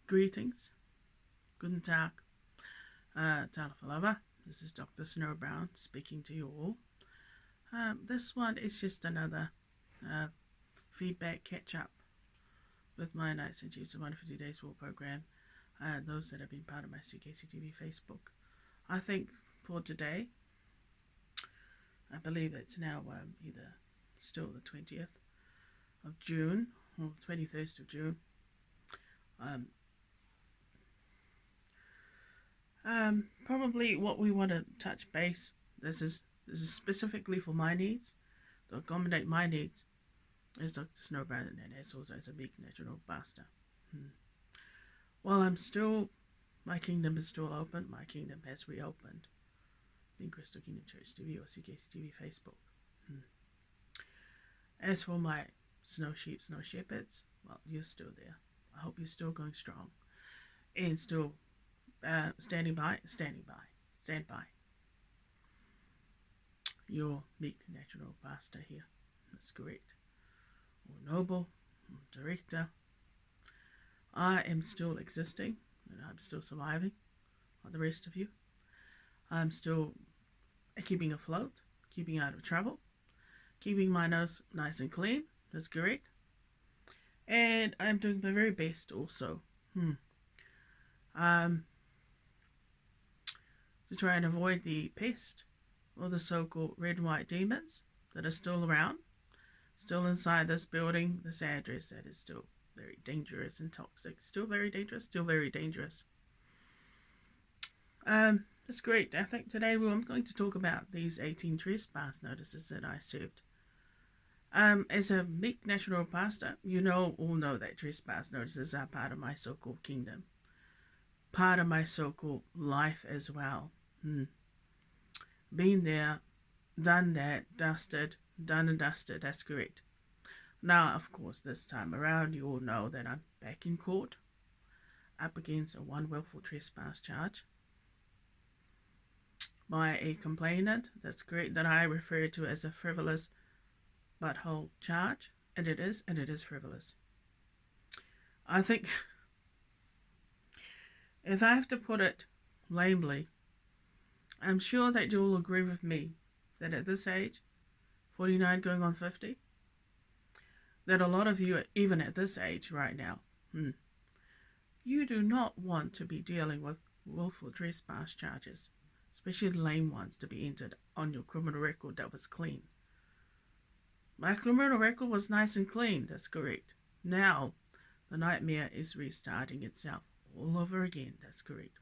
Greetings, guten Tag, Talafalava. This is Dr. Snow Brown speaking to you all. This one is just another feedback catch up with my Nights and Chiefs of 150 Days War program. Those that have been part of my CKCTV Facebook. I think for today, I believe it's now either still the 20th of June or 21st of June. Probably what we want to touch base, this is specifically for my needs, to accommodate my needs, is Dr. Snow Brown and also as a big natural pastor. While my kingdom is still open, my kingdom has reopened. In Crystal Kingdom Church TV or CKCTV Facebook. As for my snow sheep, snow shepherds, well, you're still there. I hope you're still going strong and still stand by. Your meek natural pastor here. That's correct. Or noble, or director. I am still existing and I'm still surviving like the rest of you. I'm still keeping afloat, keeping out of trouble, keeping my nose nice and clean. That's correct. And I'm doing my very best also to try and avoid the pest or the so-called red and white demons that are still around, still inside this building, this address that is still very dangerous and toxic. Still very dangerous. That's great. I think today I'm going to talk about these 18 trespass notices that I served. As a meek natural pastor, all know that trespass notices are part of my so-called kingdom, part of my so-called life as well. Been there, done that, done and dusted. That's correct. Now, of course, this time around, you all know that I'm back in court, up against a one willful trespass charge by a complainant. That's correct, that I refer to as a frivolous butthole charge, and it is frivolous. I think, if I have to put it lamely, I'm sure that you'll agree with me that at this age, 49 going on 50, that a lot of you, even at this age right now, you do not want to be dealing with willful trespass charges, especially lame ones, to be entered on your criminal record that was clean. My criminal record was nice and clean, that's correct. Now, the nightmare is restarting itself all over again, that's correct.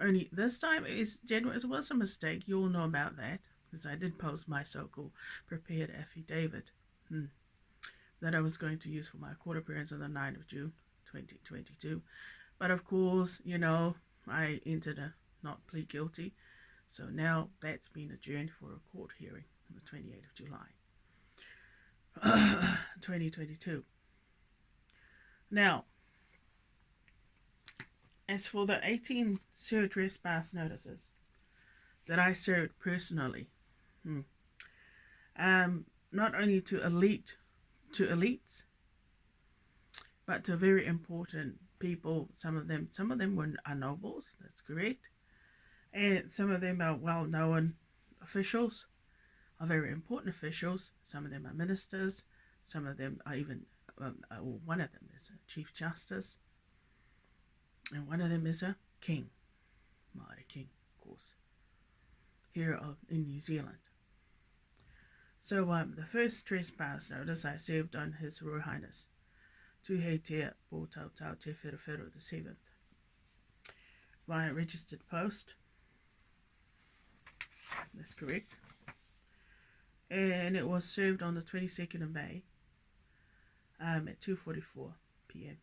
Only this time it was a mistake. You all know about that, because I did post my so-called prepared affidavit that I was going to use for my court appearance on the 9th of June 2022. But of course, I entered a not plead guilty. So now that's been adjourned for a court hearing on the 28th of July 2022. Now, as for the 18 served trespass notices that I served personally, not only to elites, but to very important people. Some of them are nobles, that's correct, and some of them are well-known officials, are very important officials. Some of them are ministers, some of them are even, one of them is a Chief Justice, and one of them is a king, Maori king, of course, here in New Zealand. So the first trespass notice I served on His Royal Highness Tuheitia Pōtautau Te Wherewhero the 7th via registered post. That's correct. And it was served on the 22nd of May at 2:44 p.m.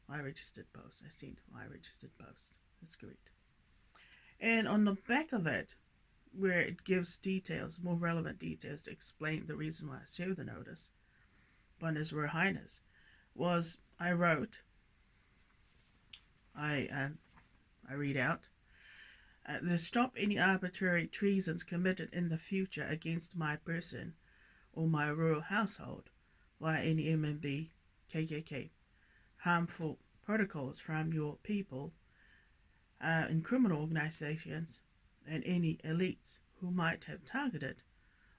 My registered post. I sent my registered post. That's correct. And on the back of it, where it gives details, more relevant details to explain the reason why I served the notice upon His Royal Highness, was I wrote, I read out, to stop any arbitrary treasons committed in the future against my person or my royal household by any MMB, KKK, harmful protocols from your people in criminal organizations and any elites who might have targeted,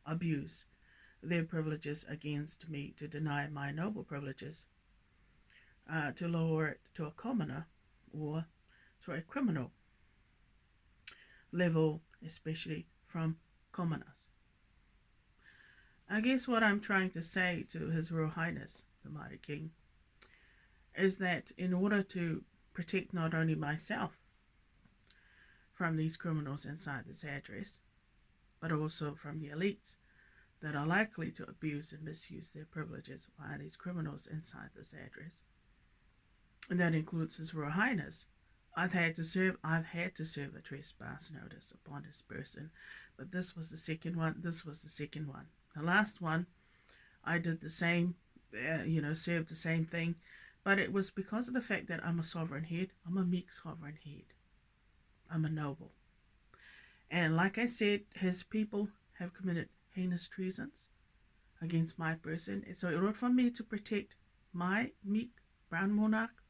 abused their privileges against me to deny my noble privileges, to lower it to a commoner or to a criminal level, especially from commoners. I guess what I'm trying to say to His Royal Highness, the Mighty King, is that in order to protect not only myself from these criminals inside this address, but also from the elites that are likely to abuse and misuse their privileges by these criminals inside this address, and that includes His Royal Highness, I've had to serve a trespass notice upon this person, but this was the second one. The last one, I did the same, served the same thing, but it was because of the fact that I'm a sovereign head. I'm a meek sovereign head. I'm a noble. And like I said, his people have committed heinous treasons against my person. And so in order for me to protect my meek brown monarch,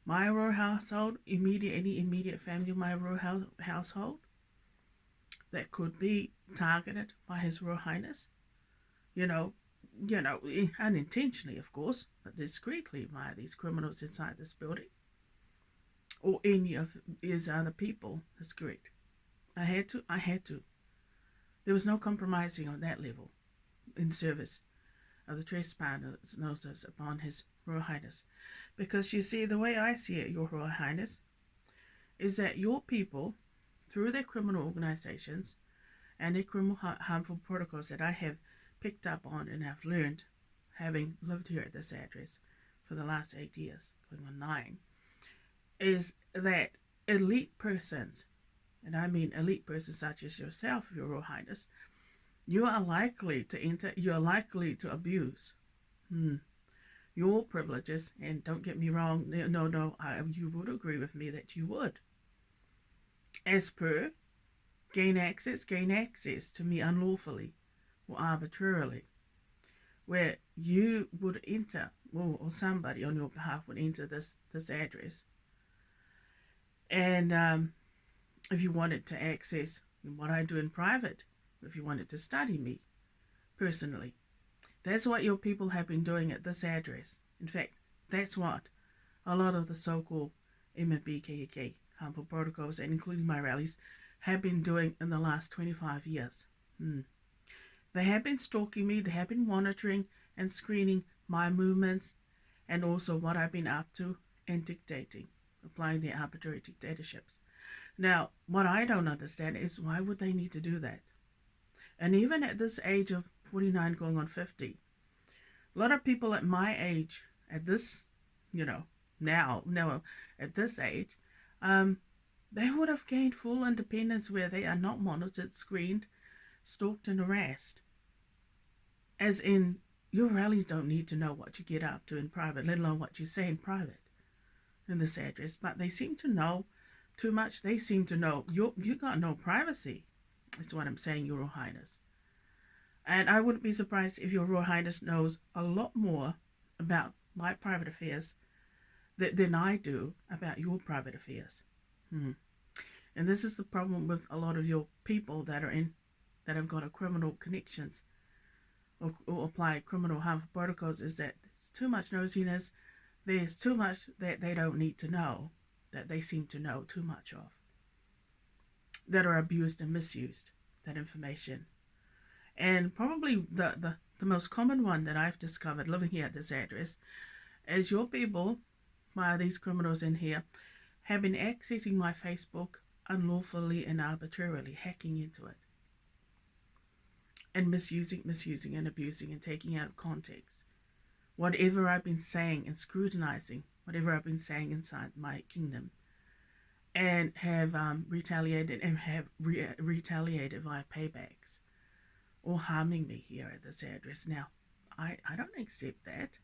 my royal household, any immediate family of my royal household that could be targeted by His Royal Highness, unintentionally, of course, but discreetly by these criminals inside this building, or any of his other people. That's correct. I had to. There was no compromising on that level in service of the trespass notice upon His Royal Highness. Because you see, the way I see it, Your Royal Highness, is that your people, through their criminal organizations and their criminal harmful protocols that I have picked up on and have learned, having lived here at this address for the last 8 years, going on 9, is that elite persons, and I mean elite persons such as yourself, Your Royal Highness, you are likely to abuse your privileges. And don't get me wrong, you would agree with me that you would. As per, gain access to me unlawfully or arbitrarily, where you would enter, or somebody on your behalf would enter this address. And if you wanted to access what I do in private, if you wanted to study me personally, that's what your people have been doing at this address. In fact, that's what a lot of the so-called MFB KKK harmful protocols, and including my rallies, have been doing in the last 25 years. They have been stalking me, they have been monitoring and screening my movements, and also what I've been up to, and dictating, applying their arbitrary dictatorships. Now, what I don't understand is why would they need to do that? And even at this age of 49 going on 50, a lot of people at my age, at this, now at this age, they would have gained full independence where they are not monitored, screened, stalked and harassed. As in, your rallies don't need to know what you get up to in private, let alone what you say in private in this address, but they seem to know too much. They seem to know you got no privacy. That's what I'm saying, Your Royal Highness. And I wouldn't be surprised if Your Royal Highness knows a lot more about my private affairs than I do about your private affairs. And this is the problem with a lot of your people that have got a criminal connections or apply criminal harmful protocols, is that there's too much nosiness. There's too much that they don't need to know, that they seem to know too much of, that are abused and misused, that information. And probably the most common one that I've discovered living here at this address is your people, by these criminals in here, have been accessing my Facebook unlawfully and arbitrarily, hacking into it, and misusing and abusing and taking out of context whatever I've been saying, and scrutinizing whatever I've been saying inside my kingdom, and have retaliated via paybacks or harming me here at this address. Now, I don't accept that.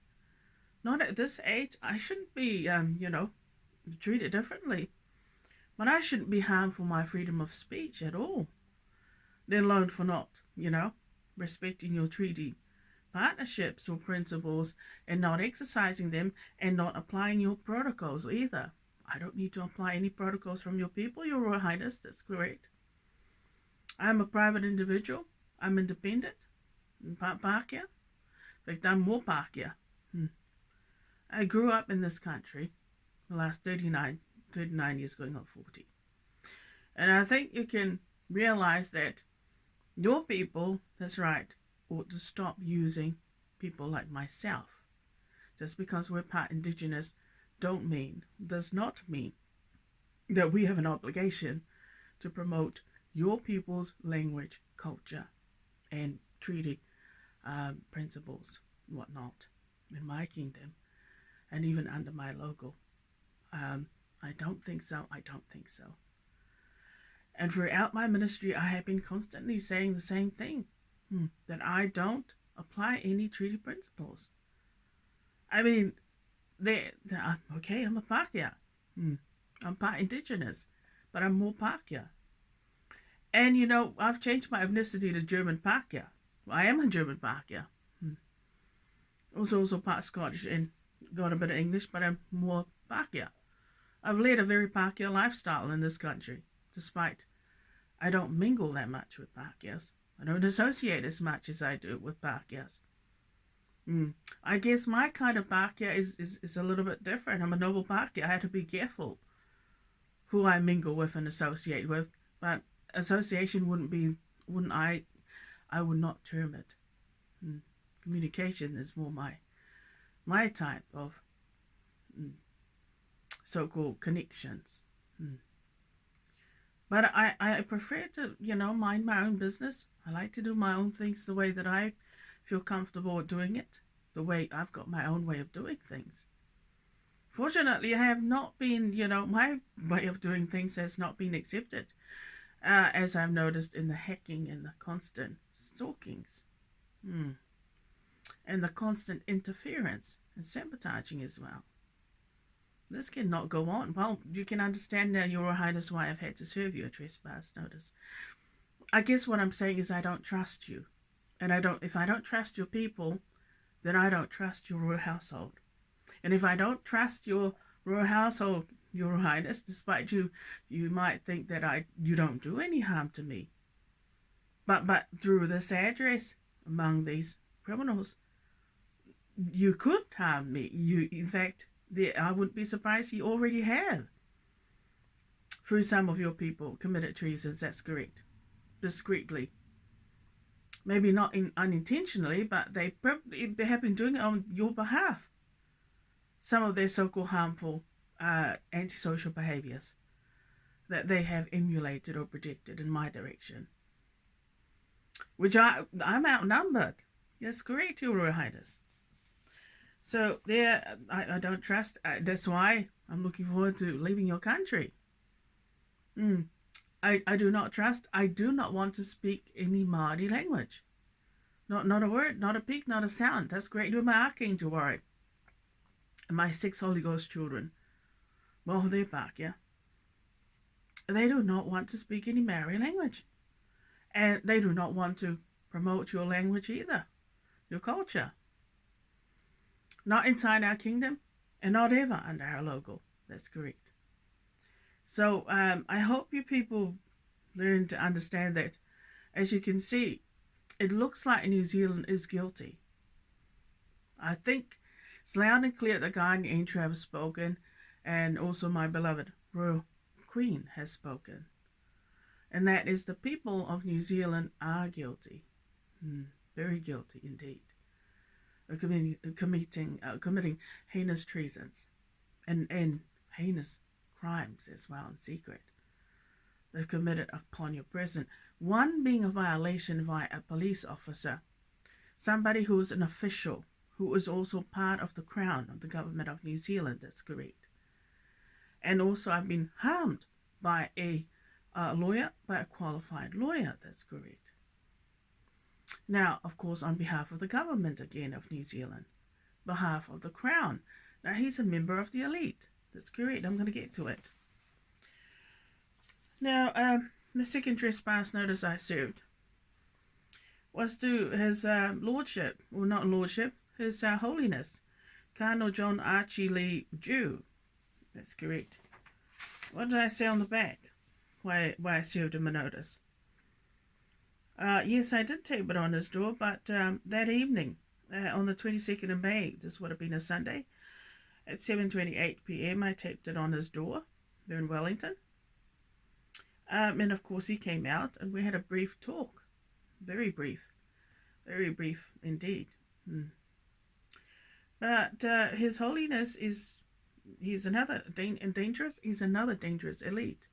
Not at this age. I shouldn't be, treated differently. But I shouldn't be harmed for my freedom of speech at all. Let alone for not, respecting your treaty partnerships or principles and not exercising them and not applying your protocols either. I don't need to apply any protocols from your people, Your Royal Highness. That's correct. I'm a private individual. I'm independent. Pākehā. In fact, I'm more Pākehā. I grew up in this country the last 39 years, going on 40. And I think you can realize that your people, that's right, ought to stop using people like myself. Just because we're part Indigenous does not mean that we have an obligation to promote your people's language, culture, and treaty principles, whatnot, in my kingdom, and even under my logo. I don't think so. And throughout my ministry, I have been constantly saying the same thing, that I don't apply any treaty principles. I mean, okay, I'm a Pākehā. I'm part Indigenous, but I'm more Pākehā. And, I've changed my ethnicity to German Pākehā. Well, I am a German Pākehā. Also part Scottish and got a bit of English, but I'm more Pākehā. I've led a very Pākehā lifestyle in this country, despite I don't mingle that much with Pākehās. I don't associate as much as I do with Pākehās. I guess my kind of Pākehā is a little bit different. I'm a noble Pākehā. I have to be careful who I mingle with and associate with, but association I would not term it. Communication is more my type of so-called connections. But I prefer to, mind my own business. I like to do my own things the way that I feel comfortable doing it, the way I've got my own way of doing things. Fortunately, I have not been, my way of doing things has not been accepted, as I've noticed in the hacking and the constant stalkings, and the constant interference and sabotaging as well. This cannot go on. Well, you can understand now, Your Royal Highness, why I've had to serve you a trespass notice. I guess what I'm saying is I don't trust you. And if I don't trust your people, then I don't trust your royal household. And if I don't trust your royal household, Your Royal Highness, despite you might think that you don't do any harm to me. But through this address among these criminals, you could harm me. In fact, I wouldn't be surprised you already have. Through some of your people committed treasons, that's correct. Discreetly. Maybe not unintentionally, but they have been doing it on your behalf. Some of their so-called harmful antisocial behaviors that they have emulated or projected in my direction. Which I'm outnumbered. Yes, correct, Your Royal Highness. So there, I don't trust. That's why I'm looking forward to leaving your country. I do not trust. I do not want to speak any Māori language. Not a word, not a peep, not a sound. That's great with my Archangel Warrior. And my 6 Holy Ghost children. Well, they're Pākehā. They do not want to speak any Māori language. And they do not want to promote your language either. Your culture. Not inside our kingdom, and not ever under our logo. That's correct. So I hope you people learn to understand that. As you can see, it looks like New Zealand is guilty. I think it's loud and clear that Guardian Angel have spoken, and also my beloved Royal Queen has spoken. And that is the people of New Zealand are guilty. Very guilty indeed. Committing heinous treasons and heinous crimes as well in secret. They've committed upon your person. One being a violation by a police officer, somebody who is an official, who is also part of the Crown of the government of New Zealand. That's correct. And also I've been harmed by a lawyer, by a qualified lawyer. That's correct. Now, of course, on behalf of the government again of New Zealand, behalf of the Crown. Now, he's a member of the elite. That's correct. I'm going to get to it. Now, the second trespass notice I served was to his lordship, or not lordship, his holiness, Cardinal John Archie Lee Jew. That's correct. What did I say on the back? Why I served him a notice. Yes, I did tape it on his door, but that evening, on the 22nd of May, this would have been a Sunday, at 7:28 p.m., I taped it on his door there in Wellington. And of course, he came out and we had a brief talk. Very brief indeed. But His Holiness he's another dangerous elite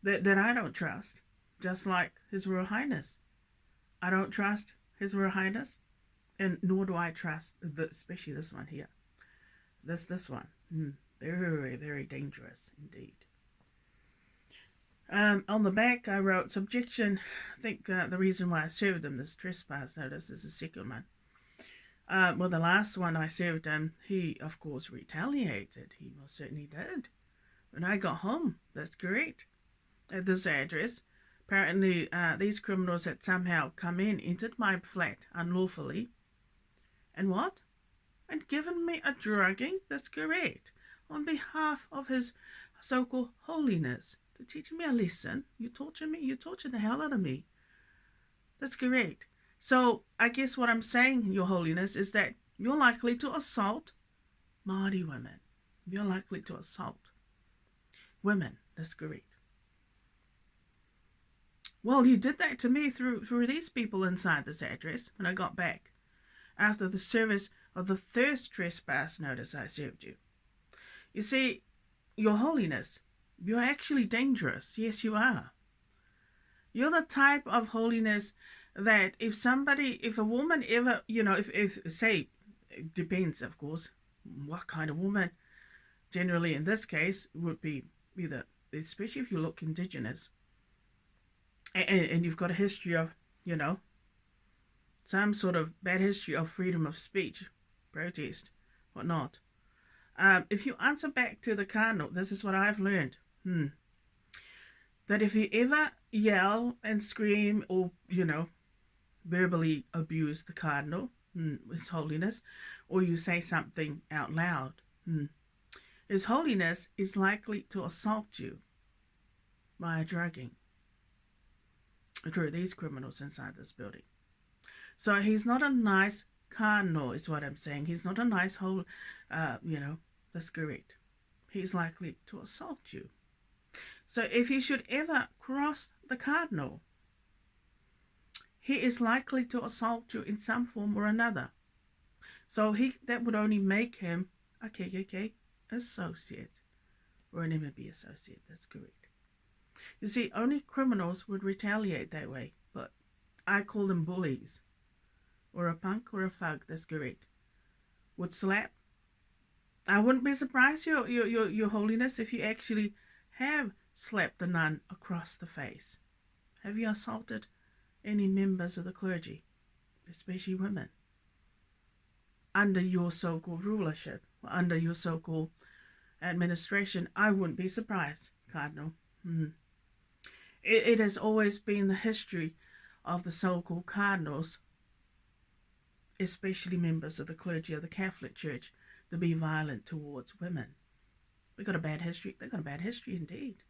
that I don't trust, just like His Royal Highness. I don't trust His Royal Highness, and nor do I trust, especially this one here. This one. Very, very dangerous indeed. On the back, I wrote subjection. I think the reason why I served him this trespass notice is the second one. Well, the last one I served him, he, of course, retaliated. He most certainly did. When I got home, that's correct, at this address, apparently these criminals had somehow come in, entered my flat unlawfully, and what? And given me a drugging, that's correct, on behalf of His so-called holiness, to teach me a lesson. You torture the hell out of me. That's correct. So I guess what I'm saying, Your Holiness, is that you're likely to assault Māori women. You're likely to assault women. That's correct. Well, you did that to me through these people inside this address when I got back after the service of the first trespass notice I served you. You see, Your Holiness, you're actually dangerous. Yes, you are. You're the type of holiness that if a woman ever, if say, it depends, of course, what kind of woman. Generally, in this case, would be either, especially if you look indigenous, and you've got a history of, some sort of bad history of freedom of speech, protest, whatnot. If you answer back to the Cardinal, this is what I've learned. That if you ever yell and scream or, verbally abuse the Cardinal, His Holiness, or you say something out loud, His Holiness is likely to assault you by drugging through these criminals inside this building. So he's not a nice Cardinal, is what I'm saying. He's not a nice that's correct. He's likely to assault you. So if you should ever cross the Cardinal, he is likely to assault you in some form or another. So that would only make him a KKK associate or an MMB associate. That's correct. You see, only criminals would retaliate that way, but I call them bullies, or a punk or a thug. That's correct. Would slap. I wouldn't be surprised, Your Holiness, if you actually have slapped a nun across the face. Have you assaulted any members of the clergy, especially women, under your so-called rulership, or under your so-called administration? I wouldn't be surprised, Cardinal. It has always been the history of the so-called cardinals, especially members of the clergy of the Catholic Church, to be violent towards women. They've got a bad history. They've got a bad history indeed.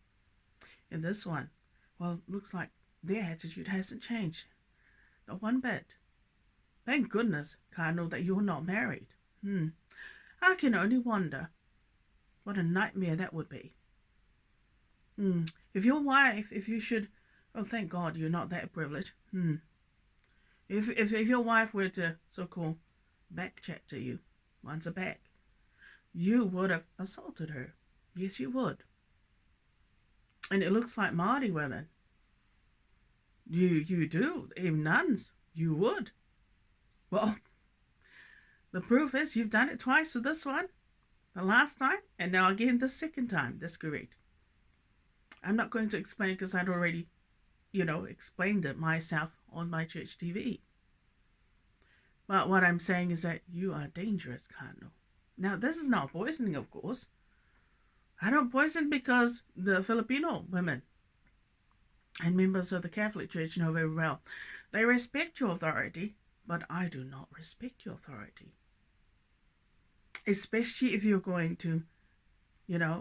In this one, well, looks like their attitude hasn't changed. Not one bit. Thank goodness, Cardinal, that you're not married. I can only wonder what a nightmare that would be. If your wife, oh, thank God you're not that privileged. If your wife were to so-called back chat to you, once a back, you would have assaulted her. Yes, you would. And it looks like Māori women, you do, even nuns, you would. Well, the proof is you've done it twice with this one, the last time, and now again the second time. That's correct. I'm not going to explain because I'd already, explained it myself on my church TV. But what I'm saying is that you are dangerous, Cardinal. Now, this is not poisoning, of course. I don't poison because the Filipino women and members of the Catholic Church know very well They respect your authority, but I do not respect your authority. Especially if you're going to,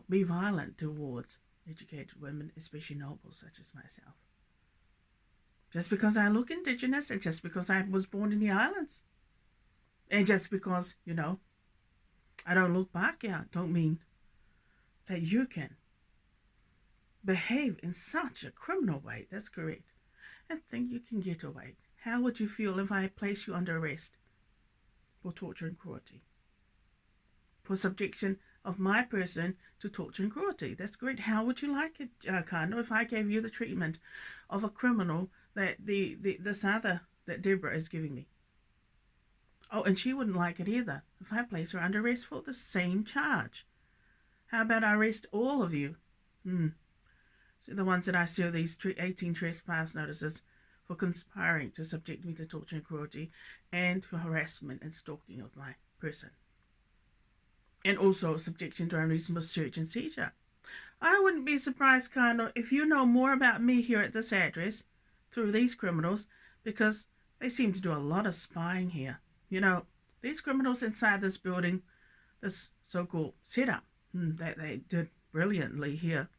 be violent towards educated women, especially nobles such as myself. Just because I look Indigenous, and just because I was born in the islands, and just because, I don't look Pākehā, don't mean that you can behave in such a criminal way, that's correct, and think you can get away. How would you feel if I place you under arrest for torture and cruelty? For subjection of my person to torture and cruelty. That's great. How would you like it, Kano, if I gave you the treatment of a criminal that this other that Deborah is giving me? Oh, and she wouldn't like it either if I place her under arrest for the same charge. How about I arrest all of you? So the ones that I serve these 18 trespass notices for conspiring to subject me to torture and cruelty and to harassment and stalking of my person. And also subjection to unreasonable search and seizure. I wouldn't be surprised, Kano, if you know more about me here at this address through these criminals, because they seem to do a lot of spying here. These criminals inside this building, this so-called setup that they did brilliantly here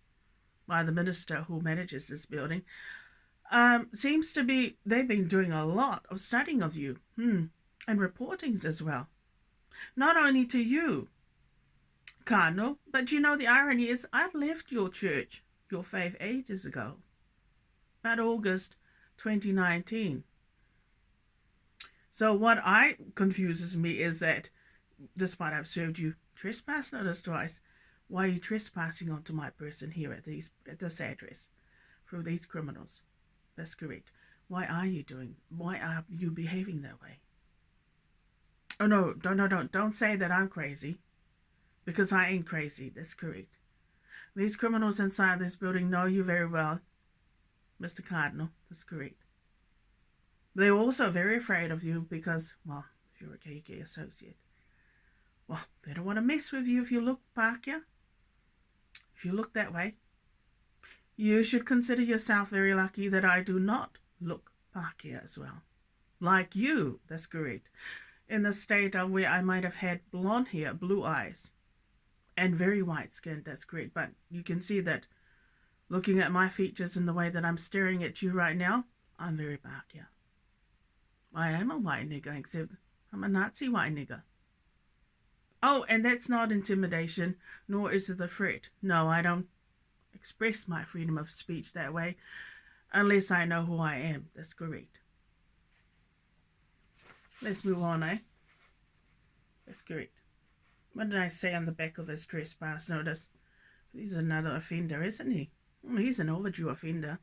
by the minister who manages this building, seems to be, they've been doing a lot of studying of you and reportings as well. Not only to you, Kano, but the irony is I've left your church, your faith, ages ago, about August 2019. So what confuses me is that despite I've served you trespass notice twice, why are you trespassing onto my person here at this address through these criminals? That's correct. Why are you behaving that way? Oh no, don't say that I'm crazy, because I ain't crazy. That's correct. These criminals inside this building know you very well, Mr. Cardinal. That's correct. They're also very afraid of you because, well, if you're a KK associate, well, they don't want to mess with you if you look Pākehā. If you look that way, you should consider yourself very lucky that I do not look Pākehā as well. Like you, that's correct. In the state of where I might have had blonde hair, blue eyes, and very white skin, that's correct. But you can see that looking at my features and the way that I'm staring at you right now, I'm very Pākehā. I am a white nigger, except I'm a Nazi white nigger. Oh, and that's not intimidation, nor is it a threat. No, I don't express my freedom of speech that way, unless I know who I am. That's correct. Let's move on, eh? That's correct. What did I say on the back of his trespass notice? He's another offender, isn't he? He's an overdue offender.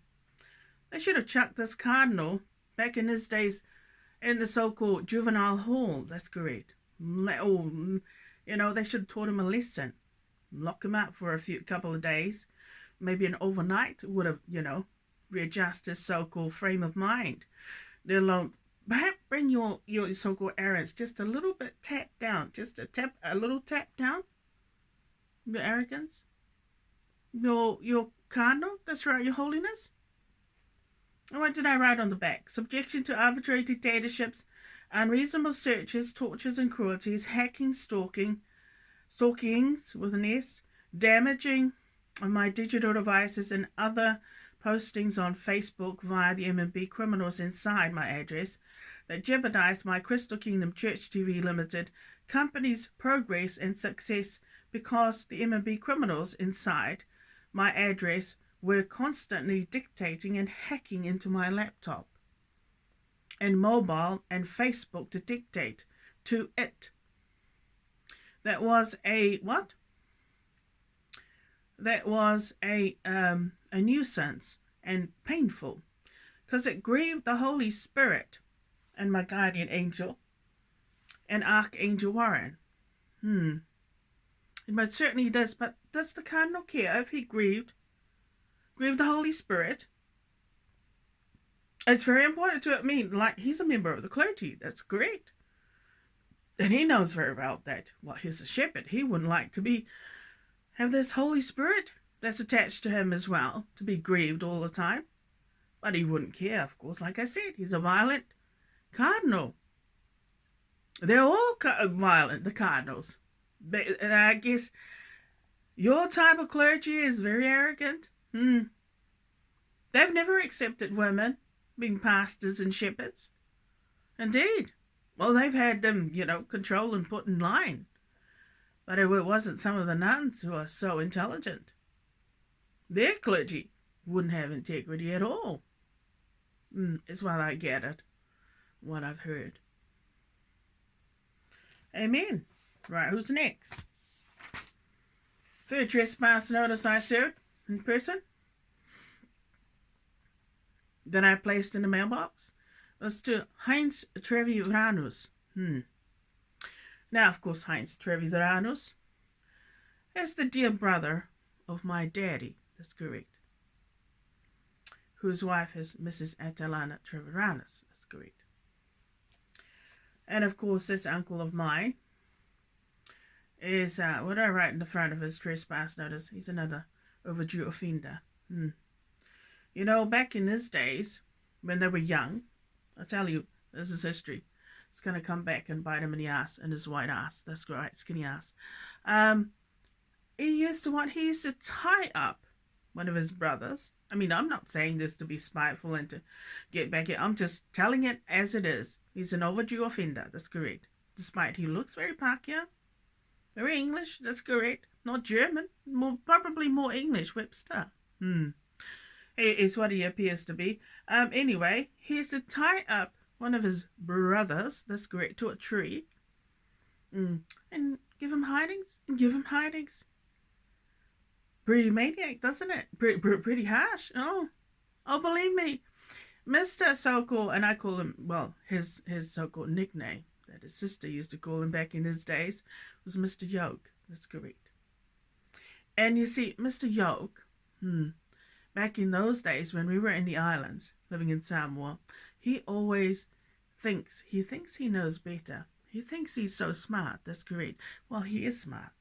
They should have chucked this cardinal back in his days in the so-called juvenile hall. That's correct. Oh, they should have taught him a lesson. Lock him up for a couple of days. Maybe an overnight would have, readjust his so-called frame of mind. Let alone, perhaps bring your so-called arrogance just a little bit tapped down. Just a little tap down. Your arrogance. Your cardinal. That's right, your holiness. And what did I write on the back? Subjection to arbitrary dictatorships, unreasonable searches, tortures and cruelties, hacking, stalkings with an S, damaging of my digital devices and other postings on Facebook via the M&B criminals inside my address that jeopardized my Crystal Kingdom Church TV Limited company's progress and success because the M&B criminals inside my address were constantly dictating and hacking into my laptop and mobile and Facebook to dictate to it. That was a what? That was a nuisance and painful, because it grieved the Holy Spirit and my guardian angel and Archangel Warren. It most certainly does, but does the cardinal care if he grieved the Holy Spirit? It's very important to he's a member of the clergy. That's great. And he knows very well that, he's a shepherd. He wouldn't like to have this Holy Spirit that's attached to him as well, to be grieved all the time. But he wouldn't care, of course. Like I said, he's a violent cardinal. They're all violent, the cardinals. And I guess your type of clergy is very arrogant. They've never accepted women being pastors and shepherds. Indeed. Well, they've had them, controlled and put in line. But it wasn't some of the nuns who are so intelligent. Their clergy wouldn't have integrity at all. Is what I get it. What I've heard. Amen. Right, who's next? Third trespass notice I served in person that I placed in the mailbox was to Heinz Treviranus. Now, of course, Heinz Treviranus is the dear brother of my daddy. That's correct. Whose wife is Mrs. Atalana Treviranus. That's correct. And of course, this uncle of mine is, what I write in the front of his trespass notice, he's another overdue offender. Back in his days, when they were young, I tell you, this is history. It's going to come back and bite him in the ass, in his white ass. That's right, skinny ass. He used to tie up one of his brothers. I mean, I'm not saying this to be spiteful and to get back at. I'm just telling it as it is. He's an overdue offender. That's correct. Despite he looks very Pakeha, very English. That's correct. Not German. Probably more English. Webster. Is what he appears to be. Anyway, he has to tie up one of his brothers. That's correct. To a tree. And give him hidings. Pretty maniac, doesn't it? Pretty harsh. Oh, believe me. Mr. So-called, and I call him, well, his so-called nickname that his sister used to call him back in his days was Mr. Yoke. That's correct. And you see, Mr. Yoke, back in those days when we were in the islands, living in Samoa, he always thinks he knows better. He thinks he's so smart. That's correct. Well, he is smart.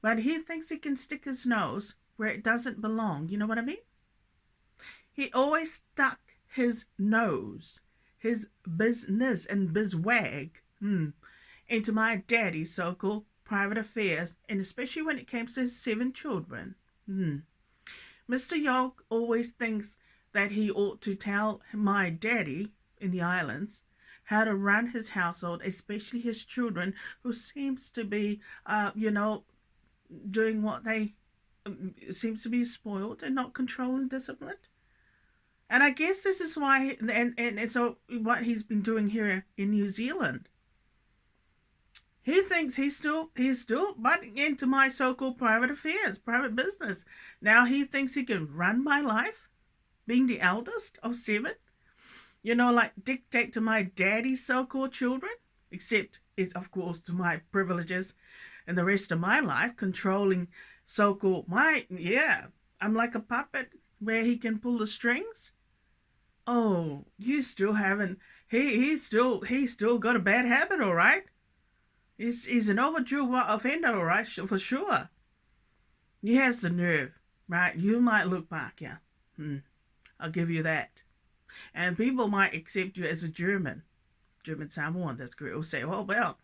But he thinks he can stick his nose where it doesn't belong. You know what I mean? He always stuck his nose, his business and bizwag, into my daddy's so-called private affairs, and especially when it came to his 7 children. Mr. Yoke always thinks that he ought to tell my daddy in the islands how to run his household, especially his children, who seems to be, doing what they seems to be spoiled and not controlled and disciplined. And I guess this is why, and so what he's been doing here in New Zealand. He thinks he's still butting into my so-called private affairs, private business. Now he thinks he can run my life, being the eldest of 7. Like dictate to my daddy's so-called children, except it's, of course, to my privileges and the rest of my life, controlling so-called I'm like a puppet where he can pull the strings. Oh, you still haven't, he's still got a bad habit, all right? He's an overdue offender, all right, for sure. He has the nerve, right? You might look back, yeah. I'll give you that. And people might accept you as a German Samoan, that's great. Will say, that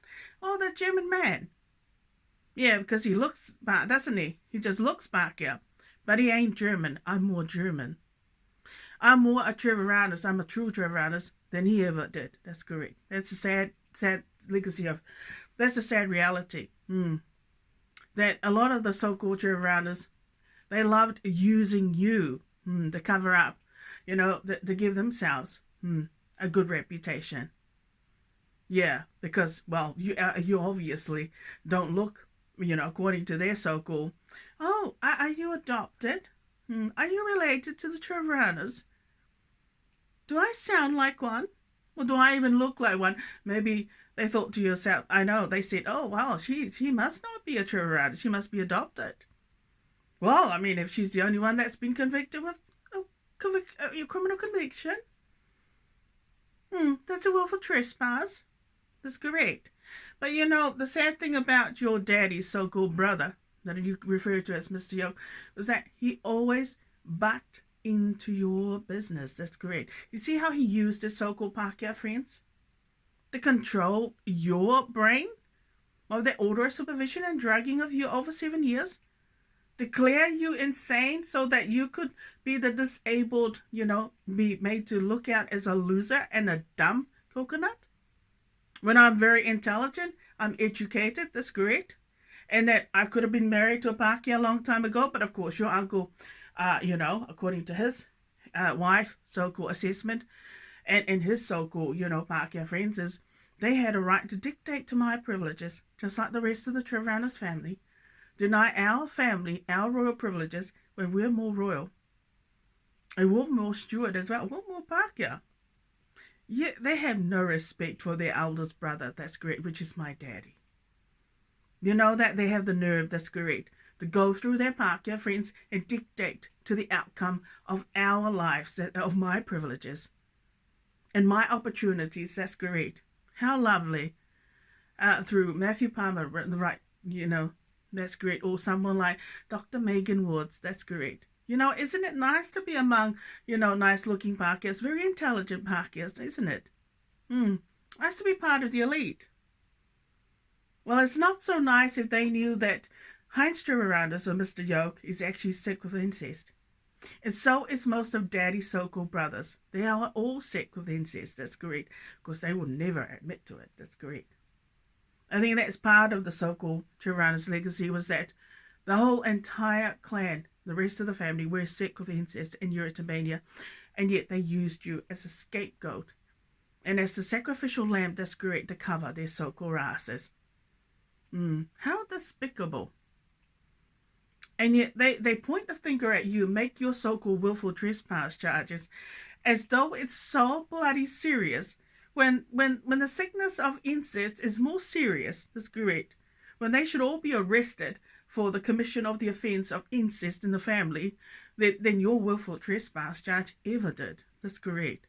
German man. Yeah, because he looks back, doesn't he? He just looks back, yeah. But he ain't German. I'm more German. I'm more a Treviranus. I'm a true Treviranus than he ever did. That's correct. That's a sad legacy of, that's a sad reality. That a lot of the so-called Treviranus, they loved using you to cover up, to give themselves a good reputation. Yeah, because, you obviously don't look, according to their so-called, are you adopted? Are you related to the Treviranus? Do I sound like one? Or do I even look like one? Maybe they thought to yourself, I know, they said, she must not be a Treviranus, she must be adopted. Well, I mean, if she's the only one that's been convicted with a criminal conviction, that's a willful trespass. That's correct. But the sad thing about your daddy's so-called brother, that you refer to as Mr. Yoke, was that he always butt into your business. That's great. You see how he used his so-called Pākehā friends to control your brain of the order of supervision and drugging of you over 7 years? Declare you insane so that you could be the disabled, be made to look out as a loser and a dumb coconut? When I'm very intelligent, I'm educated, that's great. And that I could have been married to a Pākehā a long time ago, but of course your uncle, according to his wife, so-called assessment, and his so-called, Pākehā friends, is they had a right to dictate to my privileges, just like the rest of the Treviranus family. Deny our family our royal privileges when we're more royal. And we're more steward as well. We're more Pākehā. Yet they have no respect for their eldest brother, that's correct, which is my daddy. You know that they have the nerve, that's correct, to go through their Pākehā friends and dictate to the outcome of our lives, of my privileges and my opportunities, that's correct. How lovely. Through Matthew Palmer, right, that's great. Or someone like Dr. Megan Woods, that's great. Isn't it nice to be among, nice looking Pākehās, very intelligent Pākehās, isn't it? Nice to be part of the elite. Well, it's not so nice if they knew that Heinz Treviranus, or Mr. Yoke, is actually sick with incest. And so is most of Daddy's so-called brothers. They are all sick with incest, that's correct. Of course, they will never admit to it, that's correct. I think that's part of the so-called Treviranus legacy, was that the whole entire clan, the rest of the family, were sick with incest in Euritomania, and yet they used you as a scapegoat and as the sacrificial lamb, that's correct, to cover their so-called asses. How despicable. And yet they point the finger at you, make your so-called willful trespass charges, as though it's so bloody serious, when the sickness of incest is more serious, that's correct, when they should all be arrested for the commission of the offence of incest in the family, than your willful trespass charge ever did. That's correct.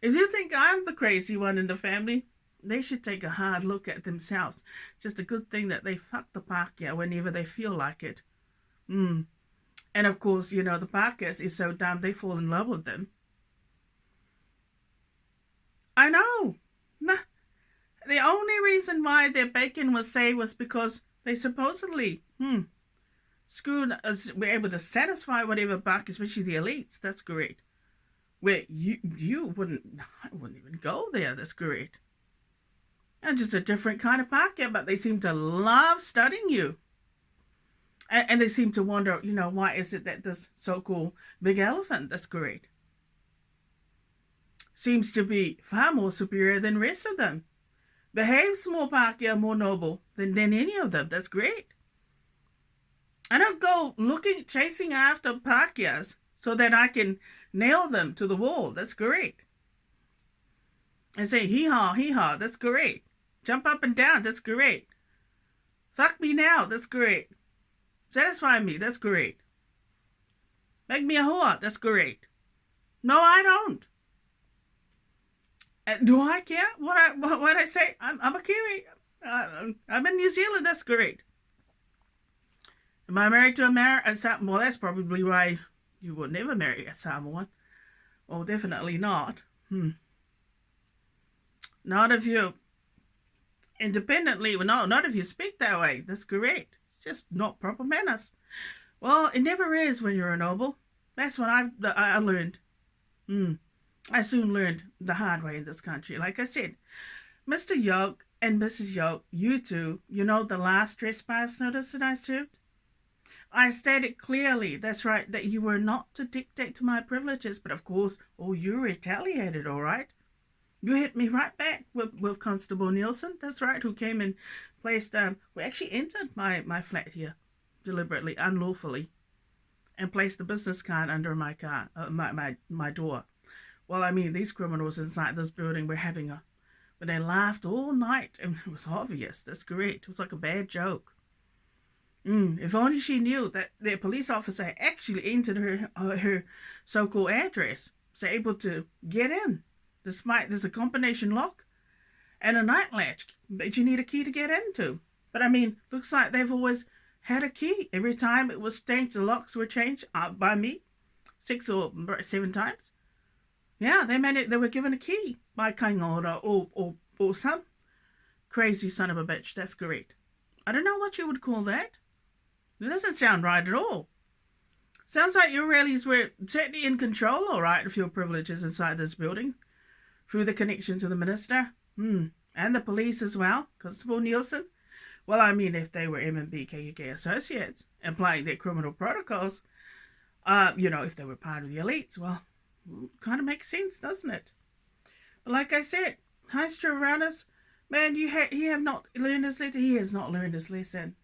If you think I'm the crazy one in the family, they should take a hard look at themselves. Just a good thing that they fuck the Pākehā whenever they feel like it. And of course, the Pākehās is so dumb they fall in love with them. I know. The only reason why their bacon was saved was because they supposedly were able to satisfy whatever buck, especially the elites. That's correct. Where I wouldn't even go there. That's correct. And just a different kind of Pākehā, but they seem to love studying you. And they seem to wonder, why is it that this so-called big elephant, that's correct, seems to be far more superior than the rest of them. Behaves more Pākehā, more noble than any of them. That's great. I don't go chasing after Pākehās so that I can nail them to the wall. That's great. And say, hee-haw, that's great. Jump up and down, that's great. Fuck me now, that's great. Satisfy me, that's great. Make me a whore, that's great. No, I don't. Do I care what I say? I'm a Kiwi. I'm in New Zealand, that's great. Am I married to a Samoan? Well, that's probably why you would never marry a Samoan. Well, definitely not. Not if you independently, not if you speak that way. That's correct. It's just not proper manners. Well, it never is when you're a noble. That's what I learned. I soon learned the hard way in this country. Like I said, Mr. Yoke and Mrs. Yoke, you two, the last trespass notice that I served? I stated clearly, that's right, that you were not to dictate to my privileges, but of course, you retaliated, all right? You hit me right back with Constable Nielsen, that's right, who came and placed, who actually entered my flat here, deliberately, unlawfully, and placed the business card under my car, my door. Well, I mean, these criminals inside this building were but they laughed all night, and it was obvious, that's correct, it was like a bad joke. If only she knew that the police officer actually entered her so-called address, was able to get in, despite there's a combination lock and a night latch that you need a key to get into. But I mean, looks like they've always had a key. Every time it was changed, the locks were changed by me. 6 or 7 times. Yeah, they made it. They were given a key by Kaingora or some crazy son of a bitch. That's correct. I don't know what you would call that. It doesn't sound right at all. Sounds like your rallies were certainly in control, all right, of your privileges inside this building, through the connection to the minister, and the police as well, Constable Nielsen. Well, I mean, if they were MMB KKK associates, applying their criminal protocols, if they were part of the elites, well, kind of makes sense, doesn't it? But like I said, Heinz Treviranus, man, he have not learned his lesson. He has not learned his lesson.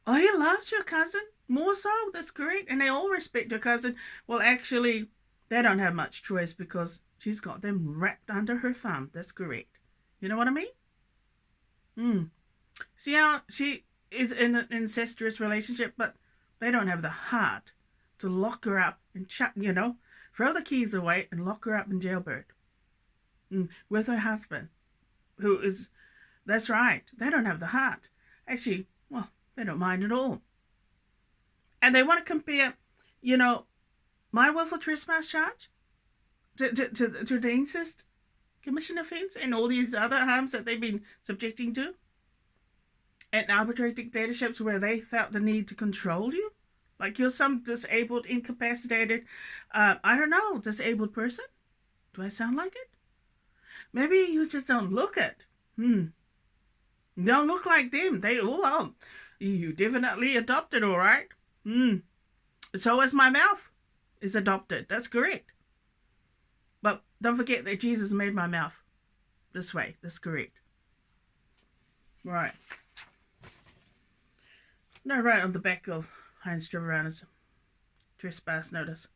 Oh, he loves your cousin. More so, that's correct. And they all respect your cousin. Well, actually, they don't have much choice because she's got them wrapped under her thumb. That's correct. You know what I mean? See how she is in an incestuous relationship, but they don't have the heart to lock her up and throw the keys away and lock her up in jailbird. With her husband, who is, that's right, they don't have the heart. Actually, well, they don't mind at all. And they want to compare, my willful trespass charge to the incest commission offence and all these other harms that they've been subjecting to. And arbitrary dictatorships where they felt the need to control you. Like you're some disabled, incapacitated, disabled person. Do I sound like it? Maybe you just don't look it. Don't look like them. You definitely adopted, all right? So is my mouth is adopted. That's correct. But don't forget that Jesus made my mouth this way. That's correct. Right. No, right on the back of Heinz Treviranus' trespass notice.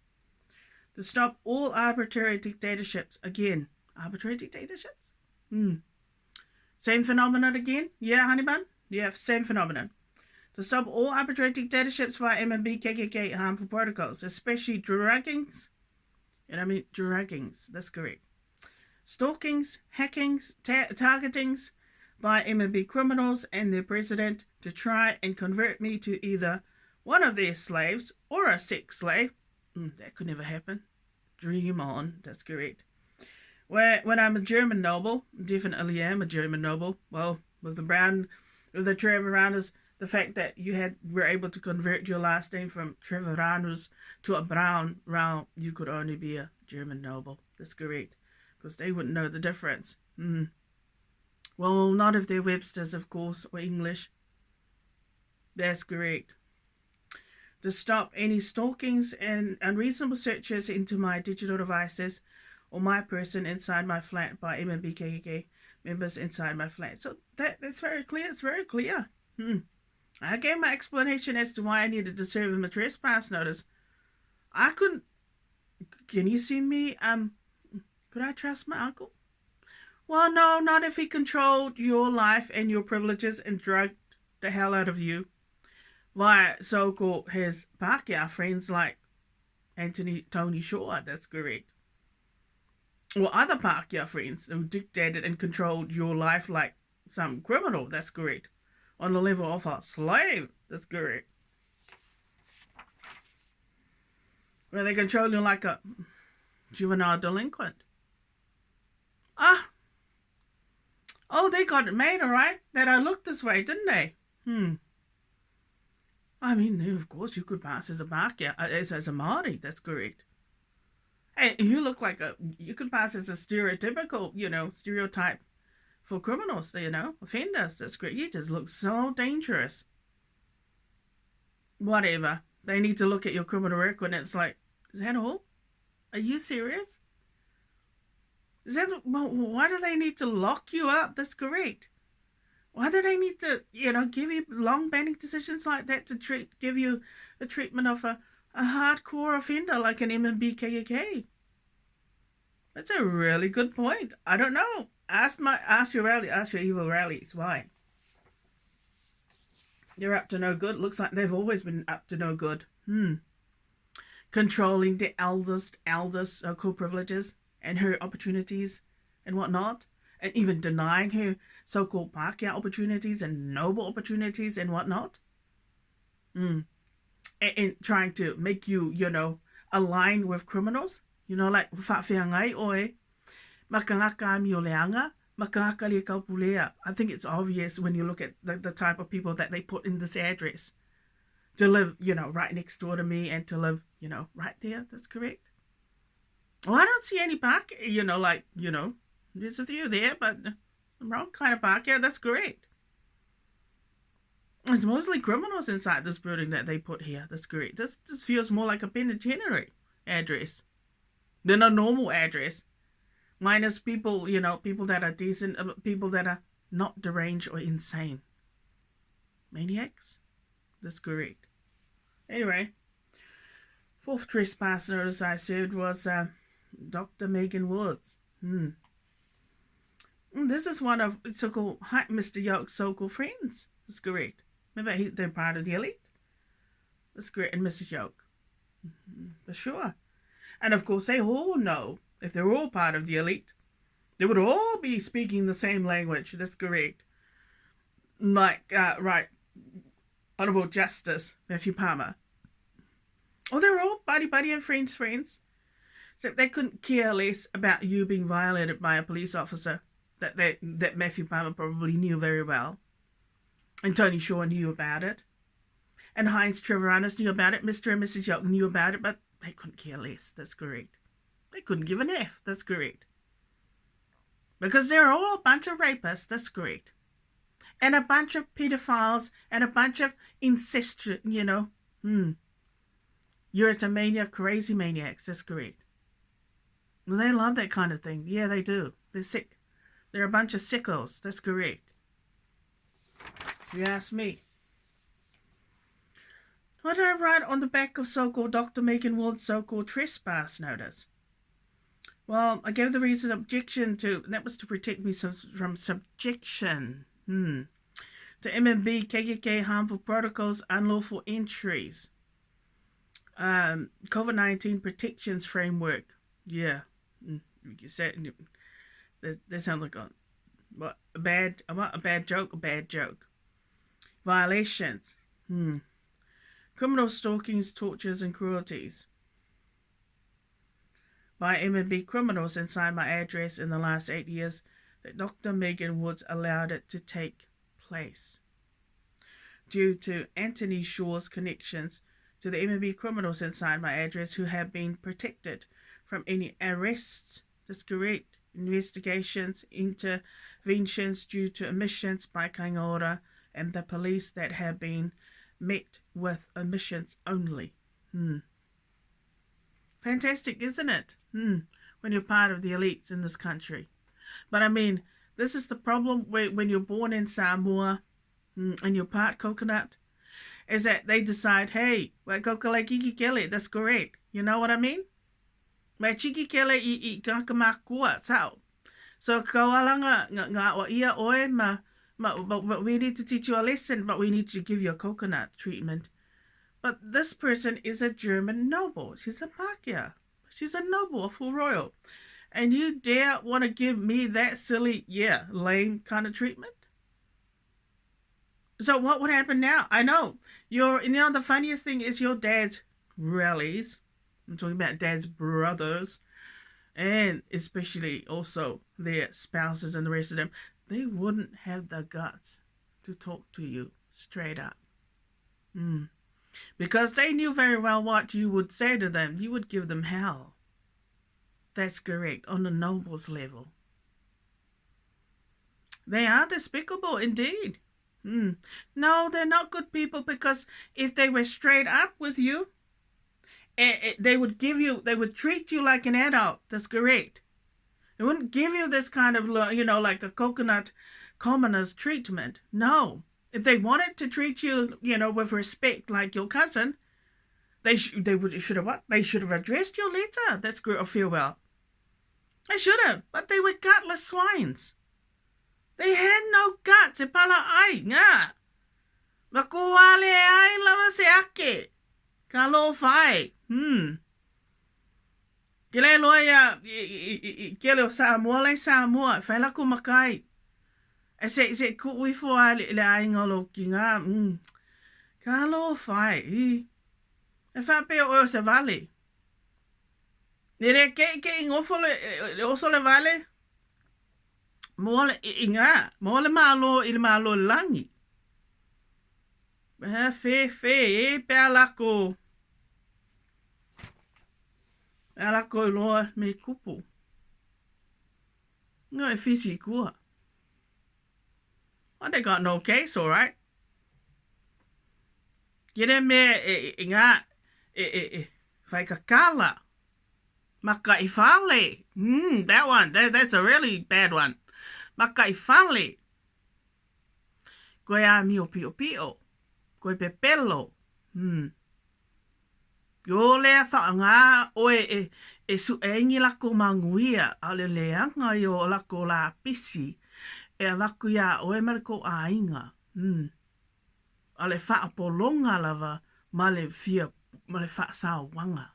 To stop all arbitrary dictatorships. Again, arbitrary dictatorships? Same phenomenon again? Yeah, honey bun? Yeah, same phenomenon. To stop all arbitrary dictatorships via MMB KKK harmful protocols, especially druggings. Druggings, that's correct. Stalkings, hackings, targetings by MMB criminals and their president to try and convert me to either one of their slaves or a sex slave. That could never happen. Dream on, that's correct. When I'm a German noble, definitely am a German noble. Well, with the Treviranus, the fact that you were able to convert your last name from Treviranus to a Brown, you could only be a German noble. That's correct. Because they wouldn't know the difference. Well, not if they're Websters, of course, or English. That's correct. To stop any stalkings and unreasonable searches into my digital devices or my person inside my flat by MMB KKK members inside my flat. So that's very clear. It's very clear. I gave my explanation as to why I needed to serve him a trespass notice. I couldn't. Can you see me? Could I trust my uncle? Well, no, not if he controlled your life and your privileges and drugged the hell out of you. Via so-called his Pākehā friends like Tony Shaw, that's correct. Or other Pākehā friends who dictated and controlled your life like some criminal, that's correct. On the level of a slave, that's correct. Where they control you like a juvenile delinquent. Oh, they got it made, all right, that I looked this way, didn't they? I mean, of course, you could pass as a Pākehā, as a Māori, that's correct. Hey, you look like you could pass as a stereotypical, stereotype for criminals, offenders, that's great. You just look so dangerous. Whatever. They need to look at your criminal record and it's like, is that all? Are you serious? Why do they need to lock you up? That's correct. Why do they need to, give you long-banning decisions like that to give you the treatment of a hardcore offender like an MMB KKK? That's a really good point. I don't know. Ask your evil rallies. Why? They're up to no good. Looks like they've always been up to no good. Controlling the eldest so-called privileges and her opportunities and whatnot. And even denying her so-called Pākehā opportunities and noble opportunities and whatnot. and trying to make you, align with criminals. Like whawhiangai oe, makangaka mi o leanga, makangaka li kaupulea. I think it's obvious when you look at the type of people that they put in this address to live, right next door to me and to live, right there. That's correct. Well, I don't see any park, there's a few there, but some wrong kind of park. Yeah, that's correct. It's mostly criminals inside this building that they put here. That's correct. This feels more like a penitentiary address than a normal address. Minus people, people that are decent, people that are not deranged or insane. Maniacs? That's correct. Anyway, fourth trespass notice I served was Dr. Megan Woods. This is one of so-called Mr. Yoke's so-called friends. That's correct. Remember, they're part of the elite. That's correct. And Mrs. Yoke. For sure. And of course, they all know, if they're all part of the elite, they would all be speaking the same language. That's correct. Like, right, Honorable Justice Matthew Palmer. Oh, they're all buddy and friends. Except they couldn't care less about you being violated by a police officer that Matthew Palmer probably knew very well. And Tony Shaw knew about it. And Heinz Treviranus knew about it. Mr. and Mrs. Yoke knew about it, but they couldn't care less. That's correct. They couldn't give an F. That's correct. Because they're all a bunch of rapists. That's correct. And a bunch of pedophiles and a bunch of incestuous, Erotomania, crazy maniacs. That's correct. Well, they love that kind of thing. Yeah, they do. They're sick. They're a bunch of sickos. That's correct. You ask me. What did I write on the back of so-called Dr. Megan Woods' so-called trespass notice? Well, I gave the reason objection to, that was to protect me from subjection. To MMB, KKK, harmful protocols, unlawful entries. COVID-19 protections framework. Yeah. You said that sounds like a bad joke. Violations. Criminal stalkings, tortures, and cruelties by MMB criminals inside my address in the last 8 years that Dr. Megan Woods allowed it to take place. Due to Anthony Shaw's connections to the MMB criminals inside my address who have been protected from any arrests, that's correct, investigations, interventions due to omissions by Kaingaora and the police that have been met with omissions only. Fantastic, isn't it? When you're part of the elites in this country. But I mean, this is the problem when you're born in Samoa and you're part coconut, is that they decide, hey, we're kokale kiki kele, that's correct. You know what I mean? Mai chiki kele I kakamakua, sao. So kawalanga nga wa ia oe but we need to teach you a lesson, but we need to give you a coconut treatment. But this person is a German noble. She's a Pakia. She's a noble, a full royal. And you dare want to give me that silly, lame kind of treatment? So what would happen now? I know. The funniest thing is your dad's rallies. I'm talking about dad's brothers. And especially also their spouses and the rest of them. They wouldn't have the guts to talk to you straight up. Because they knew very well what you would say to them. You would give them hell. That's correct, on the nobles level. They are despicable indeed. No, they're not good people, because if they were straight up with you, they would treat you like an adult. That's correct. They wouldn't give you this kind of, like a coconut commoner's treatment. No. If they wanted to treat you, with respect like your cousin, they should have what? They should have addressed your letter. That's good, or farewell. They should have, but they were gutless swines. They had no guts. E pala ai, nga. Makuwale ai lava se ake. Kalo fai. Kile loya kele Samoa, fai la kumakai. Se kui fo le ai ngolo kinga. Kalo fai. E whape o se vale. Nere ke ingofo le oso le vale. Mo le inga. Mo le malo i le malo langi. Fe e pe alako. Alako loa me kupu. No e fisi kua. Well, they got no case, all right. Get in there, inga, Faikakala. Makaifale. That one, that's a really bad one. Makaifale. Goya mio pio pio. Goy pepelo. Yo lea whaanga oe su engi lako manguia. Ale leanga yo lako la pisi. E laku ia oe mariko a inga. Ale wha polonga lava male wha sao wanga.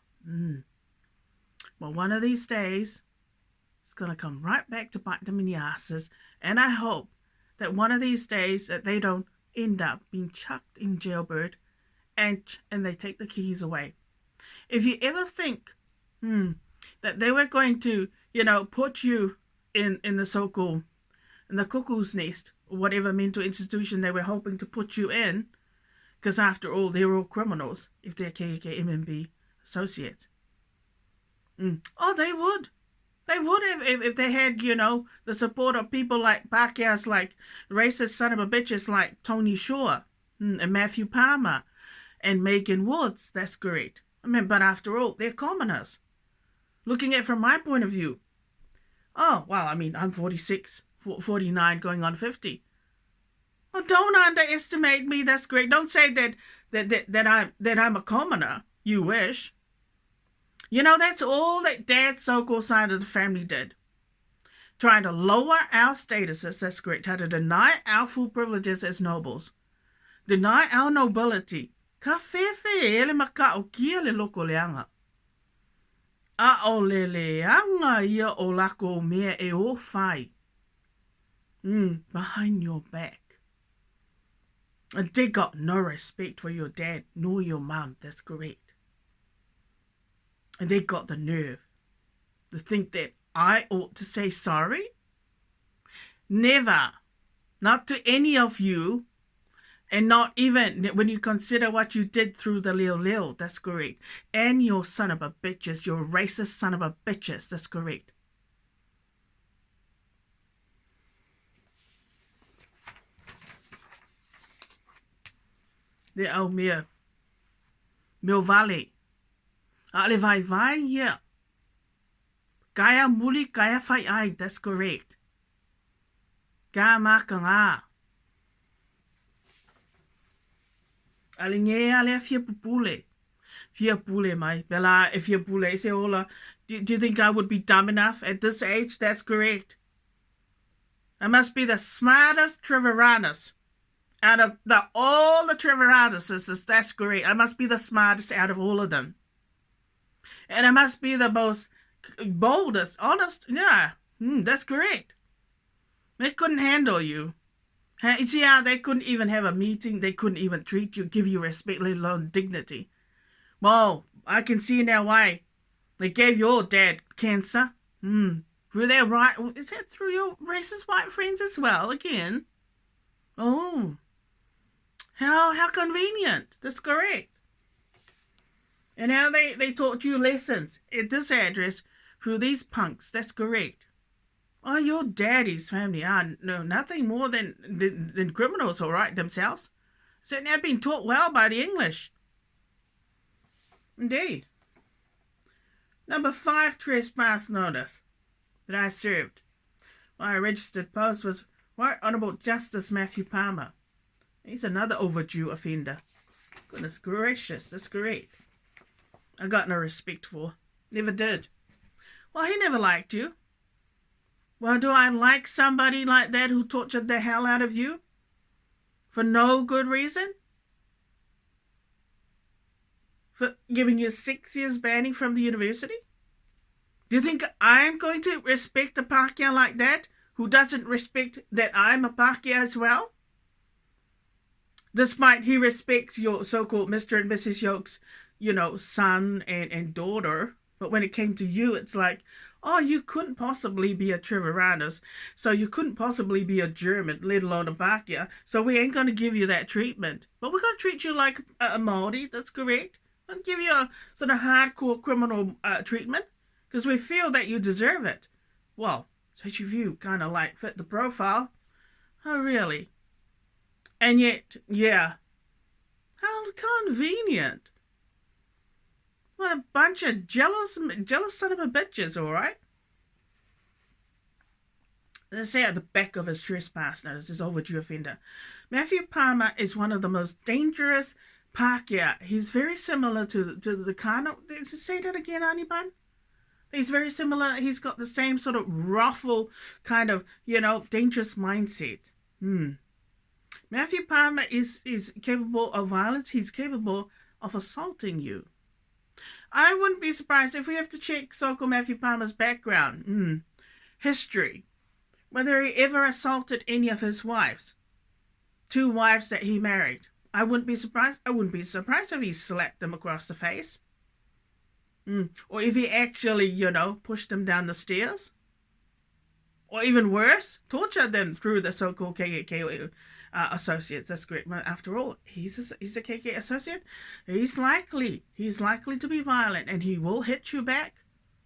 Well, one of these days, it's going to come right back to bite them in the asses. And I hope that one of these days that they don't end up being chucked in jailbird and they take the keys away. If you ever think that they were going to, put you in the so-called, in the cuckoo's nest, or whatever mental institution they were hoping to put you in, because after all, they're all criminals if they're KKMNB associates. Oh, they would. They would if they had, the support of people like Pākehās, like racist son of a bitches like Tony Shore and Matthew Palmer and Megan Woods. That's correct. But after all, they're commoners. Looking at it from my point of view. Oh, well, I'm 46, 49, going on 50. Well, don't underestimate me. That's great. Don't say that I'm a commoner. You wish. That's all that Dad's so-called side of the family did. Trying to lower our statuses, that's great. Trying to deny our full privileges as nobles. Deny our nobility. Ka whewhe ele maka o kia le loko leanga. A o le leanga ia o lako mea e o whai. Behind your back. And they got no respect for your dad nor your mum, that's correct. And they got the nerve to think that I ought to say sorry? Never. Not to any of you. And not even when you consider what you did through the Leo. That's correct. And your son of a bitches. Your racist son of a bitches. That's correct. The au mea. Meu vale. Ale vai ia. Kaya muli kaya whai ai. That's correct. Ka maka ngā. Ale nge ale fia pupule. Fia pule mai. Bella if fia pule se ola. Do you think I would be dumb enough at this age? That's correct. I must be the smartest Trevoranus. Out of all the Trevoranuses, that's great. I must be the smartest out of all of them. And I must be the most boldest, honest. Yeah, that's correct. They couldn't handle you. You see how they couldn't even have a meeting. They couldn't even treat you, give you respect, let alone dignity. Well, I can see now why. They gave your dad cancer. Through their right. Is that through your racist white friends as well? Again. Oh. How convenient. That's correct. And how they taught you lessons at this address through these punks. That's correct. Oh, your daddy's family are nothing more than criminals, all right, themselves. So they've been taught well by the English. Indeed. Number 5 trespass notice that I served. My registered post was Right Honourable Justice Matthew Palmer. He's another overdue offender. Goodness gracious, that's correct. I got no respect for. Never did. Well, he never liked you. Well, do I like somebody like that who tortured the hell out of you? For no good reason? For giving you 6 years banning from the university? Do you think I'm going to respect a Pākehā like that, who doesn't respect that I'm a Pākehā as well? Despite he respects your so-called Mr. and Mrs. Yokes, son and daughter. But when it came to you, it's like, oh, you couldn't possibly be a Trevoranus, so you couldn't possibly be a German, let alone a Pākehā, so we ain't going to give you that treatment. But we're going to treat you like a Māori, that's correct. We're going to give you a sort of hardcore criminal treatment, because we feel that you deserve it. Well, such a view kind of like fit the profile. Oh, really? And yet, yeah. How convenient. What a bunch of jealous son of a bitches, all right? Let's say at the back of his trespass notice, his overdue offender. Matthew Palmer is one of the most dangerous Pākehā. He's very similar to the Kano. Say that again, Auntie Bun? He's very similar. He's got the same sort of ruffle kind of, dangerous mindset. Matthew Palmer is capable of violence. He's capable of assaulting you. I wouldn't be surprised if we have to check so-called Matthew Palmer's background, history, whether he ever assaulted any of his wives, 2 wives that he married. I wouldn't be surprised. I wouldn't be surprised if he slapped them across the face. Or if he actually, pushed them down the stairs. Or even worse, tortured them through the so-called KKK associates. That's great. After all, he's a KKK associate. He's likely to be violent, and he will hit you back,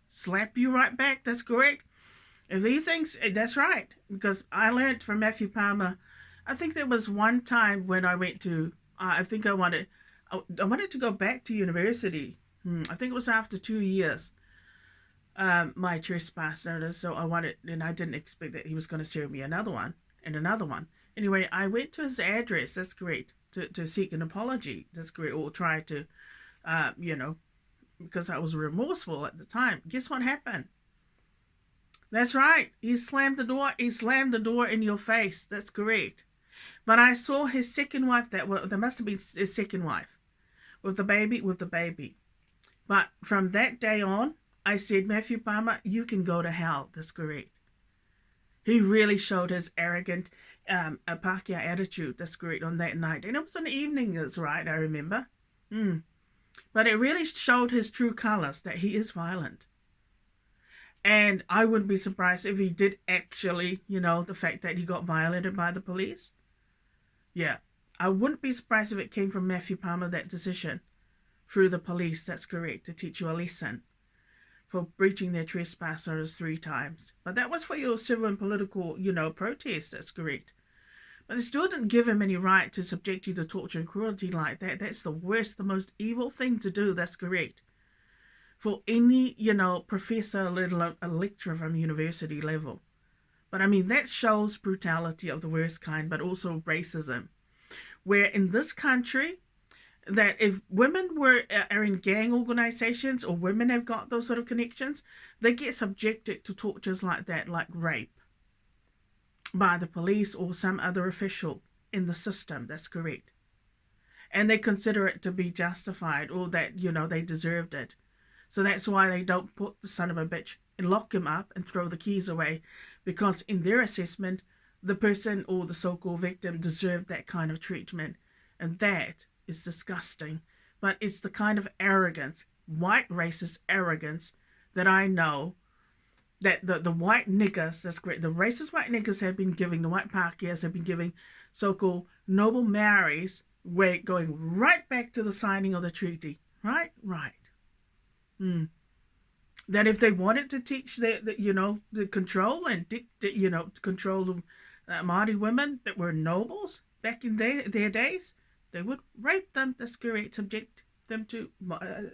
slap you right back. That's correct. If he thinks that's right, because I learned from Matthew Palmer. I think there was one time when I went to. I wanted to go back to university. I think it was after 2 years. My trespass notice. So I didn't expect that he was going to serve me another one and another one. Anyway, I went to his address, that's great, to seek an apology, that's great, or try to, because I was remorseful at the time. Guess what happened? That's right, he slammed the door in your face, that's correct. But I saw his second wife, there must have been his second wife, with the baby. But from that day on, I said, Matthew Palmer, you can go to hell, that's correct. He really showed his arrogant a Pākehā attitude, that's correct, on that night. And it was an evening, that's right, I remember. But it really showed his true colours, that he is violent. And I wouldn't be surprised if he did actually, the fact that he got violated by the police. Yeah, I wouldn't be surprised if it came from Matthew Palmer, that decision, through the police, that's correct, to teach you a lesson for breaching their trespass notice 3 times. But that was for your civil and political, protest, that's correct. But they still didn't give him any right to subject you to torture and cruelty like that. That's the worst, the most evil thing to do, that's correct. For any, professor, let alone a lecturer from university level. But I mean, that shows brutality of the worst kind, but also racism. Where in this country, that if women are in gang organizations, or women have got those sort of connections, they get subjected to tortures like that, like rape, by the police or some other official in the system, that's correct. And they consider it to be justified, or that, they deserved it. So that's why they don't put the son of a bitch and lock him up and throw the keys away, because in their assessment, the person or the so-called victim deserved that kind of treatment. And that is disgusting. But it's the kind of arrogance, white racist arrogance, that I know that the white niggers, that's great, the racist white niggers have been giving, the white Pākehās have been giving so-called noble Maoris, way going right back to the signing of the treaty. Right. That if they wanted to teach the control and control the Māori women that were nobles back in their days, they would rape them, that's correct, subject them to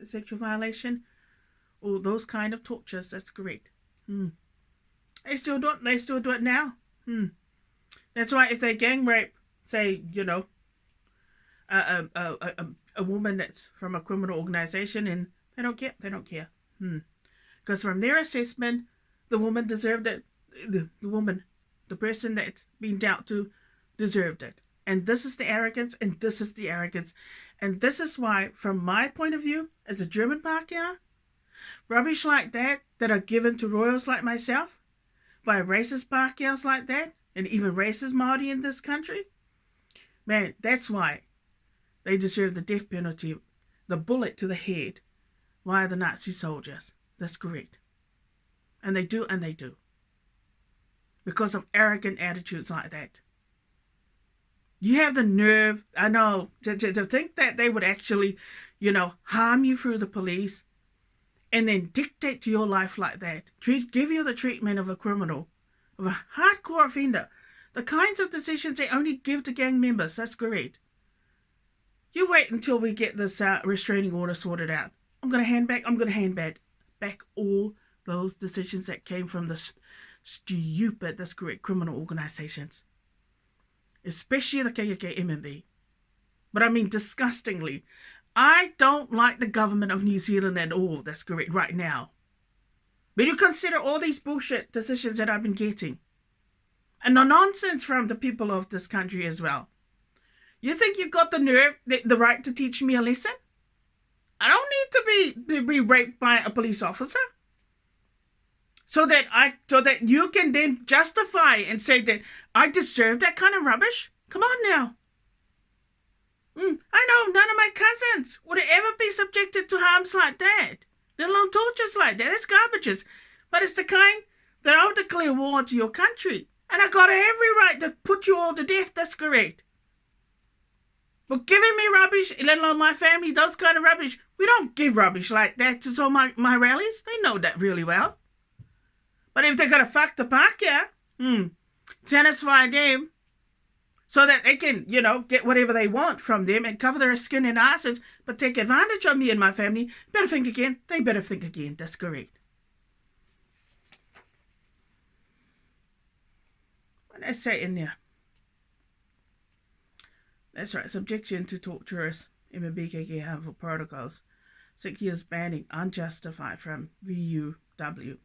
sexual violation, or those kind of tortures, that's correct. They still do it now. That's why if they gang rape, say, a woman that's from a criminal organization, and they don't care. Because from their assessment, the woman deserved it. The person that's been dealt to, deserved it. And this is the arrogance, and this is the arrogance. And this is why, from my point of view, as a German Pākehā, rubbish like that are given to royals like myself, by racist Pākehās like that, and even racist Māori in this country, man, that's why they deserve the death penalty. the bullet to the head via the Nazi soldiers. That's correct. And they do, because of arrogant attitudes like that. You have the nerve, I know, to think that they would actually, harm you through the police and then dictate to your life like that. Give you the treatment of a criminal, of a hardcore offender. The kinds of decisions they only give to gang members. That's correct. You wait until we get this restraining order sorted out. I'm going to hand back all those decisions that came from the stupid, that's correct, criminal organizations. Especially the KKK MNB. But I mean, disgustingly, I don't like the government of New Zealand at all, that's correct, right now. But you consider all these bullshit decisions that I've been getting. And the nonsense from the people of this country as well. You think you've got the nerve, the right to teach me a lesson? I don't need to be raped by a police officer. So that you can then justify and say that I deserve that kind of rubbish? Come on now. I know none of my cousins would ever be subjected to harms like that. Let alone tortures like that. That's garbages. But it's the kind that I'll declare war to your country. And I got every right to put you all to death. That's correct. But giving me rubbish, let alone my family, those kind of rubbish, we don't give rubbish like that to some of my rallies. They know that really well. But if they're going to fuck the Pākehā, satisfy them so that they can, get whatever they want from them and cover their skin and asses, but take advantage of me and my family, better think again. They better think again. That's correct. What did I say in there? That's right. Subjection to torturous MBKK harmful protocols. 6 years banning unjustified from VUW.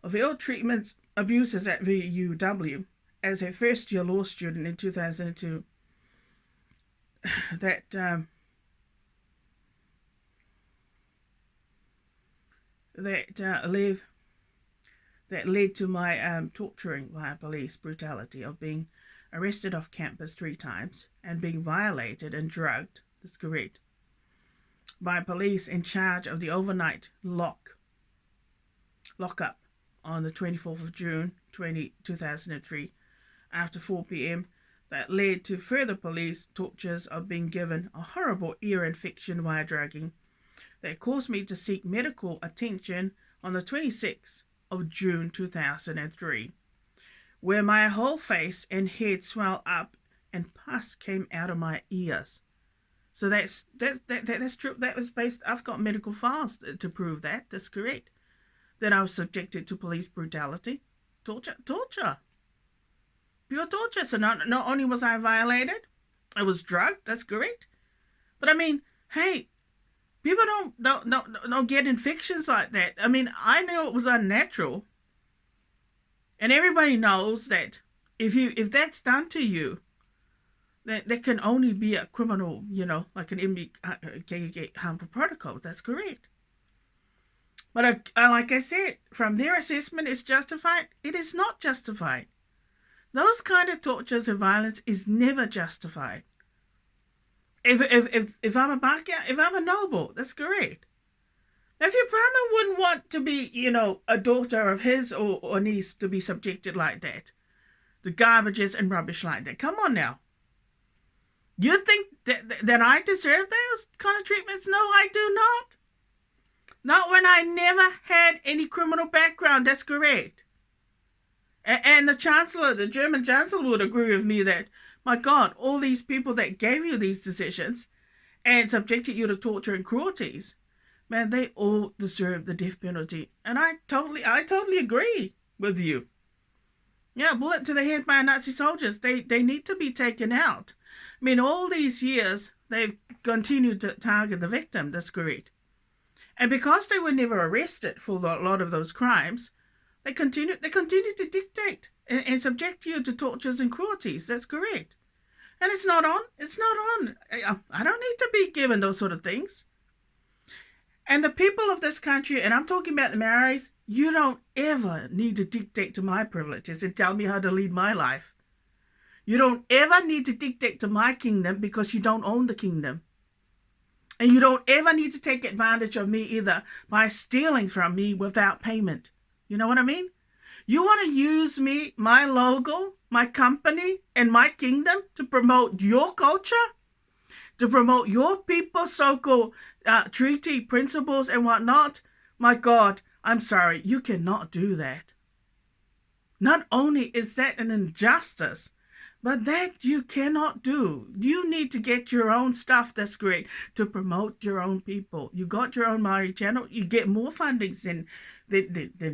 Of ill treatments, abuses at VUW, as a first-year law student in 2002, that led to my torturing via police brutality of being arrested off campus 3 times and being violated and drugged, that's correct, by police in charge of the overnight lockup on the 24th of June 2003 after 4 p.m. that led to further police tortures of being given a horrible ear infection via drugging that caused me to seek medical attention on the 26th of June 2003, where my whole face and head swelled up and pus came out of my ears. So that's true. That was based. I've got medical files to prove that. That's correct. That I was subjected to police brutality, torture, pure torture. So not only was I violated, I was drugged. That's correct. But I mean, hey, people don't get infections like that. I mean, I knew it was unnatural, and everybody knows that if that's done to you, that can only be a criminal, like an MBKK harmful protocol. That's correct. But like I said, from their assessment, it's justified. It is not justified. Those kind of tortures and violence is never justified. If I'm a Pākehā, if I'm a noble, that's correct. Now, if your partner wouldn't want to be, a daughter of his or niece to be subjected like that, the garbages and rubbish like that, come on now. You think that I deserve those kind of treatments? No, I do not. Not when I never had any criminal background, that's correct. And the Chancellor, the German Chancellor would agree with me that, my God, all these people that gave you these decisions and subjected you to torture and cruelties, man, they all deserve the death penalty. And I totally agree with you. Yeah, bullet to the head by Nazi soldiers, they need to be taken out. I mean, all these years, they've continued to target the victim, that's correct. And because they were never arrested for a lot of those crimes, they continue to dictate and subject you to tortures and cruelties. That's correct. And it's not on. I don't need to be given those sort of things. And the people of this country, and I'm talking about the Maoris, you don't ever need to dictate to my privileges and tell me how to lead my life. You don't ever need to dictate to my kingdom because you don't own the kingdom. And you don't ever need to take advantage of me either by stealing from me without payment. You know what I mean? You want to use me, my logo, my company, and my kingdom to promote your culture, to promote your people's so-called treaty principles and whatnot. My God, I'm sorry, you cannot do that. Not only is that an injustice, but that you cannot do. You need to get your own stuff that's great to promote your own people. You got your own Māori channel. You get more fundings than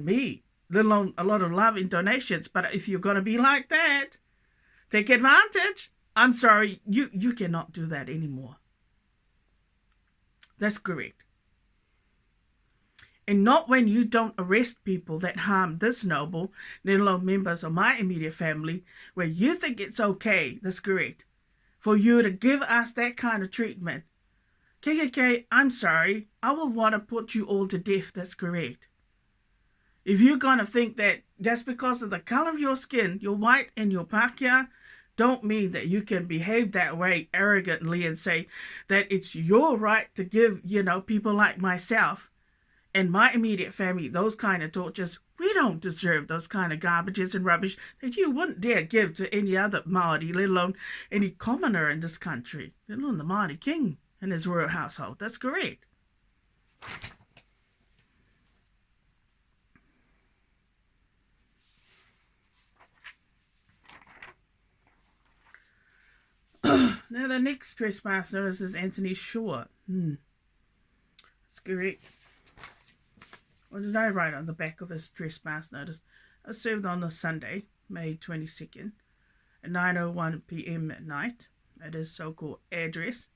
me, let alone a lot of love and donations. But if you're going to be like that, take advantage. I'm sorry, you cannot do that anymore. That's correct. And not when you don't arrest people that harm this noble, let alone members of my immediate family, where you think it's okay, that's correct, for you to give us that kind of treatment. KKK, I'm sorry, I will want to put you all to death, that's correct. If you're going to think that just because of the color of your skin, you're white and you're Pākehā, don't mean that you can behave that way arrogantly and say that it's your right to give, people like myself and my immediate family those kind of tortures. We don't deserve those kind of garbages and rubbish that you wouldn't dare give to any other Māori, let alone any commoner in this country, let alone the Māori king and his royal household. That's correct. Now the next trespass notice is Anthony Shaw. That's correct. What did I write on the back of his trespass notice? I served on a Sunday, May 22nd, at 9:01 p.m. at night at his so-called address.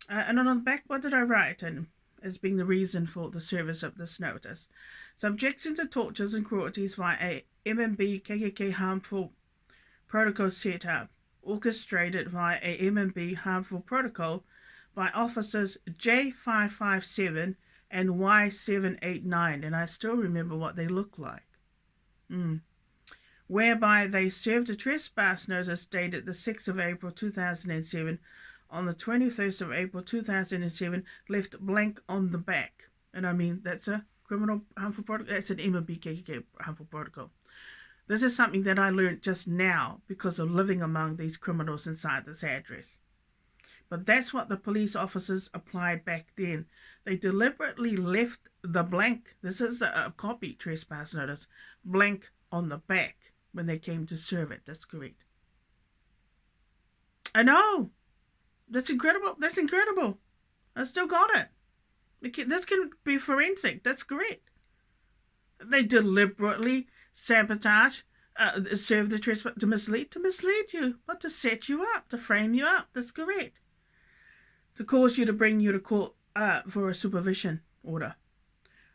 And on the back, what did I write? And as being the reason for the service of this notice: subjection to tortures and cruelties via a MMB KKK harmful protocol set up, orchestrated via a MMB harmful protocol by officers J557 and Y789, and I still remember what they look like. Whereby they served a trespass notice dated the 6th of April 2007 on the 21st of April 2007, left blank on the back. And I mean, that's a criminal harmful protocol. That's an MMB KKK harmful protocol. This is something that I learned just now because of living among these criminals inside this address. But that's what the police officers applied back then. They deliberately left the blank, this is a copy trespass notice, blank on the back when they came to serve it. That's correct. I know. That's incredible. That's incredible. I still got it. This can be forensic. That's correct. They deliberately sabotage, serve the trespass to mislead you, but to set you up, to frame you up. That's correct. To cause you to bring you to court for a supervision order.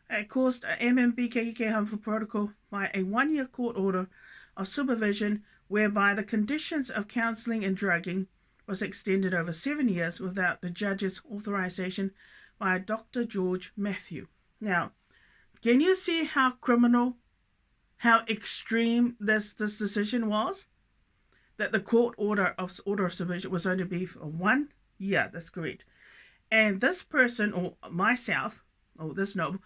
It caused a MMB KKK harmful protocol by a 1-year court order of supervision whereby the conditions of counselling and drugging was extended over 7 years without the judge's authorization by Dr. George Matthew. Now, can you see how criminal, how extreme this decision was? That the court order of supervision was only be for 1 year. That's correct. And this person, or myself, or this noble,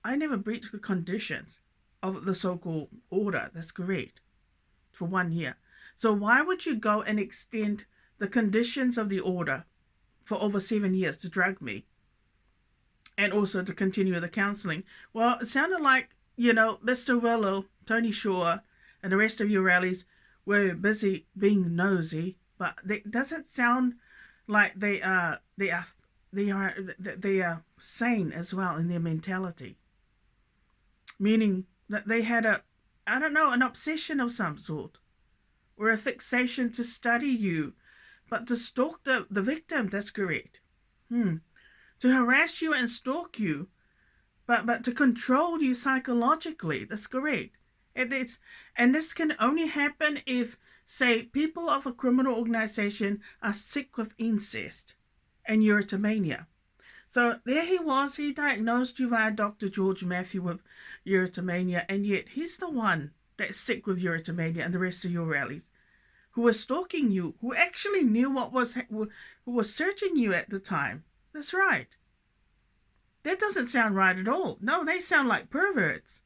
I never breached the conditions of the so-called order. That's correct. For 1 year. So why would you go and extend the conditions of the order for over 7 years to drug me? And also to continue the counselling. Well, it sounded like, Mr. Willow, Tony Shaw, and the rest of your rallies were busy being nosy, but it doesn't sound like they are sane as well in their mentality. Meaning that they had an obsession of some sort, or a fixation to study you, but to stalk the victim. That's correct. To harass you and stalk you, but to control you psychologically. That's correct. And this can only happen if, say, people of a criminal organization are sick with incest and erotomania. So there he was. He diagnosed you via Dr. George Matthew with erotomania, and yet he's the one that's sick with erotomania and the rest of your rallies who was stalking you, who actually knew who was searching you at the time. That's right. That doesn't sound right at all. No, they sound like perverts.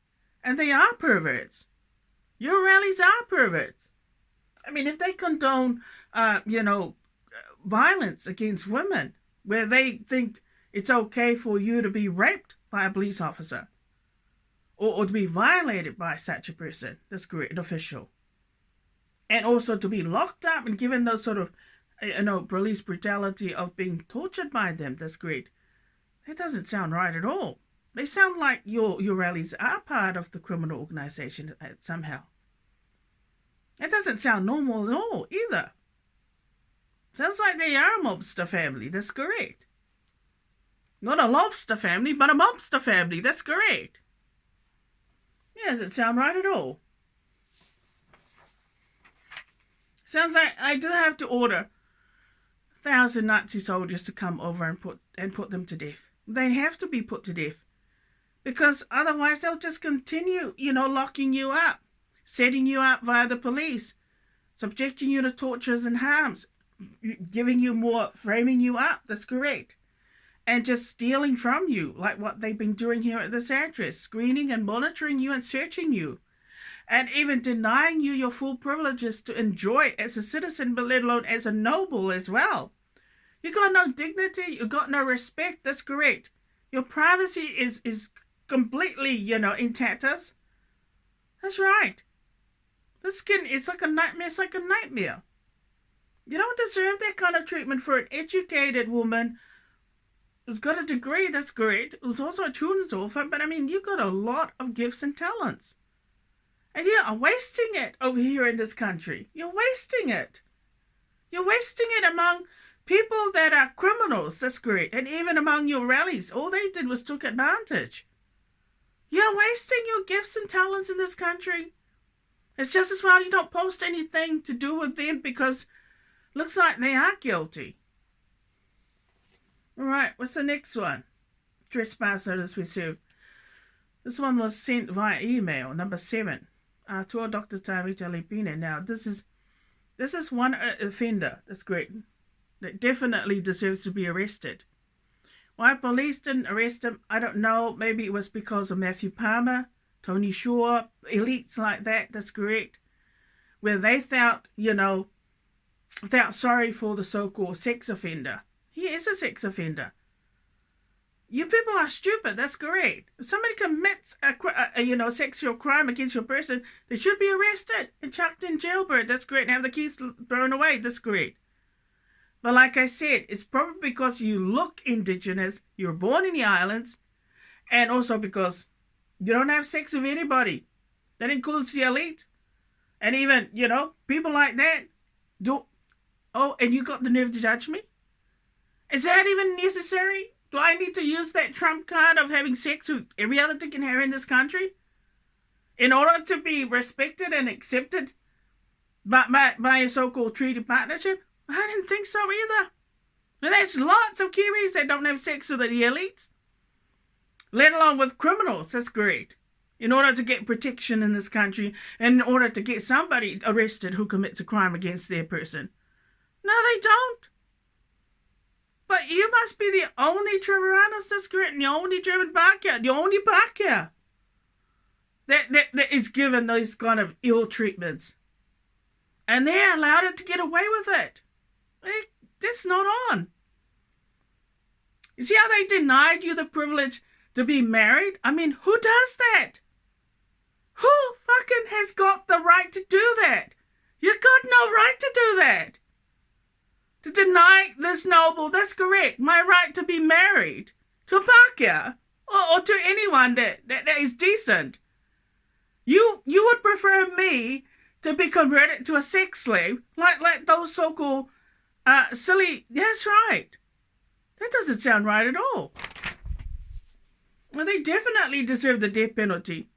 And they are perverts. Your rallies are perverts. I mean, if they condone, violence against women, where they think it's okay for you to be raped by a police officer, or to be violated by such a person, that's great, an official, and also to be locked up and given those sort of, police brutality of being tortured by them, that's great. That doesn't sound right at all. They sound like your rallies are part of the criminal organization somehow. That doesn't sound normal at all either. Sounds like they are a mobster family. That's correct. Not a lobster family, but a mobster family. That's correct. Yeah, doesn't sound right at all. Sounds like I do have to order 1,000 Nazi soldiers to come over and put them to death. They have to be put to death. Because otherwise they'll just continue, locking you up, setting you up via the police, subjecting you to tortures and harms, giving you more, framing you up, that's correct, and just stealing from you, like what they've been doing here at this address, screening and monitoring you and searching you, and even denying you your full privileges to enjoy as a citizen, but let alone as a noble as well. You got no dignity, you got no respect, that's correct. Your privacy is completely, in tatters. That's right. The skin is like a nightmare, it's like a nightmare. You don't deserve that kind of treatment for an educated woman who's got a degree, that's great, who's also a children's author, but I mean, you've got a lot of gifts and talents. And you are wasting it over here in this country. You're wasting it. You're wasting it among people that are criminals, that's great, and even among your rallies. All they did was took advantage. You're wasting your gifts and talents in this country. It's just as well you don't post anything to do with them because looks like they are guilty. All right, what's the next one? Trespass notice received. This one was sent via email, number 7. To Dr. Tawita Lepine. Now, this is one offender, that's great, that definitely deserves to be arrested. Why police didn't arrest him, I don't know. Maybe it was because of Matthew Palmer, Tony Shaw, elites like that, that's correct, where they felt sorry for the so-called sex offender. He is a sex offender. You people are stupid, that's correct. If somebody commits a sexual crime against your person, they should be arrested and chucked in jailbird, that's correct, and have the keys thrown away, that's correct. But like I said, it's probably because you look indigenous, you were born in the islands, and also because you don't have sex with anybody. That includes the elite. And even, people like that. And you got the nerve to judge me? Is that even necessary? Do I need to use that trump card of having sex with every other dick and hair in this country in order to be respected and accepted by a so-called treaty partnership? I didn't think so either. And there's lots of Kiwis that don't have sex with the elites, let alone with criminals. That's great. In order to get protection in this country and in order to get somebody arrested who commits a crime against their person. No, they don't. But you must be the only Treveranos, that's great, and the only German Baka, the only Baka that is given those kind of ill treatments. And they're allowed it to get away with it. That's not on. You see how they denied you the privilege to be married? I mean, who does that? Who fucking has got the right to do that? You got no right to do that. To deny this noble, that's correct, my right to be married to a Pākehā or to anyone that is decent. You would prefer me to be converted to a sex slave like those so-called silly. That's right. That doesn't sound right at all. Well, they definitely deserve the death penalty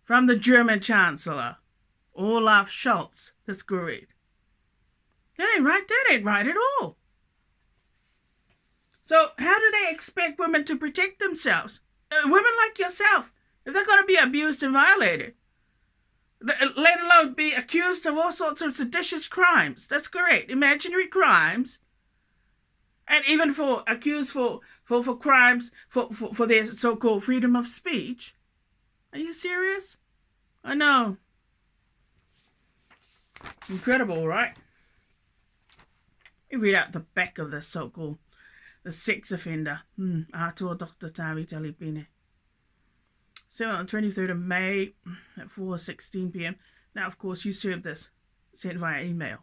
from the German Chancellor, Olaf Scholz. That's correct. That ain't right. That ain't right at all. So how do they expect women to protect themselves? Women like yourself, if they're going to be abused and violated. let alone be accused of all sorts of seditious crimes. That's correct. Imaginary crimes. And even for accused for crimes for their so-called freedom of speech. Are you serious? I know. Incredible, right? You read out the back of the so-called the sex offender. Atua Dr. Tawi Talipine. So on 23rd of May at 4:16 p.m. Now, of course, you served this. Sent via email.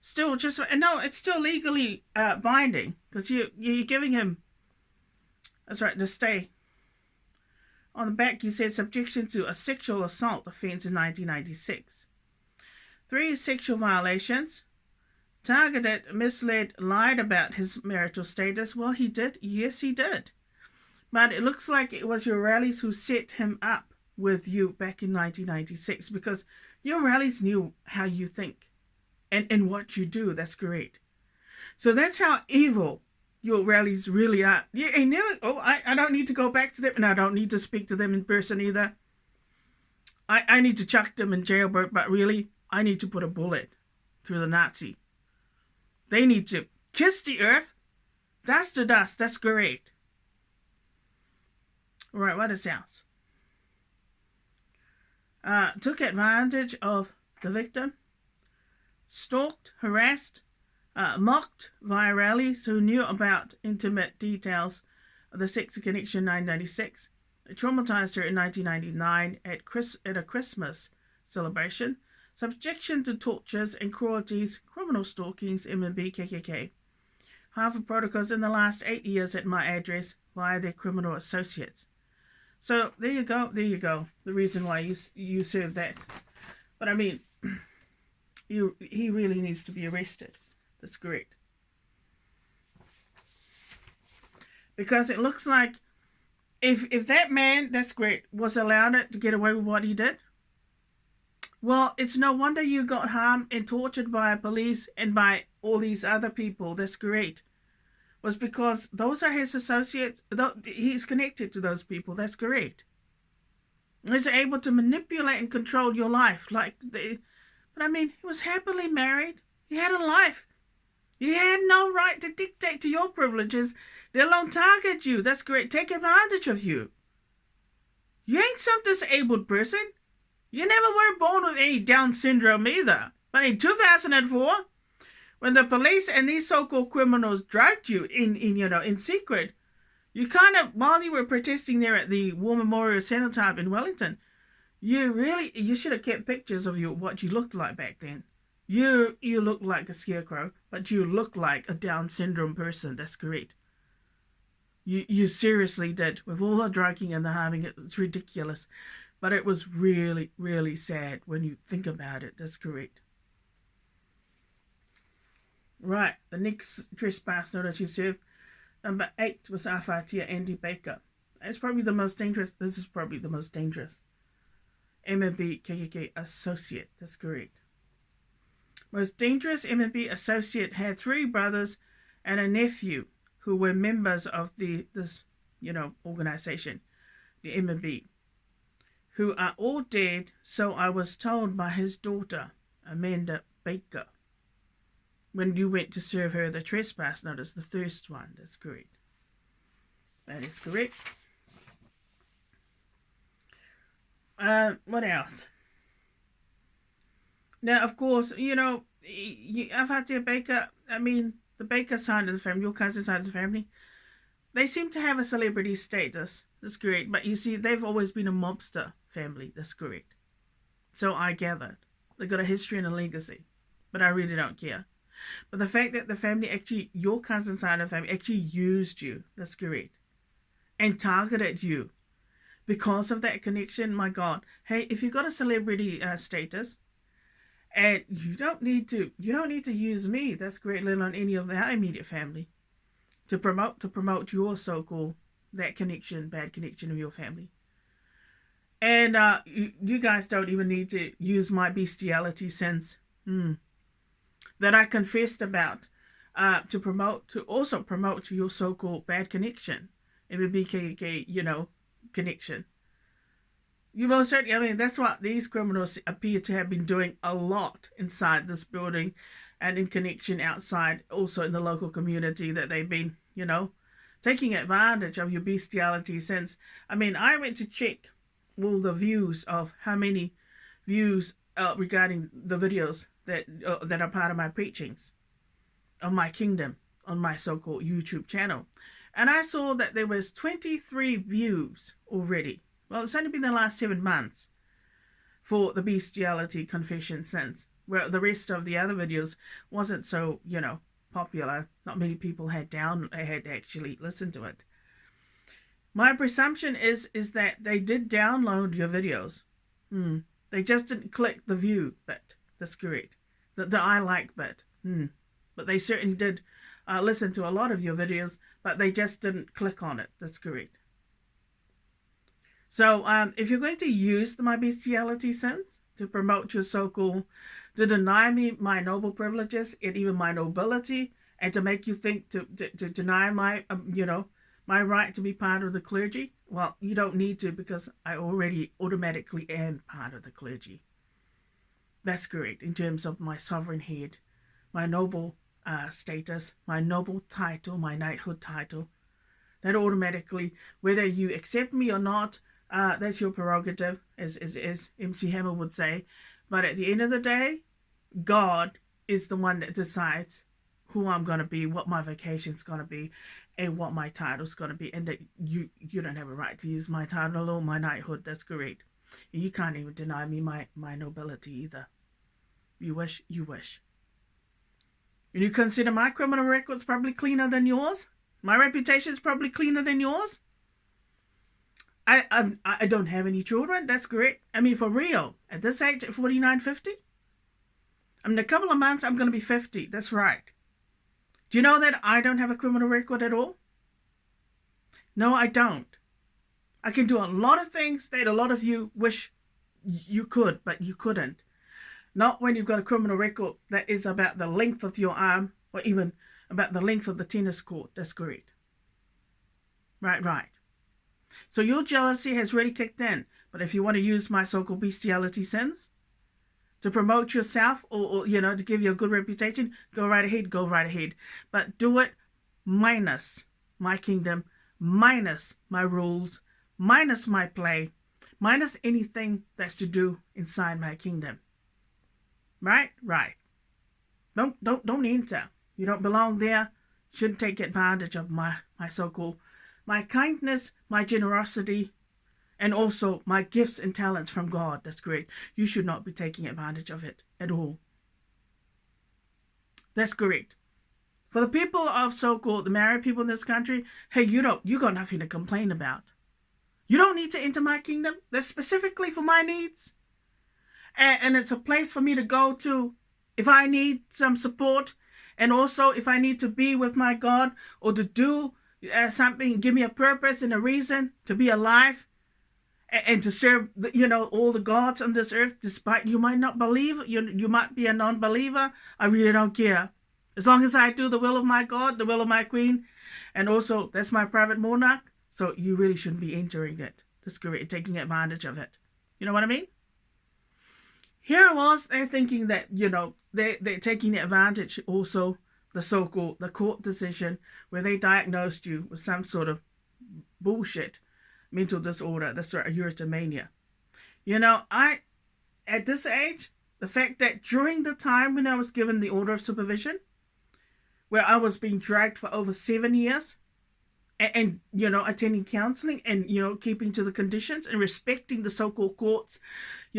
Still, just no, it's still legally binding because you're giving him. That's right, to stay. On the back, you said subjection to a sexual assault offence in 1996. 3 sexual violations. Targeted, misled, lied about his marital status. Well, he did. Yes, he did. But it looks like it was your rallies who set him up with you back in 1996 because your rallies knew how you think and what you do. That's correct. So that's how evil your rallies really are. Yeah, and never, I don't need to go back to them, and I don't need to speak to them in person either. I need to chuck them in jail, but really, I need to put a bullet through the Nazi. They need to kiss the earth, dust to dust. That's great. All right, what is else? Took advantage of the victim, stalked, harassed, mocked via rallies who knew about intimate details of the Sex Connection 1996, traumatized her in 1999 at a Christmas celebration, subjection to tortures and cruelties, criminal stalkings, MNB, KKK, Harvard protocols in the last 8 years at my address via their criminal associates. So there you go. The reason why you served that. But I mean, he really needs to be arrested. That's correct. Because it looks like if that man, that's great, was allowed it to get away with what he did, well, it's no wonder you got harmed and tortured by police and by all these other people. That's great. Was because those are his associates. He's connected to those people. That's correct. He's able to manipulate and control your life. But I mean, he was happily married. He had a life. He had no right to dictate to your privileges, let alone target you. That's great. Take advantage of you. You ain't some disabled person. You never were born with any Down syndrome either. But in 2004, when the police and these so-called criminals dragged you in secret, you kind of, while you were protesting there at the War Memorial Cenotaph in Wellington, you should have kept pictures of what you looked like back then. You look like a scarecrow, but you look like a Down syndrome person. That's correct. You seriously did. With all the drugging and the harming, it's ridiculous. But it was really, really sad when you think about it. That's correct. Right, the next trespass notice you served, number 8, was Awhatia Andy Baker. It's probably the most dangerous. This is probably the most dangerous. MNB KKK associate. That's correct. Most dangerous MNB associate had 3 brothers and a nephew who were members of this organization, the MNB, who are all dead, so I was told by his daughter, Amanda Baker, when you went to serve her the trespass notice, the first one. That's correct. That is correct. What else? Now, of course, Awhatia Baker, I mean, the Baker side of the family, your cousin side of the family, they seem to have a celebrity status. That's correct. But you see, they've always been a mobster family. That's correct. So I gathered. They've got a history and a legacy. But I really don't care. But the fact that the family actually, your cousin side of the family, actually used you, that's correct, and targeted you because of that connection, my God. Hey, if you've got a celebrity status, and you don't need to use me, that's great, let alone any of our immediate family, to promote your so-called that connection, bad connection of your family. And you guys don't even need to use my bestiality sense. That I confessed about to also promote your so-called bad connection, MBKK, connection. You most certainly, I mean, that's what these criminals appear to have been doing a lot inside this building and in connection outside, also in the local community, that they've been, taking advantage of your bestiality since. I mean, I went to check all the views of how many views regarding the videos that are part of my preachings of my kingdom on my so-called YouTube channel. And I saw that there was 23 views already. Well, it's only been the last 7 months for the bestiality confession sins, where the rest of the other videos wasn't so, popular. Not many people had actually listened to it. My presumption is that they did download your videos. They just didn't click the view bit. That's correct. The I like bit. But they certainly did listen to a lot of your videos, but they just didn't click on it. That's correct. So if you're going to use my bestiality sins to promote your so-called, to deny me my noble privileges and even my nobility, and to make you think to deny my, my right to be part of the clergy, well, you don't need to, because I already automatically am part of the clergy. That's correct, in terms of my sovereign head, my noble status, my noble title, my knighthood title. That automatically, whether you accept me or not, that's your prerogative, as MC Hammer would say. But at the end of the day, God is the one that decides who I'm going to be, what my vacation's going to be, and what my title's going to be. And that you don't have a right to use my title or my knighthood. That's correct. And you can't even deny me my nobility either. You wish, you wish. And you consider my criminal record's probably cleaner than yours? My reputation's probably cleaner than yours? I don't have any children. That's correct. I mean, for real, at this age, at 49, 50, in a couple of months, I'm going to be 50. That's right. Do you know that I don't have a criminal record at all? No, I don't. I can do a lot of things that a lot of you wish you could, but you couldn't. Not when you've got a criminal record that is about the length of your arm, or even about the length of the tennis court. That's correct. Right. So your jealousy has really kicked in. But if you want to use my so-called bestiality sins to promote yourself, or to give you a good reputation, go right ahead. But do it minus my kingdom, minus my rules, minus my play, minus anything that's to do inside my kingdom. Right. Don't enter. You don't belong there. Shouldn't take advantage of my so-called, my kindness, my generosity, and also my gifts and talents from God. That's correct. You should not be taking advantage of it at all. That's correct. For the people of so-called the married people in this country, hey, you got nothing to complain about. You don't need to enter my kingdom. That's specifically for my needs. And it's a place for me to go to if I need some support, and also if I need to be with my God, or to do something, give me a purpose and a reason to be alive, and to serve, all the gods on this earth, despite you might not believe, you might be a non-believer. I really don't care. As long as I do the will of my God, the will of my Queen, and also that's my private monarch, so you really shouldn't be entering it. That's correct, taking advantage of it. You know what I mean? Here I was, they're thinking that, they're taking advantage also, the so-called, the court decision where they diagnosed you with some sort of bullshit mental disorder, that's right, erotomania. At this age, the fact that during the time when I was given the order of supervision, where I was being dragged for over 7 years, and attending counseling, and keeping to the conditions and respecting the so-called courts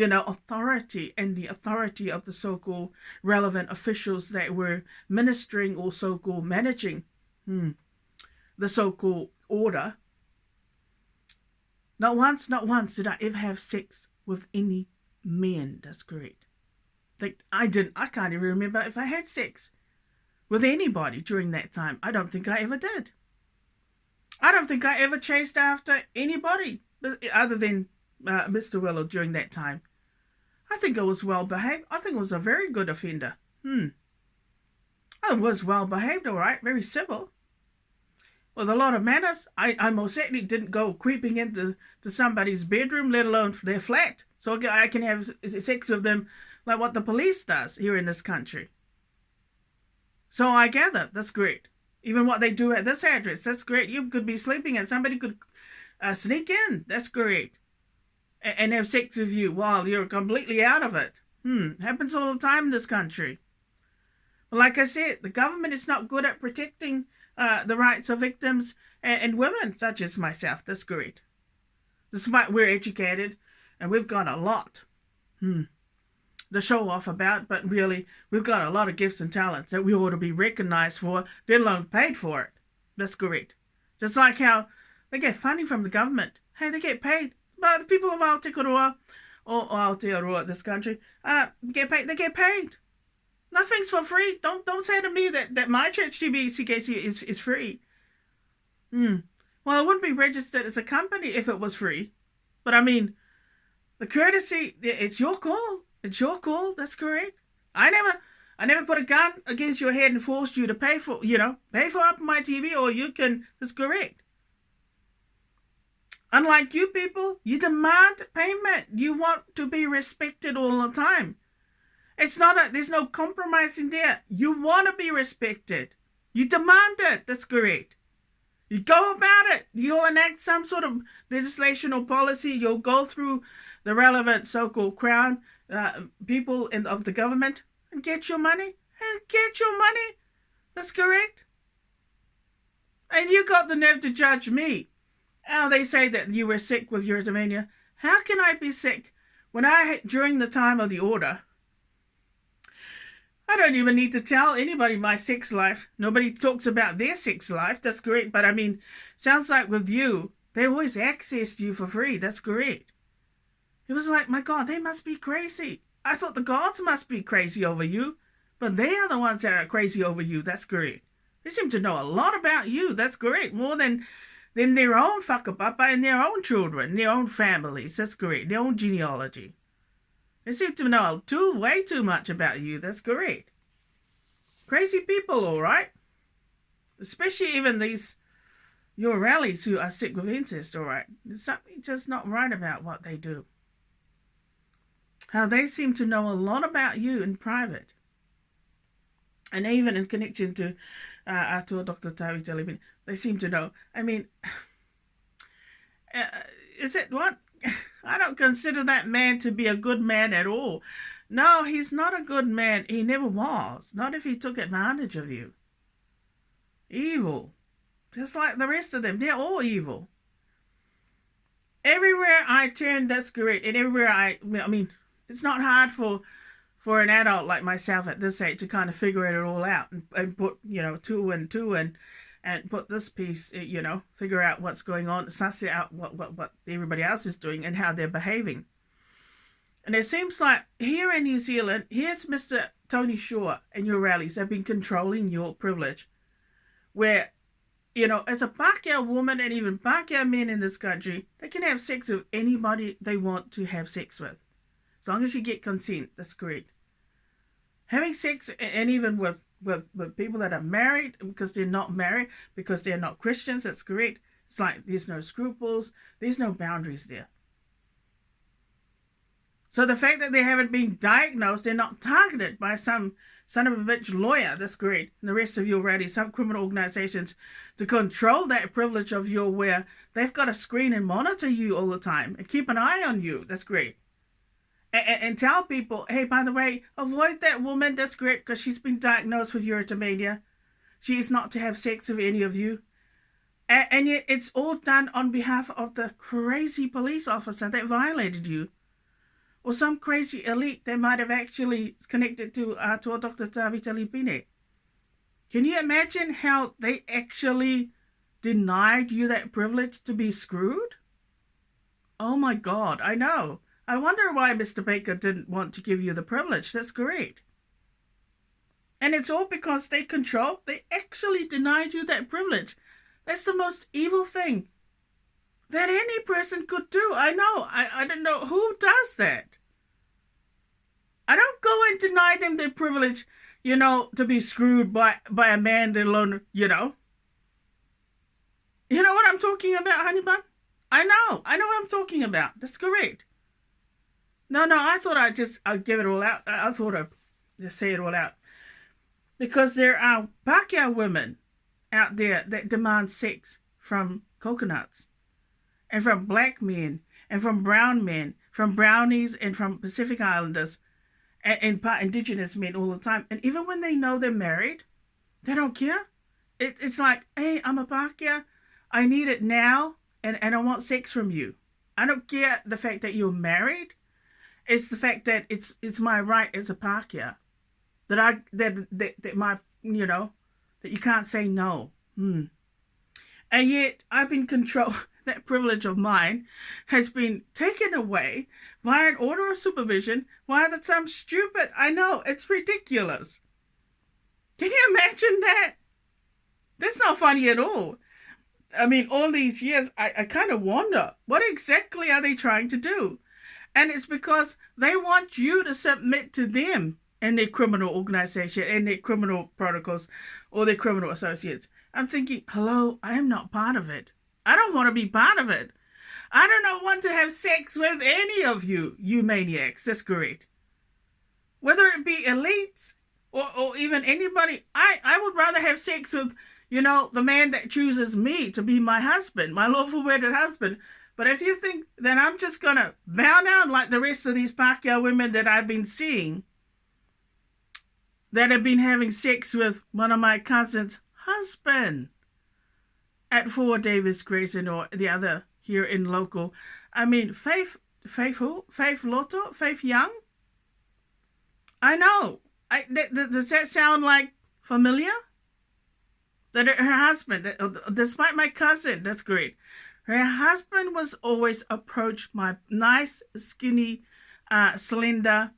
authority, and the authority of the so-called relevant officials that were ministering or so-called managing the so-called order. Not once did I ever have sex with any men. That's correct. I can't even remember if I had sex with anybody during that time. I don't think I ever did. I don't think I ever chased after anybody other than Mr. Willow during that time. I think I was well behaved. I think I was a very good offender. I was well behaved, all right, very civil. with a lot of manners. I most certainly didn't go creeping into somebody's bedroom, let alone their flat, so I can have sex with them like what the police does here in this country. So I gather that's great. Even what they do at this address, that's great. You could be sleeping and somebody could sneak in. That's great. And have sex with you while you're completely out of it. Happens all the time in this country. But like I said, the government is not good at protecting the rights of victims and women such as myself. That's great. Despite we're educated and we've got a lot to show off about, but really we've got a lot of gifts and talents that we ought to be recognized for, let alone paid for it. That's great. Just like how they get funding from the government. Hey, they get paid by the people of Aotearoa or Aotearoa, this country. Get paid. They get paid. Nothing's for free. Don't say to me that my church TBCKC is free. Well, it wouldn't be registered as a company if it was free. But I mean, the courtesy, it's your call. It's your call. That's correct. I never put a gun against your head and forced you to pay for up my TV, or you can. That's correct. Unlike you people, you demand payment. You want to be respected all the time. There's no compromise in there. You want to be respected. You demand it. That's correct. You go about it. You'll enact some sort of legislation or policy. You'll go through the relevant so-called crown people of the government and get your money. That's correct. And you got the nerve to judge me. Now they say that you were sick with erythemia. How can I be sick when during the time of the order, I don't even need to tell anybody my sex life. Nobody talks about their sex life. That's correct. But I mean, sounds like with you, they always accessed you for free. That's correct. It was like, my God, they must be crazy. I thought the gods must be crazy over you, but they are the ones that are crazy over you. That's correct. They seem to know a lot about you. That's correct. More than their own whakapapa and their own children, their own families. That's correct. Their own genealogy. They seem to know way too much about you. That's correct. Crazy people, all right? Especially even your rallies who are sick with incest, all right? There's something just not right about what they do. How they seem to know a lot about you in private. And even in connection to Atua Dr. Tawi Telebini, they seem to know. I mean, is it what? I don't consider that man to be a good man at all. No, he's not a good man. He never was. Not if he took advantage of you. Evil. Just like the rest of them. They're all evil. Everywhere I turn, that's correct. And everywhere I mean, it's not hard for an adult like myself at this age to kind of figure it all out and put, two and two and put this piece, figure out what's going on, suss out what everybody else is doing and how they're behaving. And it seems like here in New Zealand, here's Mr. Tony Shaw and your rallies have been controlling your privilege. Where, as a Pākehā woman and even Pākehā men in this country, they can have sex with anybody they want to have sex with. As long as you get consent, that's correct. Having sex, and even with people that are married, because they're not married, because they're not Christians, that's correct. It's like there's no scruples, there's no boundaries there. So the fact that they haven't been diagnosed, they're not targeted by some son of a bitch lawyer, that's great, and the rest of your rallies, some criminal organizations, to control that privilege of your where they've got to screen and monitor you all the time and keep an eye on you, that's great. And tell people, hey, by the way, avoid that woman, that's great, because she's been diagnosed with erythemia. She is not to have sex with any of you. And yet it's all done on behalf of the crazy police officer that violated you. Or some crazy elite that might have actually connected to Dr. Tawi Telebini. Can you imagine how they actually denied you that privilege to be screwed? Oh my God, I know. I wonder why Mr. Baker didn't want to give you the privilege. That's correct. And it's all because they actually denied you that privilege. That's the most evil thing that any person could do. I know. I don't know who does that. I don't go and deny them their privilege, to be screwed by a man, let alone, You know what I'm talking about, honey bun? I know what I'm talking about. That's correct. No, I thought I'd give it all out. I thought I'd just say it all out. Because there are Pākehā women out there that demand sex from coconuts and from black men and from brown men, from brownies and from Pacific Islanders and indigenous men all the time. And even when they know they're married, they don't care. It's like, hey, I'm a Pākehā. I need it now and I want sex from you. I don't care the fact that you're married. It's the fact that it's my right as a Pākehā that my that you can't say no. And yet I've been controlled. That privilege of mine has been taken away via an order of supervision via some stupid. I know, it's ridiculous. Can you imagine that? That's not funny at all. I mean, all these years, I kind of wonder, what exactly are they trying to do? And it's because they want you to submit to them and their criminal organization and their criminal protocols or their criminal associates. I'm thinking, hello, I am not part of it. I don't want to be part of it. I do not want to have sex with any of you maniacs. That's correct. Whether it be elites or even anybody, I would rather have sex with, the man that chooses me to be my husband, my lawful wedded husband. But if you think that I'm just going to bow down like the rest of these Pākehā women that I've been seeing that have been having sex with one of my cousin's husband at 4 Davis Grayson or the other here in local. I mean, Faith who? Faith Loto? Faith Young? I know. Does that sound like familiar? That her husband, despite my cousin, that's great. Her husband was always approached by nice, skinny, slender,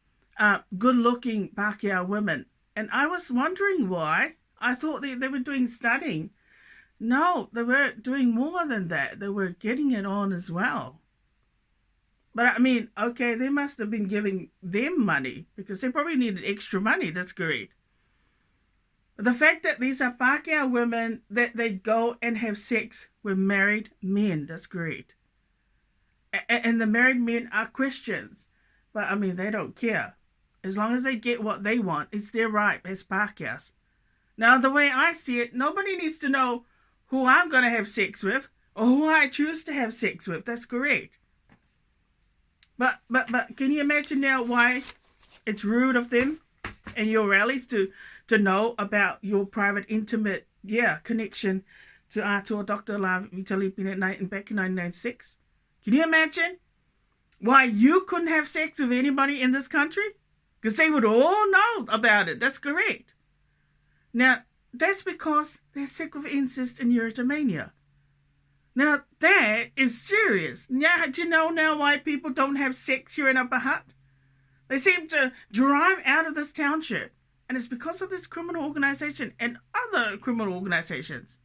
good-looking Pākehā women. And I was wondering why. I thought they were doing studying. No, they were doing more than that. They were getting it on as well. But I mean, okay, they must have been giving them money because they probably needed extra money. That's great. But the fact that these are Pākehā women, that they go and have sex with married men, that's great. And the married men are Christians. But I mean, they don't care. As long as they get what they want, it's their right as Pākehās. Now, the way I see it, nobody needs to know who I'm going to have sex with or who I choose to have sex with. That's correct. But can you imagine now why it's rude of them and your rallies to know about your private, intimate, connection to Atua Dr. Vitaly back in 1996? Can you imagine why you couldn't have sex with anybody in this country? Because they would all know about it. That's correct. Now, that's because they're sick of incest and erotomania. Now, that is serious. Now, do you know now why people don't have sex here in Upper Hutt? They seem to drive out of this township. And it's because of this criminal organization and other criminal organizations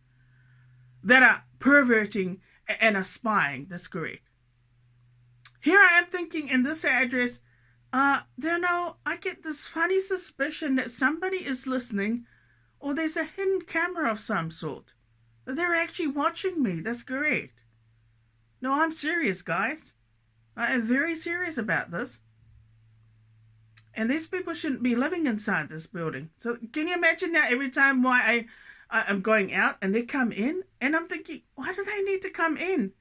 that are perverting and are spying. That's correct. Here I am thinking in this address, I get this funny suspicion that somebody is listening or there's a hidden camera of some sort. They're actually watching me. That's correct. No, I'm serious, guys. I am very serious about this. And these people shouldn't be living inside this building. So can you imagine now every time why I'm going out and they come in? And I'm thinking, why do they need to come in?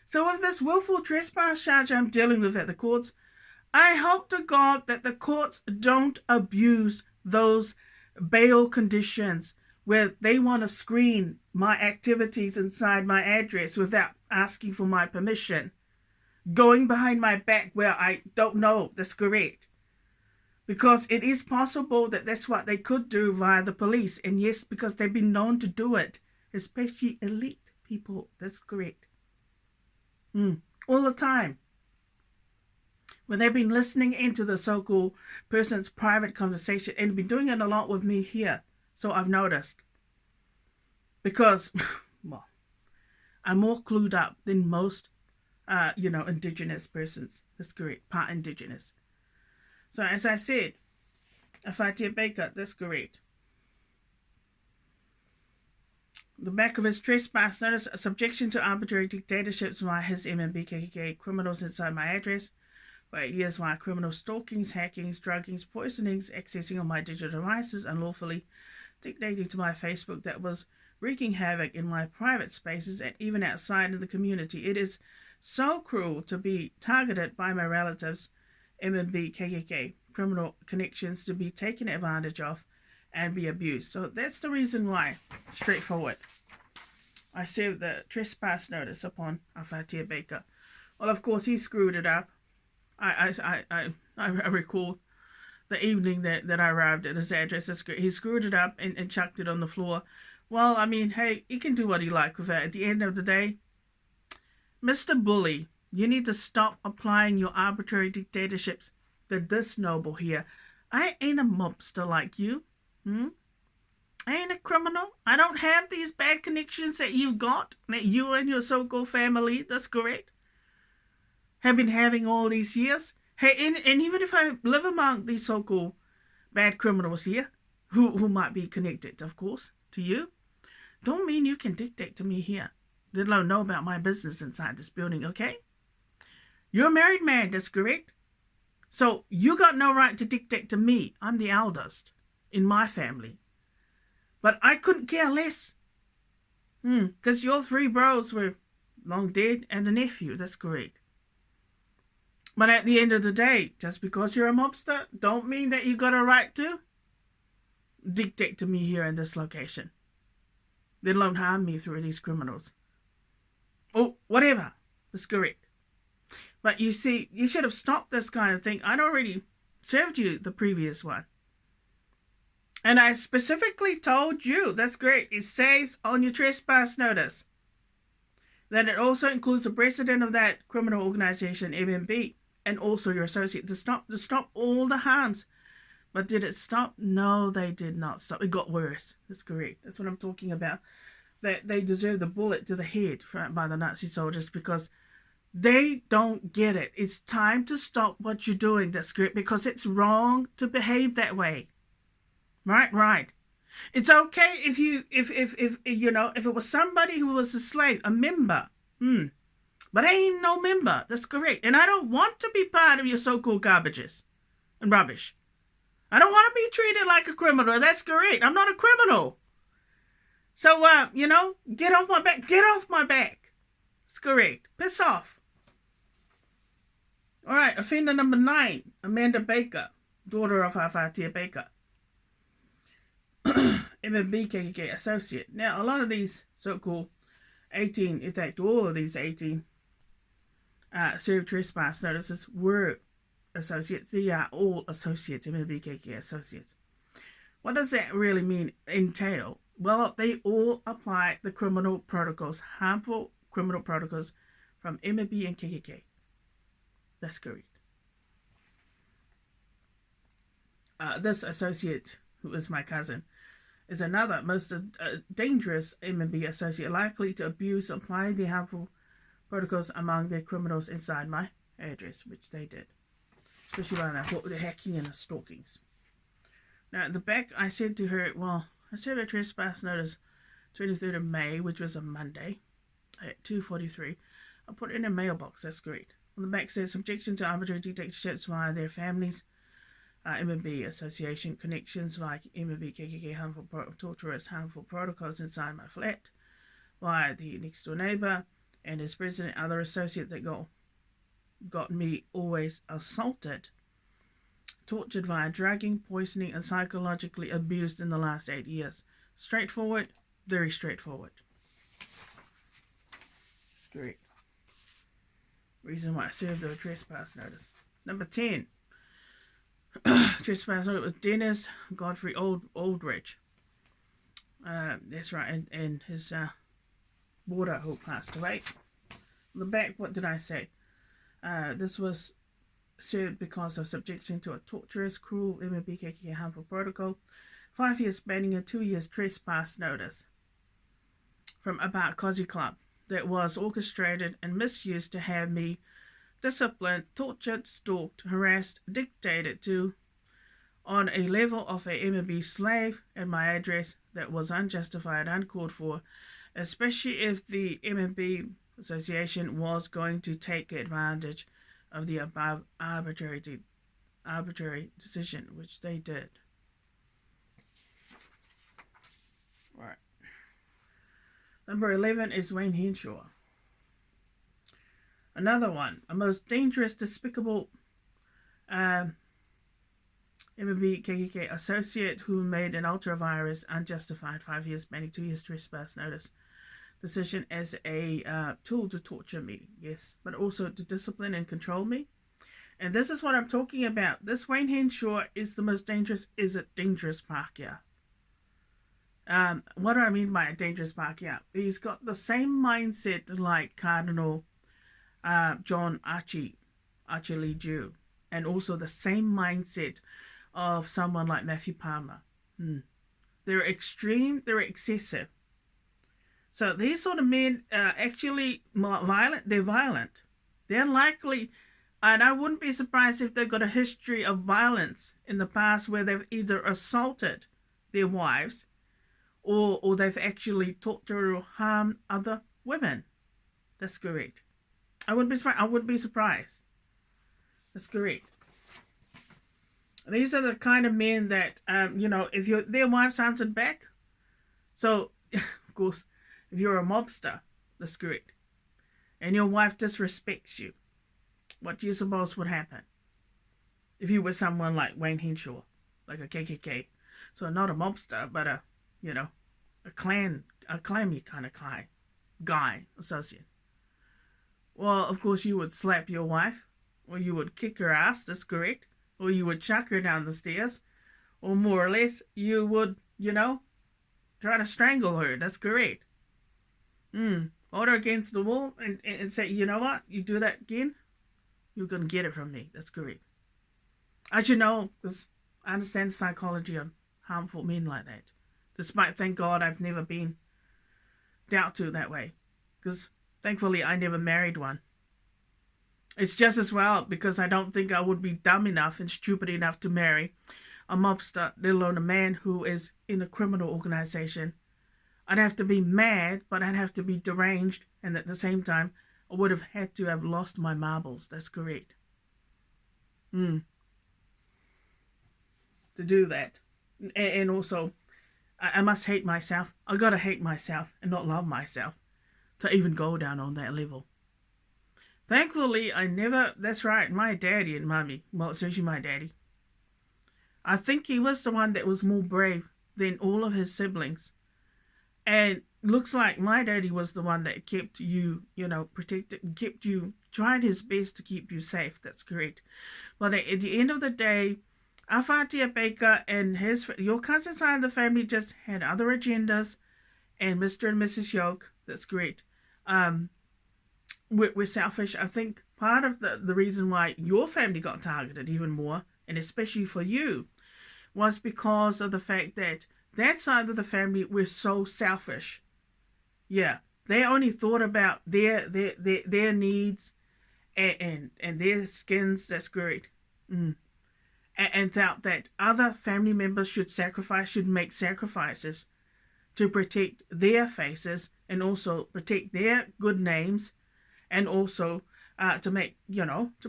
So with this willful trespass charge I'm dealing with at the courts, I hope to God that the courts don't abuse those bail conditions where they want to screen my activities inside my address without asking for my permission. Going behind my back where I don't know. That's correct. Because it is possible that that's what they could do via the police. And yes, because they've been known to do it. Especially elite people. That's correct. All the time. When they've been listening into the so-called person's private conversation and been doing it a lot with me here. So I've noticed. Because, well, I'm more clued up than most, indigenous persons. That's correct. Part indigenous. So as I said, Afatia Baker, that's correct. The back of his trespass notice: subjection to arbitrary dictatorships via his MMB KKK criminals inside my address for 8 years via criminal stalkings, hackings, druggings, poisonings, accessing on my digital devices unlawfully, dictating to my Facebook that was wreaking havoc in my private spaces and even outside of the community. It is so cruel to be targeted by my relatives, MMB KKK criminal connections, to be taken advantage of and be abused. So that's the reason why, straightforward, I served the trespass notice upon Afatia Baker. Well, of course, he screwed it up. I recall the evening that I arrived at his address. He screwed it up and chucked it on the floor. Well, I mean, hey, he can do what he likes with it. At the end of the day, Mr. Bully, you need to stop applying your arbitrary dictatorships to this noble here. I ain't a mobster like you. I ain't a criminal. I don't have these bad connections that you've got, that you and your so-called family, that's correct, have been having all these years. Hey, and even if I live among these so-called bad criminals here, who might be connected, of course, to you, don't mean you can dictate to me here, let alone know about my business inside this building, okay? You're a married man, that's correct. So you got no right to dictate to me. I'm the eldest in my family. But I couldn't care less. Because your 3 bros were long dead and a nephew, that's correct. But at the end of the day, just because you're a mobster, don't mean that you got a right to dictate to me here in this location. Let alone harm me through these criminals. Oh, whatever. That's correct. But you see, you should have stopped this kind of thing. I'd already served you the previous one. And I specifically told you, that's great, it says on your trespass notice that it also includes the president of that criminal organization, MMB, and also your associate, to stop all the harms. But did it stop? No, they did not stop. It got worse. That's correct. That's what I'm talking about. That they deserve the bullet to the head by the Nazi soldiers because they don't get it. It's time to stop what you're doing. That's correct, because it's wrong to behave that way. Right. It's okay if you if it was somebody who was a slave, a member. But I ain't no member. That's correct. And I don't want to be part of your so-called garbages and rubbish. I don't want to be treated like a criminal. That's correct. I'm not a criminal. So get off my back. Get off my back. That's correct. Piss off. All right, offender number 9, Amanda Baker, daughter of Afatia Baker. MMB KKK associate. Now, a lot of these so-called 18, in fact, all of these 18 served trespass notices were associates. They are all associates, MMB KKK associates. What does that really entail? Well, they all apply the criminal protocols, harmful criminal protocols from MMB and KKK. That's correct. This associate, who is my cousin, is another most dangerous MMB associate, likely to abuse and apply the harmful protocols among the criminals inside my address, which they did, especially by the hacking and the stalkings. Now, at the back, I said to her, well, I served a trespass notice 23rd of May, which was a Monday, at 2:43. I put it in a mailbox, that's great. On the back says, subjection to arbitrary dictatorships via their families, MMB association connections like MMB KKK harmful torturous harmful protocols inside my flat, via the next door neighbor and his president, other associates that got me always assaulted, tortured via drugging, poisoning, and psychologically abused in the last 8 years. Straightforward, very straightforward. That's great. Reason why I served the trespass notice. Number 10. Trespass notice was Dennis Godfrey Aldrich. That's right, and his daughter who passed away. On the back, what did I say? This was served because of subjection to a torturous, cruel MMB KKK harmful protocol, 5 years banning and 2 years trespass notice from About Cozy Club that was orchestrated and misused to have me disciplined, tortured, stalked, harassed, dictated to on a level of a MB slave at my address that was unjustified, uncalled for, especially if the MB Association was going to take advantage of the above arbitrary decision, which they did. Right. Number 11 is Wayne Henshaw. Another one, a most dangerous, despicable MB KKK associate who made an ultra-virus unjustified 5 years banning 2 years trespass notice decision as a tool to torture me, yes, but also to discipline and control me. And this is what I'm talking about. This Wayne Henshaw is the most dangerous, dangerous Pākehā. What do I mean by a dangerous Pākehā? He's got the same mindset like Cardinal John Archie Jew, and also the same mindset of someone like Matthew Palmer. They're extreme, they're excessive. So these sort of men are actually violent. They're violent. They're likely, and I wouldn't be surprised if they've got a history of violence in the past where they've either assaulted their wives or they've actually tortured or harmed other women. That's correct. I wouldn't be surprised. That's correct. These are the kind of men that, if their wives answered back. So, of course, if you're a mobster, that's correct, and your wife disrespects you, what do you suppose would happen? If you were someone like Wayne Henshaw, like a KKK, so not a mobster, but a clammy kind of guy, associate. Well, of course, you would slap your wife, or you would kick her ass, that's correct, or you would chuck her down the stairs, or more or less, you would, try to strangle her, that's correct. Hold her against the wall and say, you know what, you do that again, you're going to get it from me, that's correct. As you know, because I understand the psychology of harmful men like that. Despite, thank God, I've never been dealt to that way. Because, thankfully, I never married one. It's just as well, because I don't think I would be dumb enough and stupid enough to marry a mobster, let alone a man who is in a criminal organization. I'd have to be mad, but I'd have to be deranged, and at the same time, I would have had to have lost my marbles. That's correct. To do that. And also, I must hate myself. I gotta hate myself and not love myself to even go down on that level. Thankfully, that's right, my daddy and mommy, well, especially my daddy, I think he was the one that was more brave than all of his siblings. And looks like my daddy was the one that kept you, protected, tried his best to keep you safe. That's correct. But at the end of the day, Awhatia Baker and your cousin side of the family just had other agendas, and Mr. and Mrs. Yoke, that's correct, we're selfish. I think part of the reason why your family got targeted even more, and especially for you, was because of the fact that side of the family were so selfish. Yeah, they only thought about their needs and their skins, that's correct. And felt that other family members should make sacrifices to protect their faces and also protect their good names, and also to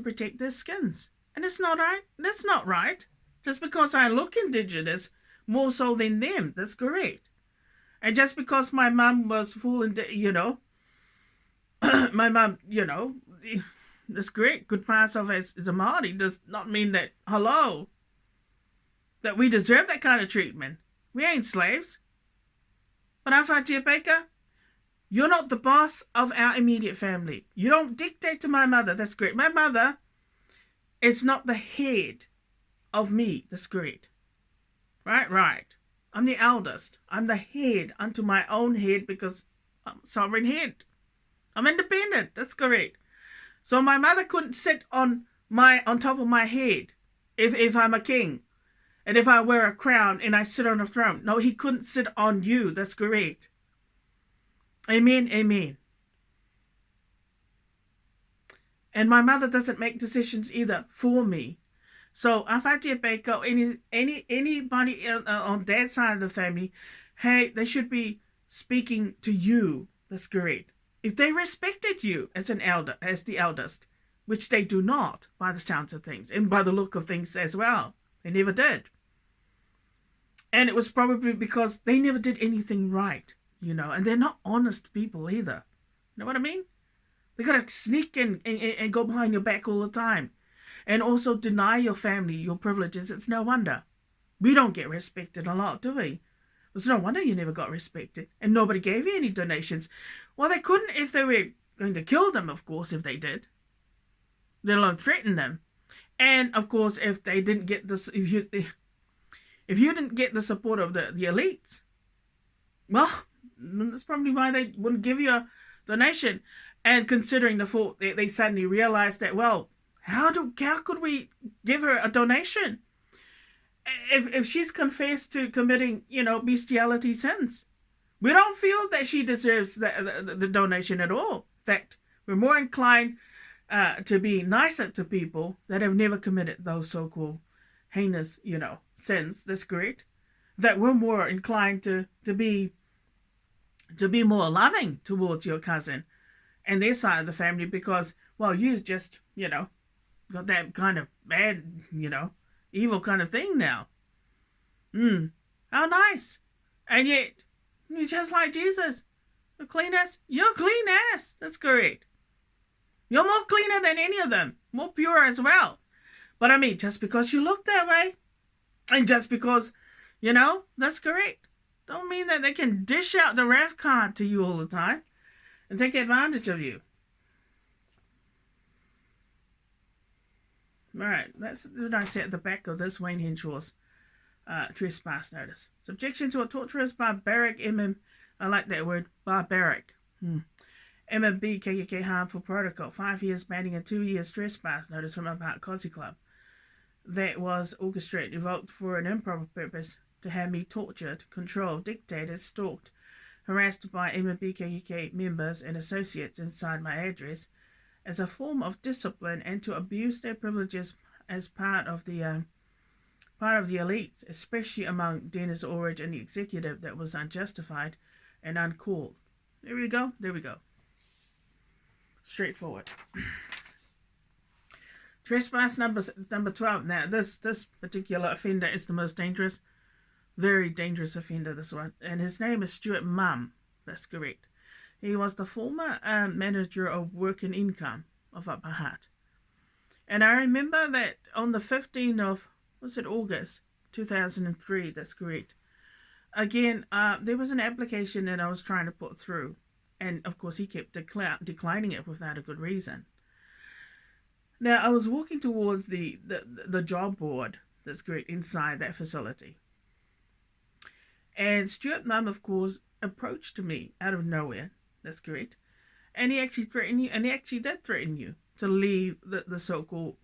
protect their skins. And it's not right. That's not right. Just because I look indigenous more so than them, that's correct. And just because my mum was full, my mum, that's great. Good parts of as a Māori does not mean that, that we deserve that kind of treatment. We ain't slaves. But Awhatia Baker, you're not the boss of our immediate family. You don't dictate to my mother. That's correct. My mother is not the head of me. That's correct. Right. I'm the eldest. I'm the head unto my own head because I'm sovereign head. I'm independent. That's correct. So my mother couldn't sit on top of my head if I'm a king. And if I wear a crown and I sit on a throne. No, he couldn't sit on you. That's correct. Amen. And my mother doesn't make decisions either for me. So Afatia Baker, anybody on that side of the family, hey, they should be speaking to you. That's great. If they respected you as an elder, as the eldest, which they do not, by the sounds of things, and by the look of things as well, they never did. And it was probably because they never did anything right, and they're not honest people either. You know what I mean? They gotta sneak and go behind your back all the time. And also deny your family your privileges. It's no wonder. We don't get respected a lot, do we? It's no wonder you never got respected. And nobody gave you any donations. Well, they couldn't if they were going to kill them, of course, if they did. Let alone threaten them. And, of course, if they didn't get this, if you didn't get the support of the elites, well, that's probably why they wouldn't give you a donation. And considering the fact they suddenly realized that, well, how could we give her a donation if she's confessed to committing, bestiality sins? We don't feel that she deserves the donation at all. In fact, we're more inclined to be nicer to people that have never committed those so-called heinous, sins. That's correct. That we're more inclined to be more loving towards your cousin and their side of the family because, well, you just, got that kind of bad, evil kind of thing now. How nice. And yet, you're just like Jesus. You're clean ass. You're clean ass. That's correct. You're more cleaner than any of them. More pure as well. But I mean, just because you look that way, and just because, that's correct, don't mean that they can dish out the wrath card to you all the time and take advantage of you. Alright, that's what I say at the back of this Wayne Henshaw's trespass notice. Subjection to a torturous, barbaric, I like that word, barbaric. MMB KKK harmful protocol. 5 years banning and 2 years trespass notice from About Cozy Club. That was orchestrated, evoked for an improper purpose to have me tortured, controlled, dictated, stalked, harassed by MMB KKK members and associates inside my address as a form of discipline and to abuse their privileges as part of the elites, especially among Dennis Orridge and the executive, that was unjustified and uncalled. There we go. Straightforward. Trespass number 12. Now, this particular offender is the most dangerous. Very dangerous offender, this one. And his name is Stuart Mumm. That's correct. He was the former manager of Work and Income of Upper Hutt. And I remember that on the 15th of, August 2003, that's correct. Again, there was an application that I was trying to put through. And, of course, he kept declining it without a good reason. Now, I was walking towards the job board, that's correct, inside that facility. And Stuart Mumm, of course, approached me out of nowhere. That's correct. And he actually threatened you, and he actually did threaten you to leave the so-called,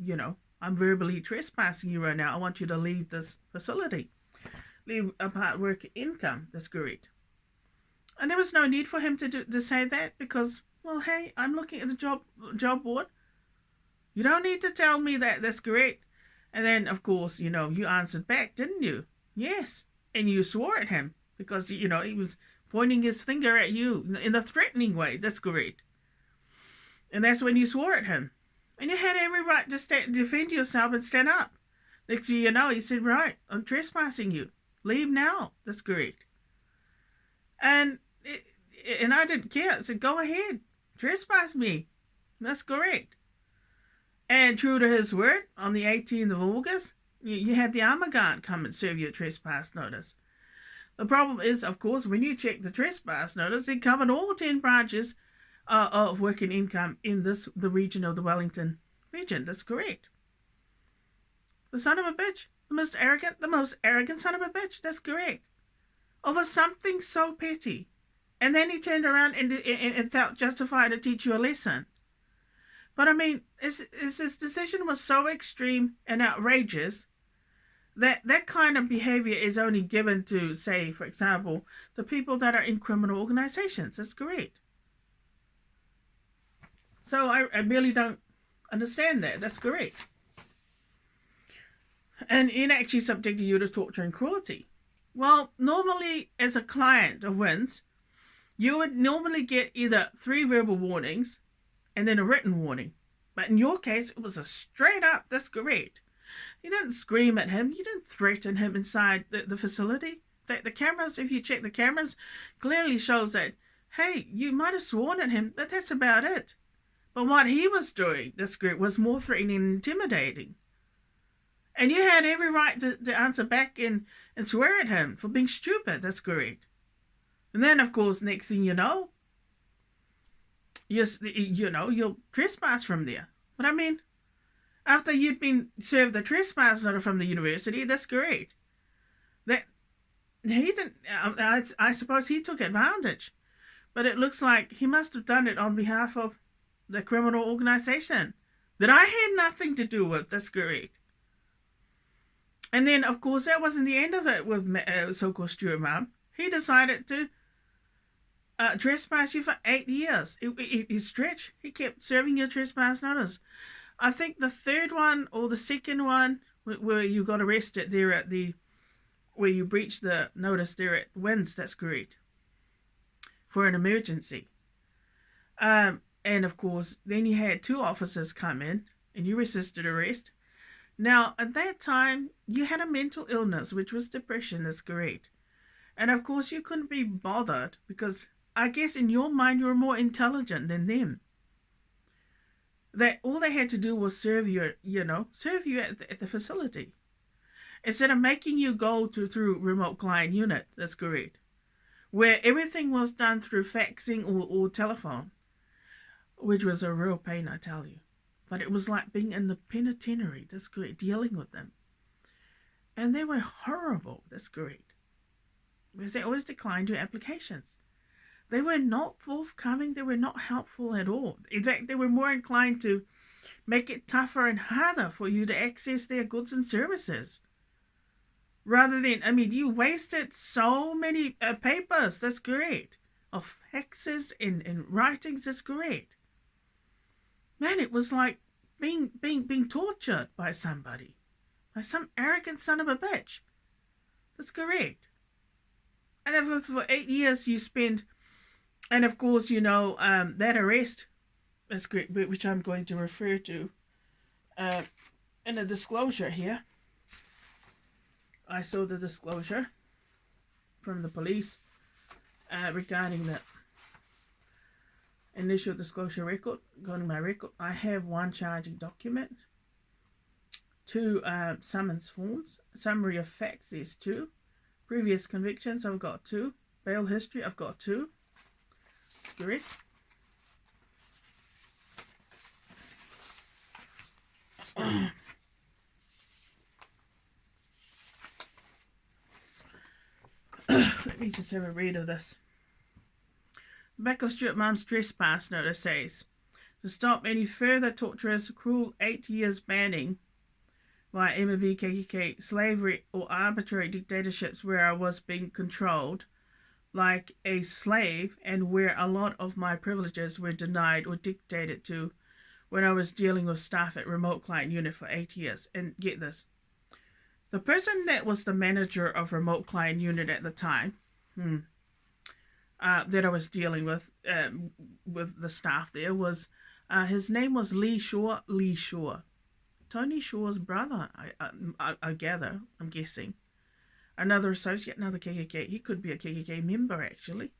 I'm verbally trespassing you right now. I want you to leave this facility. Leave Apart Work Income. That's correct. And there was no need for him to say that because, well, hey, I'm looking at the job board. You don't need to tell me that. That's correct. And then, of course, you answered back, didn't you? Yes. And you swore at him because, he was pointing his finger at you in a threatening way. That's correct. And that's when you swore at him. And you had every right to defend yourself and stand up. Next thing you know, he said, right, I'm trespassing you. Leave now. That's correct. And I didn't care. I said, go ahead. Trespass me. That's correct. And true to his word, on the 18th of August, you had the armor guard come and serve you a trespass notice. The problem is, of course, when you check the trespass notice, it covered all 10 branches of Work and Income in the region of the Wellington region. That's correct. The son of a bitch. The most arrogant son of a bitch. That's correct. Over something so petty. And then he turned around and felt justified to teach you a lesson. But I mean, his decision was so extreme and outrageous that kind of behavior is only given to, say, for example, the people that are in criminal organizations. That's correct. So I really don't understand that. That's correct. and it actually subjected you to torture and cruelty. Well, normally, as a client of WINZ, you would normally get either 3 verbal warnings and then a written warning. But in your case, it was a straight up, that's correct. You didn't scream at him, you didn't threaten him inside the facility. The cameras, if you check the cameras, clearly shows that, hey, you might have sworn at him, but that's about it. But what he was doing, this group, was more threatening and intimidating. And you had every right to answer back and swear at him for being stupid, that's correct. And then, of course, next thing you know, you'll trespass from there. But I mean, after you'd been served the trespass notice from the university, that's correct. That he didn't. I suppose he took advantage, but it looks like he must have done it on behalf of the criminal organization that I had nothing to do with. That's correct. And then, of course, that wasn't the end of it with so-called Stuart Mum. He decided to trespass you for 8 years. He stretched. He kept serving your trespass notice. I think the third one or the second one where you got arrested there at where you breached the notice there at WINZ, that's correct, for an emergency. And of course, then you had 2 officers come in and you resisted arrest. Now, at that time, you had a mental illness, which was depression, that's correct. And of course, you couldn't be bothered because I guess in your mind, you were more intelligent than them. That all they had to do was serve you at the facility. Instead of making you go through remote client unit, that's correct, where everything was done through faxing or telephone, which was a real pain, I tell you. But it was like being in the penitentiary, that's correct, dealing with them. And they were horrible, that's correct, because they always declined your applications. They were not forthcoming, they were not helpful at all. In fact, they were more inclined to make it tougher and harder for you to access their goods and services. Rather than, you wasted so many papers, that's correct, of faxes and writings, that's correct. Man, it was like being tortured by somebody, by some arrogant son of a bitch. That's correct. And if for 8 years you spent, and of course, that arrest, that's great, which I'm going to refer to in a disclosure here. I saw the disclosure from the police regarding the initial disclosure record. Going to my record, I have 1 charging document, 2 summons forms, summary of facts is 2, previous convictions I've got 2, bail history I've got 2. That's correct. Let me just have a read of this. The back of Stuart Mum's trespass notice says, to stop any further torturous, cruel 8 years banning by MMB KKK slavery or arbitrary dictatorships where I was being controlled like a slave and where a lot of my privileges were denied or dictated to when I was dealing with staff at remote client unit for 8 years. And get this, the person that was the manager of remote client unit at the time, that I was dealing with the staff there was, his name was Lee Shaw. Tony Shaw's brother, I gather, I'm guessing. Another associate, another KKK. He could be a KKK member, actually.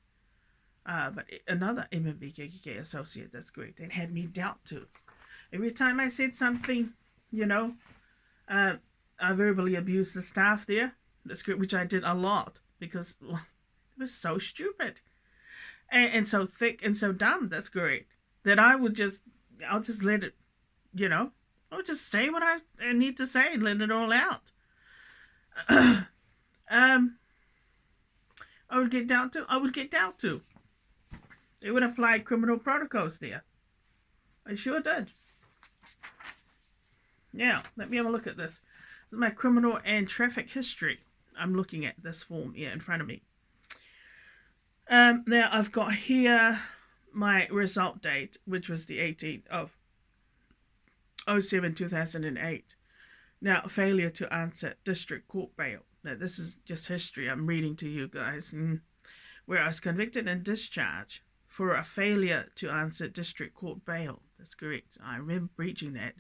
But another MMB KKK associate, that's great. That had me dealt to. Every time I said something, I verbally abused the staff there. That's great, which I did a lot because it was so stupid. And so thick and so dumb, that's great. That I'll just let it, I'll just say what I need to say and let it all out. I would get down to. They would apply criminal protocols there. I sure did. Now, let me have a look at this. This is my criminal and traffic history. I'm looking at this form here in front of me. Now, I've got here my result date, which was the 18th of 07/2008. Now, failure to answer district court bail. Now, this is just history I'm reading to you guys. Where I was convicted and discharged for a failure to answer district court bail. That's correct. I remember breaching that.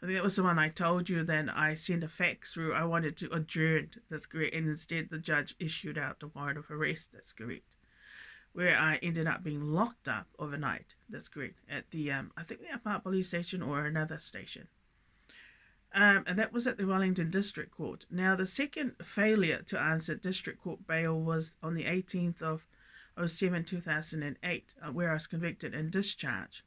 I think that was the one I told you. Then I sent a fax through. I wanted to adjourn. That's correct. And instead, the judge issued out the warrant of arrest. That's correct. Where I ended up being locked up overnight. That's correct. At the, I think the Apart police station or another station. And that was at the Wellington District Court. Now, the second failure to answer district court bail was on the 18th of 2008, where I was convicted and discharged.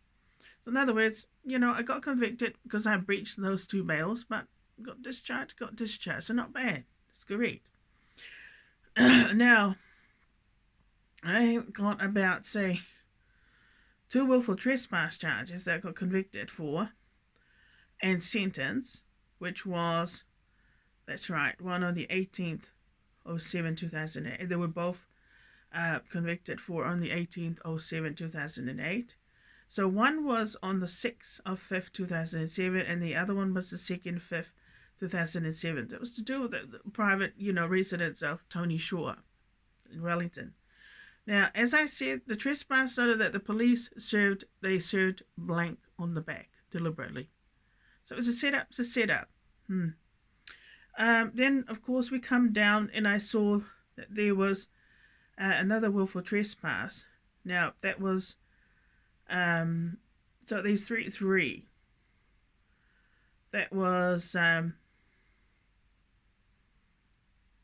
So in other words, I got convicted because I breached those two bails, but got discharged. So not bad. That's correct. Now, I got about, say, 2 willful trespass charges that I got convicted for and sentenced, which was, that's right, one on the 18th of 2008. They were both convicted for on the 18th of 2008. So one was on the 6th of 5th, 2007, and the other one was the 2nd, 5th, 2007. That was to do with the private, residence of Tony Shaw in Wellington. Now, as I said, the trespass noted that the police served blank on the back deliberately. So it was a setup. Then, of course, we come down and I saw that there was another willful trespass. Now, that was, so there's three. That was,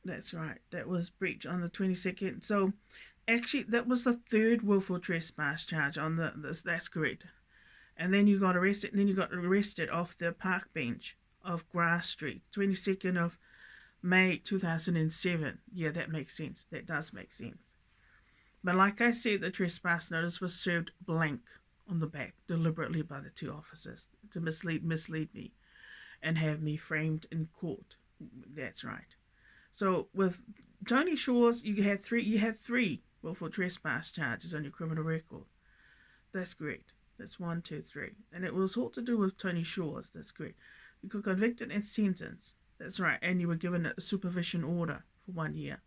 that's right, that was breach on the 22nd. So, actually, that was the third willful trespass charge on that's correct. And then you got arrested, off the park bench of Grass Street, 22nd of May 2007. Yeah, that makes sense. That does make sense. But like I said, the trespass notice was served blank on the back deliberately by the two officers to mislead me and have me framed in court. That's right. So with Tony Shaw's, you had three willful trespass charges on your criminal record. That's correct. That's 1, 2, 3. And it was all to do with Tony Shaw's. That's correct. You got convicted and sentenced. That's right. And you were given a supervision order for 1 year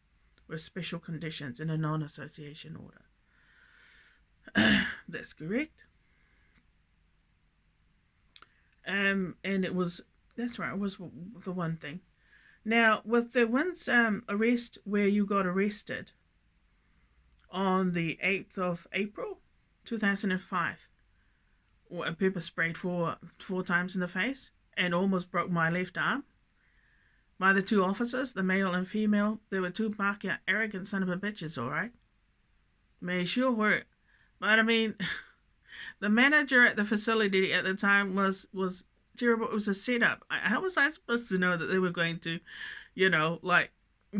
with special conditions and a non-association order. That's correct. And it was, that's right, it was the one thing. Now, with the one's arrest where you got arrested on the 8th of April, 2005, or a pepper sprayed four times in the face and almost broke my left arm by the two officers, the male and female. They were two barky, arrogant son of a bitches, all right? They sure were. But I mean, the manager at the facility at the time was terrible. It was a setup. How was I supposed to know that they were going to,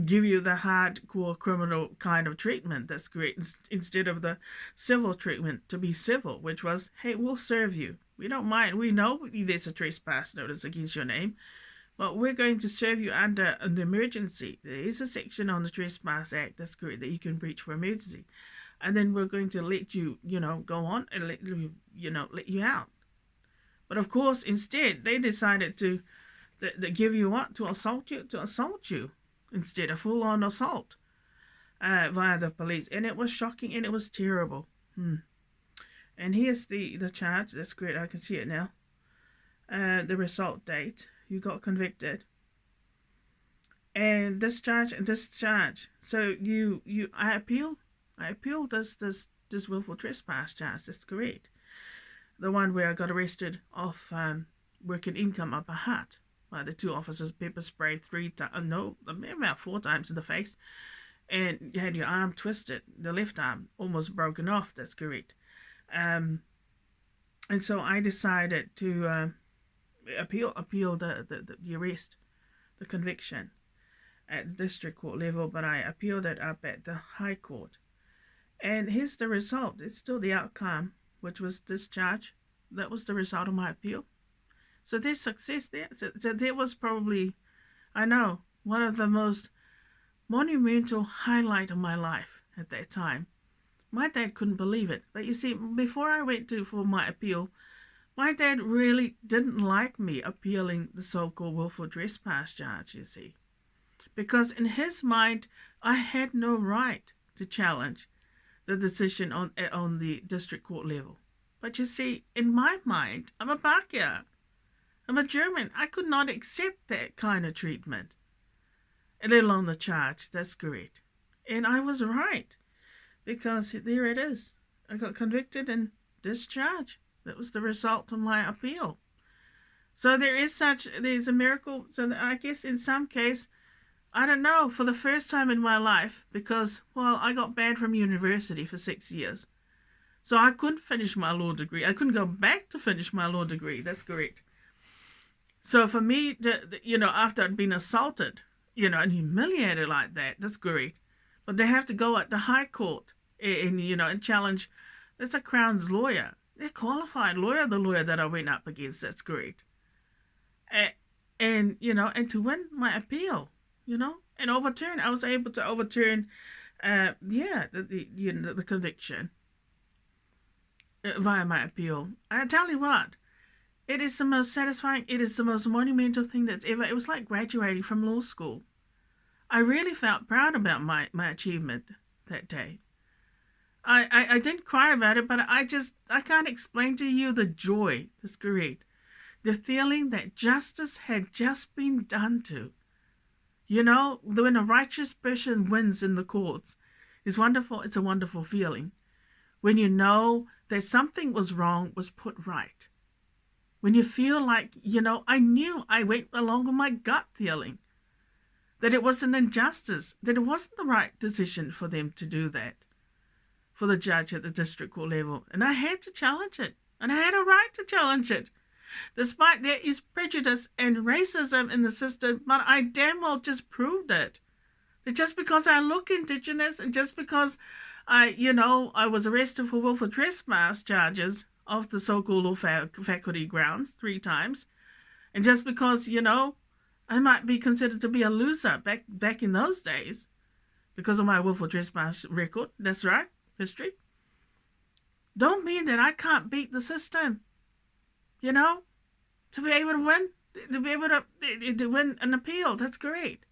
give you the hardcore criminal kind of treatment? That's great. Instead of the civil treatment, to be civil, which was, hey, we'll serve you. We don't mind. We know there's a trespass notice against your name, but we're going to serve you under an emergency. There is a section on the Trespass Act, that's correct, that you can breach for emergency. And then we're going to let you, go on and let you out. But of course, instead, they decided to give you what? To assault you. Instead, a full-on assault via the police. And it was shocking and it was terrible. And here's the charge. That's great. I can see it now. The result date. You got convicted. And discharge. So I appealed this willful trespass charge. That's correct. The one where I got arrested off working income up a hut by the two officers, pepper spray 3 times, about 4 times in the face, and you had your arm twisted, the left arm almost broken off. That's correct. And so I decided to appeal the arrest, the conviction at the district court level, but I appealed it up at the High Court. And here's the result. It's still the outcome, which was discharge. That was the result of my appeal. So there's success there. So there was probably, I know, one of the most monumental highlight of my life at that time. My dad couldn't believe it. But you see, before I went for my appeal, My dad really didn't like me appealing the so-called willful trespass charge, you see, because in his mind, I had no right to challenge the decision on the district court level. But you see, in my mind, I'm a Pākehā. I'm a German. I could not accept that kind of treatment, let alone the charge. That's correct. And I was right, because there it is. I got convicted and discharged. That was the result of my appeal. So there's a miracle. So I guess in some case, I don't know, for the first time in my life, because, well, I got banned from university for 6 years. So I couldn't finish my law degree. I couldn't go back to finish my law degree. That's correct. So for me, after I'd been assaulted, and humiliated like that, that's correct. But they have to go at the High Court and challenge. That's a Crown's lawyer. They're qualified lawyer, the lawyer that I went up against. That's correct. And to win my appeal, and overturn. I was able to overturn, the conviction via my appeal. I tell you what, it is the most satisfying. It is the most monumental thing that's ever. It was like graduating from law school. I really felt proud about my achievement that day. I didn't cry about it, but I can't explain to you the joy. That's correct. The feeling that justice had just been done to. When a righteous person wins in the courts, is wonderful. It's a wonderful feeling. When you know that something was wrong, was put right. When you feel like, I knew I went along with my gut feeling, that it was an injustice, that it wasn't the right decision for them to do that, for the judge at the district court level. And I had to challenge it, and I had a right to challenge it. Despite there is prejudice and racism in the system, but I damn well just proved it. That just because I look Indigenous and just because I was arrested for willful trespass charges of the so-called law faculty grounds 3 times, and just because, I might be considered to be a loser back in those days because of my willful trespass record, that's right, history, don't mean that I can't beat the system. To be able to win, to win an appeal, that's great.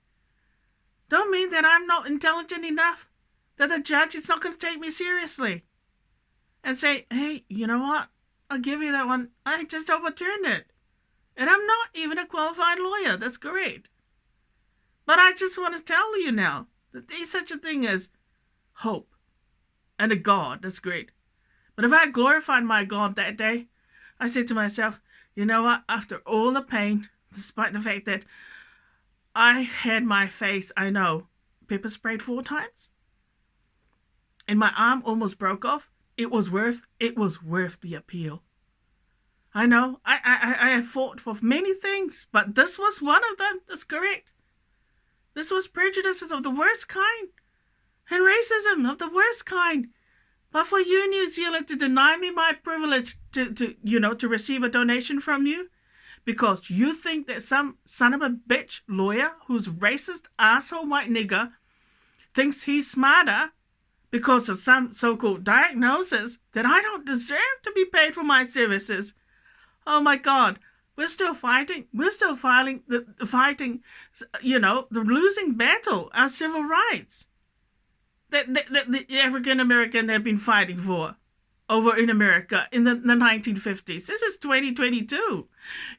Don't mean that I'm not intelligent enough, that the judge is not going to take me seriously and say, hey, you know what? I'll give you that one. I just overturned it. And I'm not even a qualified lawyer. That's great. But I just want to tell you now that there's such a thing as hope and a God. That's great. But if I glorified my God that day, I said to myself, you know what? After all the pain, despite the fact that I had my face, I know, pepper sprayed 4 times, and my arm almost broke off, it was worth the appeal. I know, I have fought for many things, but this was one of them. That's correct. This was prejudices of the worst kind, and racism of the worst kind. But for you, New Zealand, to deny me my privilege to receive a donation from you, because you think that some son of a bitch lawyer who's racist asshole white nigger thinks he's smarter because of some so-called diagnosis that I don't deserve to be paid for my services. Oh my God, we're still fighting. We're still fighting the losing battle, our civil rights. That the African American have been fighting for over in America in the 1950s. This is 2022.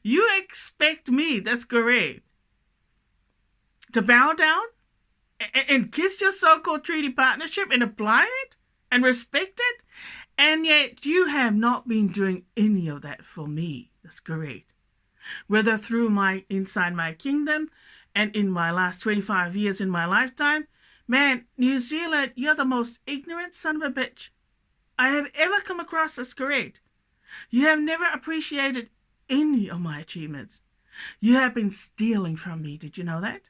You expect me, that's correct, to bow down and kiss your so-called treaty partnership and apply it and respect it? And yet you have not been doing any of that for me. That's correct. Whether through inside my kingdom and in my last 25 years in my lifetime, man, New Zealand, you're the most ignorant son of a bitch I have ever come across. That's correct. You have never appreciated any of my achievements. You have been stealing from me. Did you know that?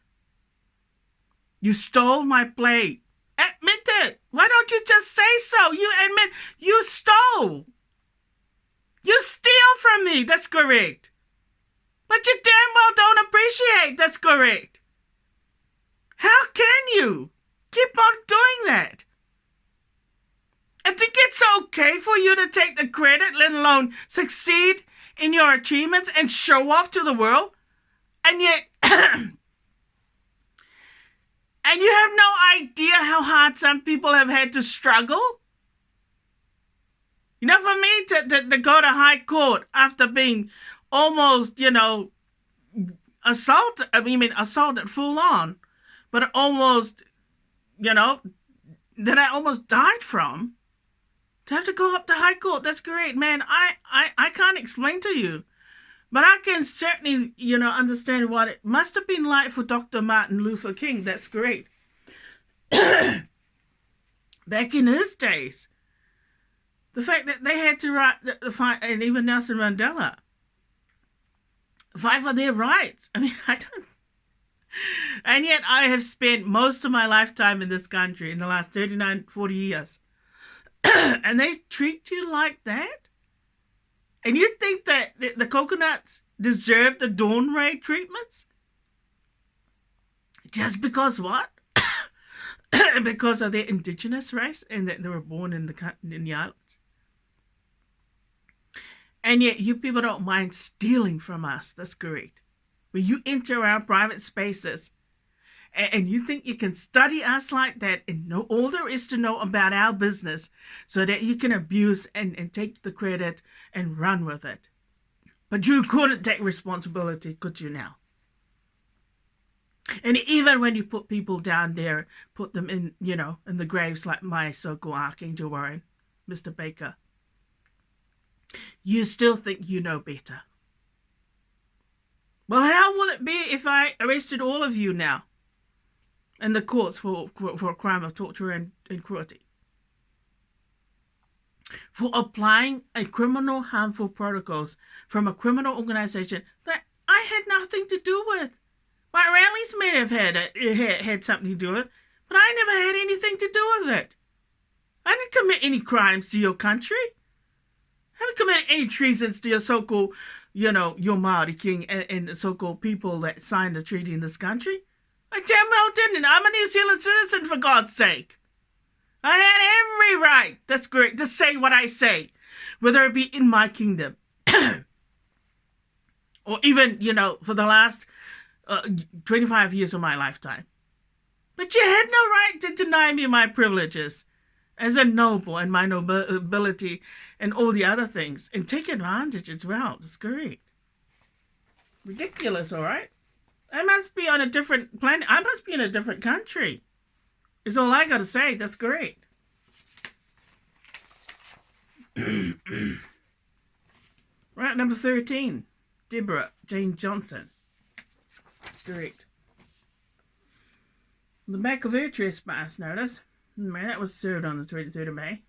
You stole my plate. Admit it. Why don't you just say so? You admit you stole. You steal from me. That's correct. But you damn well don't appreciate. That's correct. How can you keep on doing that? I think it's okay for you to take the credit, let alone succeed in your achievements and show off to the world, and yet and you have no idea how hard some people have had to struggle. You know, for me to go to high court after being almost, assaulted full on, but almost, that I almost died from, to have to go up to high court, that's great, man. I can't explain to you, but I can certainly, understand what it must have been like for Dr. Martin Luther King. That's great. Back in his days, the fact that they had to fight, and even Nelson Mandela, fight for their rights. I mean, I don't. And yet I have spent most of my lifetime in this country in the last 39, 40 years. And they treat you like that? And you think that the coconuts deserve the Dawn Ray treatments? Just because what? Because of their indigenous race and that they were born in the islands? And yet you people don't mind stealing from us. That's great. When you enter our private spaces and you think you can study us like that and know all there is to know about our business so that you can abuse and take the credit and run with it. But you couldn't take responsibility, could you now? And even when you put people down there, put them in, in the graves like my so-called Archangel Warren, Mr. Baker, you still think you know better. Well, how will it be if I arrested all of you now in the courts for a crime of torture and cruelty? For applying a criminal harmful protocols from a criminal organization that I had nothing to do with. My rallies may have had something to do with it, but I never had anything to do with it. I didn't commit any crimes to your country. I haven't committed any treasons to your so-called, your Maori king and the so-called people that signed the treaty in this country. I damn well didn't. I'm a New Zealand citizen, for God's sake. I had every right, that's great, to say what I say, whether it be in my kingdom or even, for the last 25 years of my lifetime. But you had no right to deny me my privileges as a noble and my nobility and all the other things, and take advantage as well. That's great. Ridiculous, all right? I must be on a different planet. I must be in a different country. Is all I gotta say. That's great. Right, number 13. Deborah Jane Johnson. That's great. The back of her trespass notice. Man, that was served on the 23rd of May,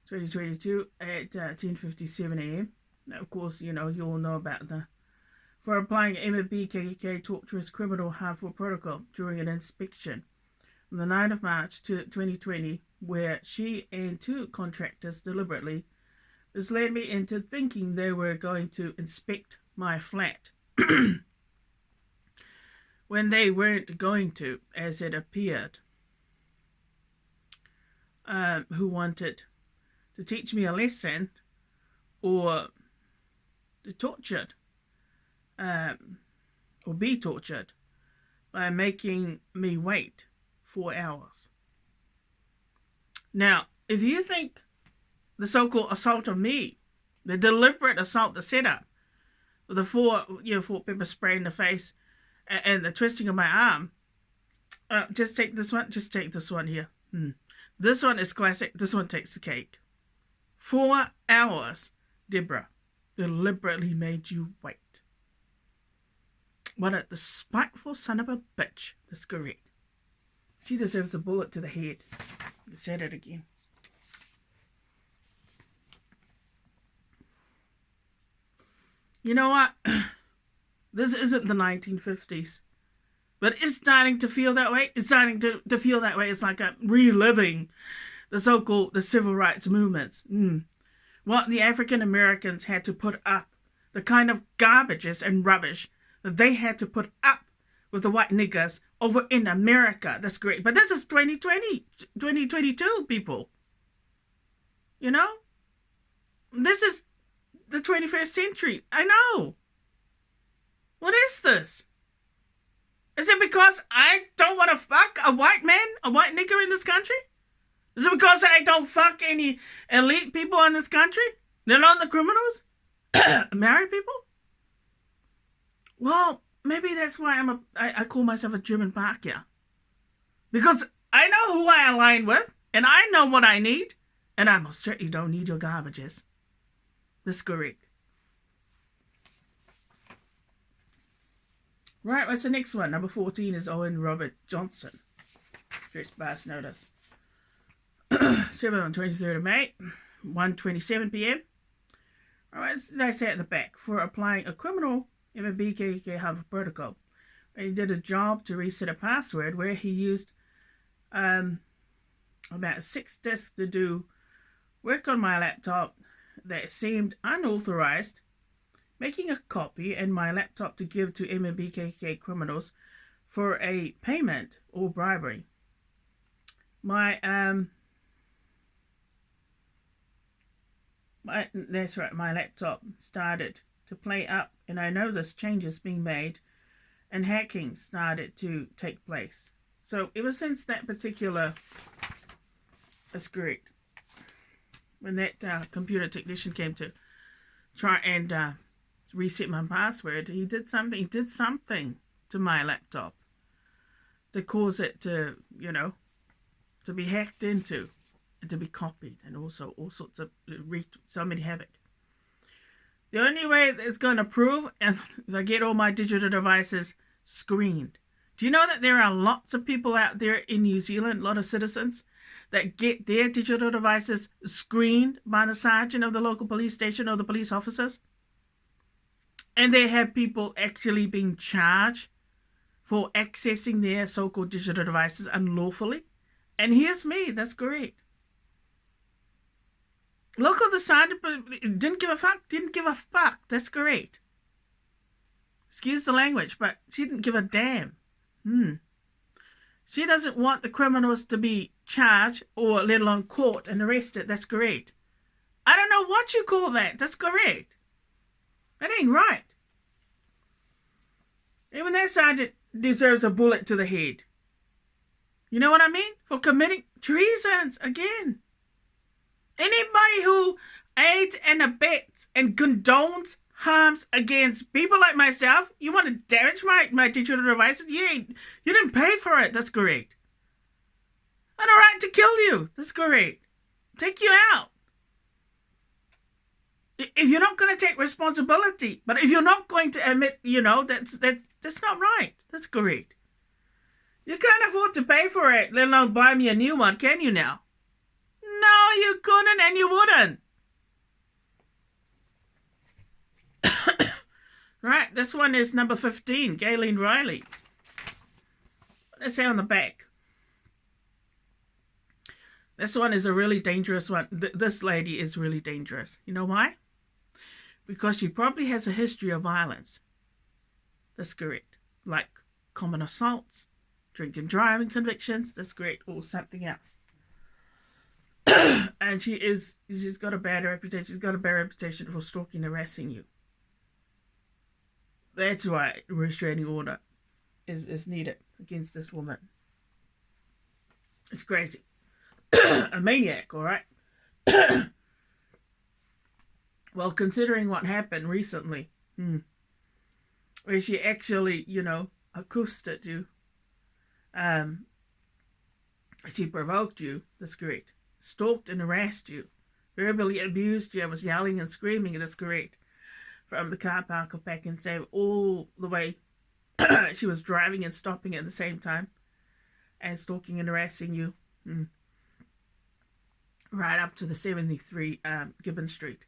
2022 at 10:57 a.m. Now, of course, you all know about for applying MFB KKK torturous criminal harmful protocol during an inspection on the 9th of March 2020, where she and two contractors deliberately misled me into thinking they were going to inspect my flat when they weren't going to, as it appeared. Who wanted to teach me a lesson or to tortured or be tortured by making me wait 4 hours. Now, if you think the so-called assault of me, the deliberate assault, the setup, the four pepper spray in the face and the twisting of my arm, just take this one. Just take this one here. This one is classic. This one takes the cake. 4 hours, Deborah deliberately made you wait. What a spiteful son of a bitch. That's correct. She deserves a bullet to the head. I said it again. You know what? This isn't the 1950s. But it's starting to feel that way. It's starting to feel that way. It's like I'm reliving the so-called the civil rights movements. What the African Americans had to put up, the kind of garbages and rubbish that they had to put up with the white niggers over in America. That's great. But this is 2020, 2022, people. This the 21st century. I know. What is this? Is it because I don't want to fuck a white man, a white nigger in this country? Is it because I don't fuck any elite people in this country? They're not the criminals? Married people? Well, maybe that's why I call myself a German Pacquiao. Because I know who I align with, and I know what I need, and I most certainly don't need your garbages. That's correct. Right, what's the next one? Number 14 is Owen Robert Johnson. First pass notice. 23rd of May, 1:27 p.m. Alright, as I say at the back, for applying a criminal MBKK Harvard protocol. He did a job to reset a password where he used about 6 disks to do work on my laptop that seemed unauthorized, making a copy in my laptop to give to MBKK criminals for a payment or bribery. My laptop started to play up, and I noticed changes being made and hacking started to take place. So ever since that particular, that's correct, when that computer technician came to try and reset my password, he did something to my laptop to cause it to, to be hacked into and to be copied, and also all sorts of so many havoc. The only way it's going to prove, and if I get all my digital devices screened. Do you know that there are lots of people out there in New Zealand, a lot of citizens, that get their digital devices screened by the sergeant of the local police station or the police officers? And they have people actually being charged for accessing their so-called digital devices unlawfully. And here's me, that's correct. Local, the sergeant didn't give a fuck, that's correct. Excuse the language, but she didn't give a damn. She doesn't want the criminals to be charged or let alone caught and arrested, that's correct. I don't know what you call that, that's correct. That ain't right. Even that sergeant deserves a bullet to the head. You know what I mean? For committing treasons again. Anybody who aids and abets and condones harms against people like myself, you want to damage my digital devices? You didn't pay for it, that's correct. I had a right to kill you, that's correct. Take you out. If you're not going to take responsibility, but if you're not going to admit, that's not right, that's correct. You can't afford to pay for it, let alone buy me a new one, can you now? No, you couldn't and you wouldn't. Right, this one is number 15, Gayleen Riley. Let's say on the back. This one is a really dangerous one. This lady is really dangerous. You know why? Because she probably has a history of violence. That's correct. Like common assaults, drink and driving convictions, that's correct, or something else. And she's got a bad reputation. She's got a bad reputation for stalking and harassing you. That's why a restraining order is needed against this woman. It's crazy. A maniac, all right? Well, considering what happened recently, where she actually, accosted you, she provoked you, that's correct, stalked and harassed you, verbally abused you, and was yelling and screaming, that's correct, from the car park of Pack and Save all the way. She was driving and stopping at the same time and stalking and harassing you right up to the 73 Gibbon Street.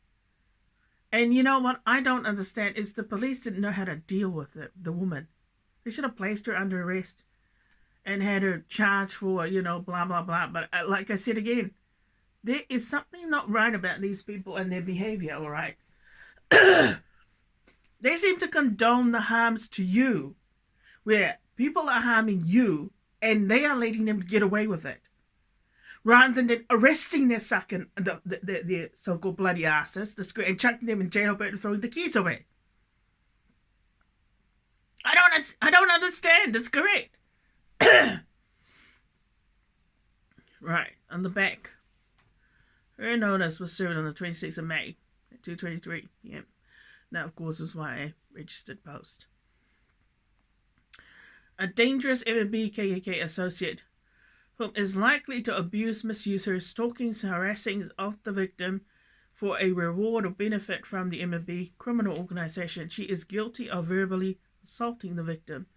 And you know what I don't understand is the police didn't know how to deal with the woman. They should have placed her under arrest and had her charged for, blah, blah, blah. But like I said again, there is something not right about these people and their behavior, all right? They seem to condone the harms to you, where people are harming you and they are letting them get away with it. rather than arresting their sucking, the so-called bloody asses, and chucking them in jail and throwing the keys away. I don't understand. That's correct. Right, on the back. Her notice was served on the 26th of May at 2:23 p.m. That, of course, was why I registered post. A dangerous MMB KKK associate whom is likely to abuse, misuse her, stalking, harassing of the victim for a reward or benefit from the MMB criminal organization. She is guilty of verbally assaulting the victim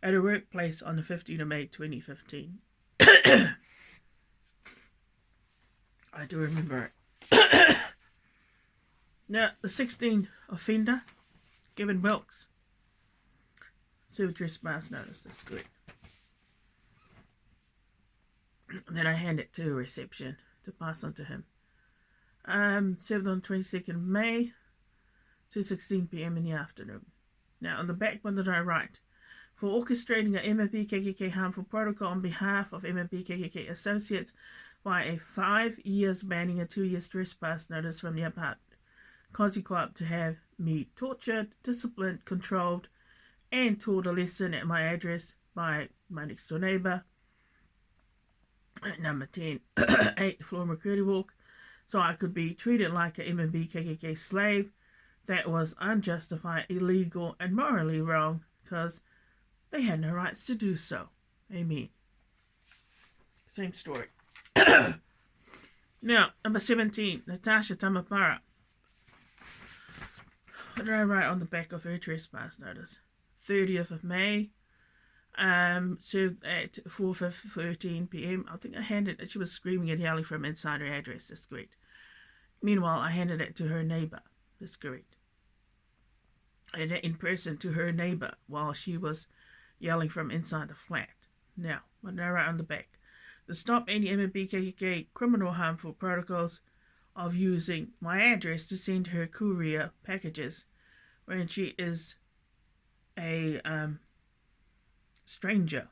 at a workplace on the 15th of May 2015. I do remember it. Now, the 16th offender, Kevin Wilkes, served trespass notice. That's good. Then I hand it to reception to pass on to him. Served on 22nd May, 2:16 p.m. in the afternoon. Now, on the back, what did I write? For orchestrating an MMB KKK harmful protocol on behalf of MMB KKK associates by a 5 years banning a 2 years trespass notice from the Apartheid Cozy Club to have me tortured, disciplined, controlled, and taught a lesson at my address by my next door neighbour at number 10, 8 Floor McCurdy Walk, so I could be treated like a MMB KKK slave. That was unjustified, illegal, and morally wrong, because they had no rights to do so. Amen. Same story. Now, number 17, Natasha Tamapara. What did I write on the back of her trespass notice? 30th of May. Served at 4:13 p.m. I think I handed it. She was screaming and yelling from inside her address. That's correct. Meanwhile, I handed it to her neighbour. That's correct. And in person to her neighbour while she was yelling from inside the flat. Now, what did I write on the back? To stop any MMB KKK criminal harmful protocols of using my address to send her courier packages when she is a stranger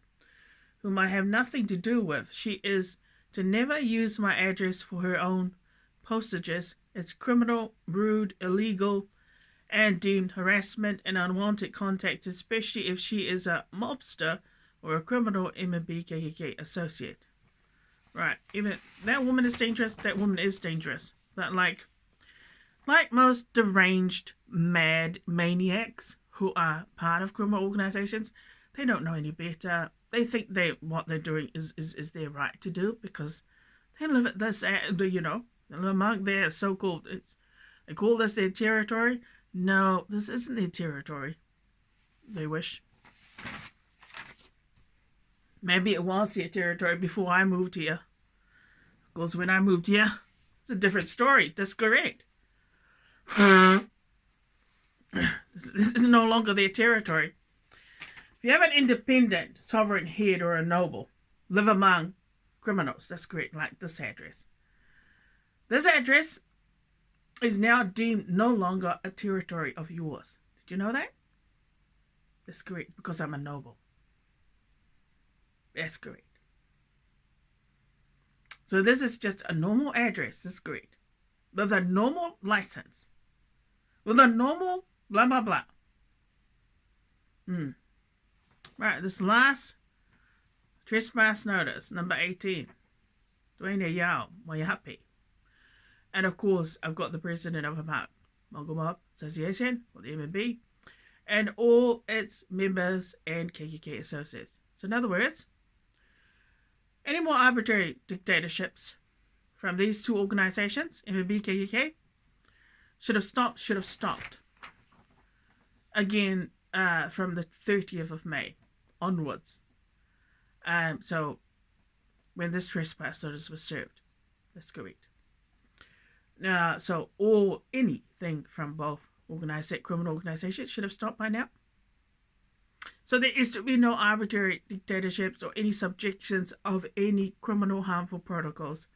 whom I have nothing to do with. She is to never use my address for her own postages. It's criminal, rude, illegal, and deemed harassment and unwanted contact, especially if she is a mobster or a criminal MMB KKK associate. Right, even that woman is dangerous. That woman is dangerous. But like most deranged, mad maniacs who are part of criminal organizations, they don't know any better. They think what they're doing is their right to do because they live at this, among their so-called, they call this their territory. No, this isn't their territory. They wish. Maybe it was their territory before I moved here. Because when I moved here, it's a different story. That's correct. This is no longer their territory. If you have an independent, sovereign head or a noble, live among criminals. That's correct, like this address. This address is now deemed no longer a territory of yours. Did you know that? That's correct, because I'm a noble. That's correct. So this is just a normal address. That's correct. With a normal license. With a normal blah, blah, blah. Right, this last trespass notice, number 18. Dwayne Yao Wayahapi. And of course, I've got the president of the Mongol Mob Association, or the MMB, and all its members and KKK associates. So in other words, any more arbitrary dictatorships from these two organizations, MMB, KKK, should have stopped. Again, from the 30th of May onwards. So when this trespass notice was served, that's correct. So anything from both criminal organizations should have stopped by now. So there is to be no arbitrary dictatorships or any subjections of any criminal harmful protocols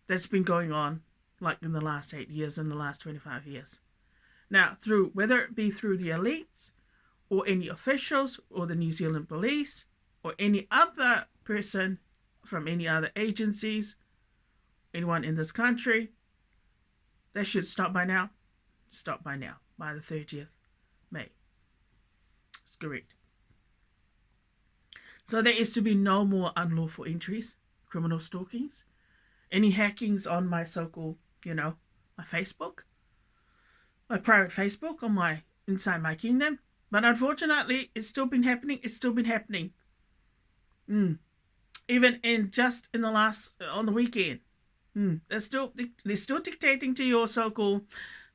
that's been going on like in the last 8 years and the last 25 years. Now, whether it be through the elites or any officials or the New Zealand police or any other person from any other agencies, anyone in this country. They should stop by now. Stop by now, by the 30th May. That's correct. So there is to be no more unlawful entries, criminal stalkings, any hackings on my so-called, my Facebook, my private Facebook on my inside my kingdom. But unfortunately, it's still been happening. Even in the last on the weekend, they're still dictating to your so-called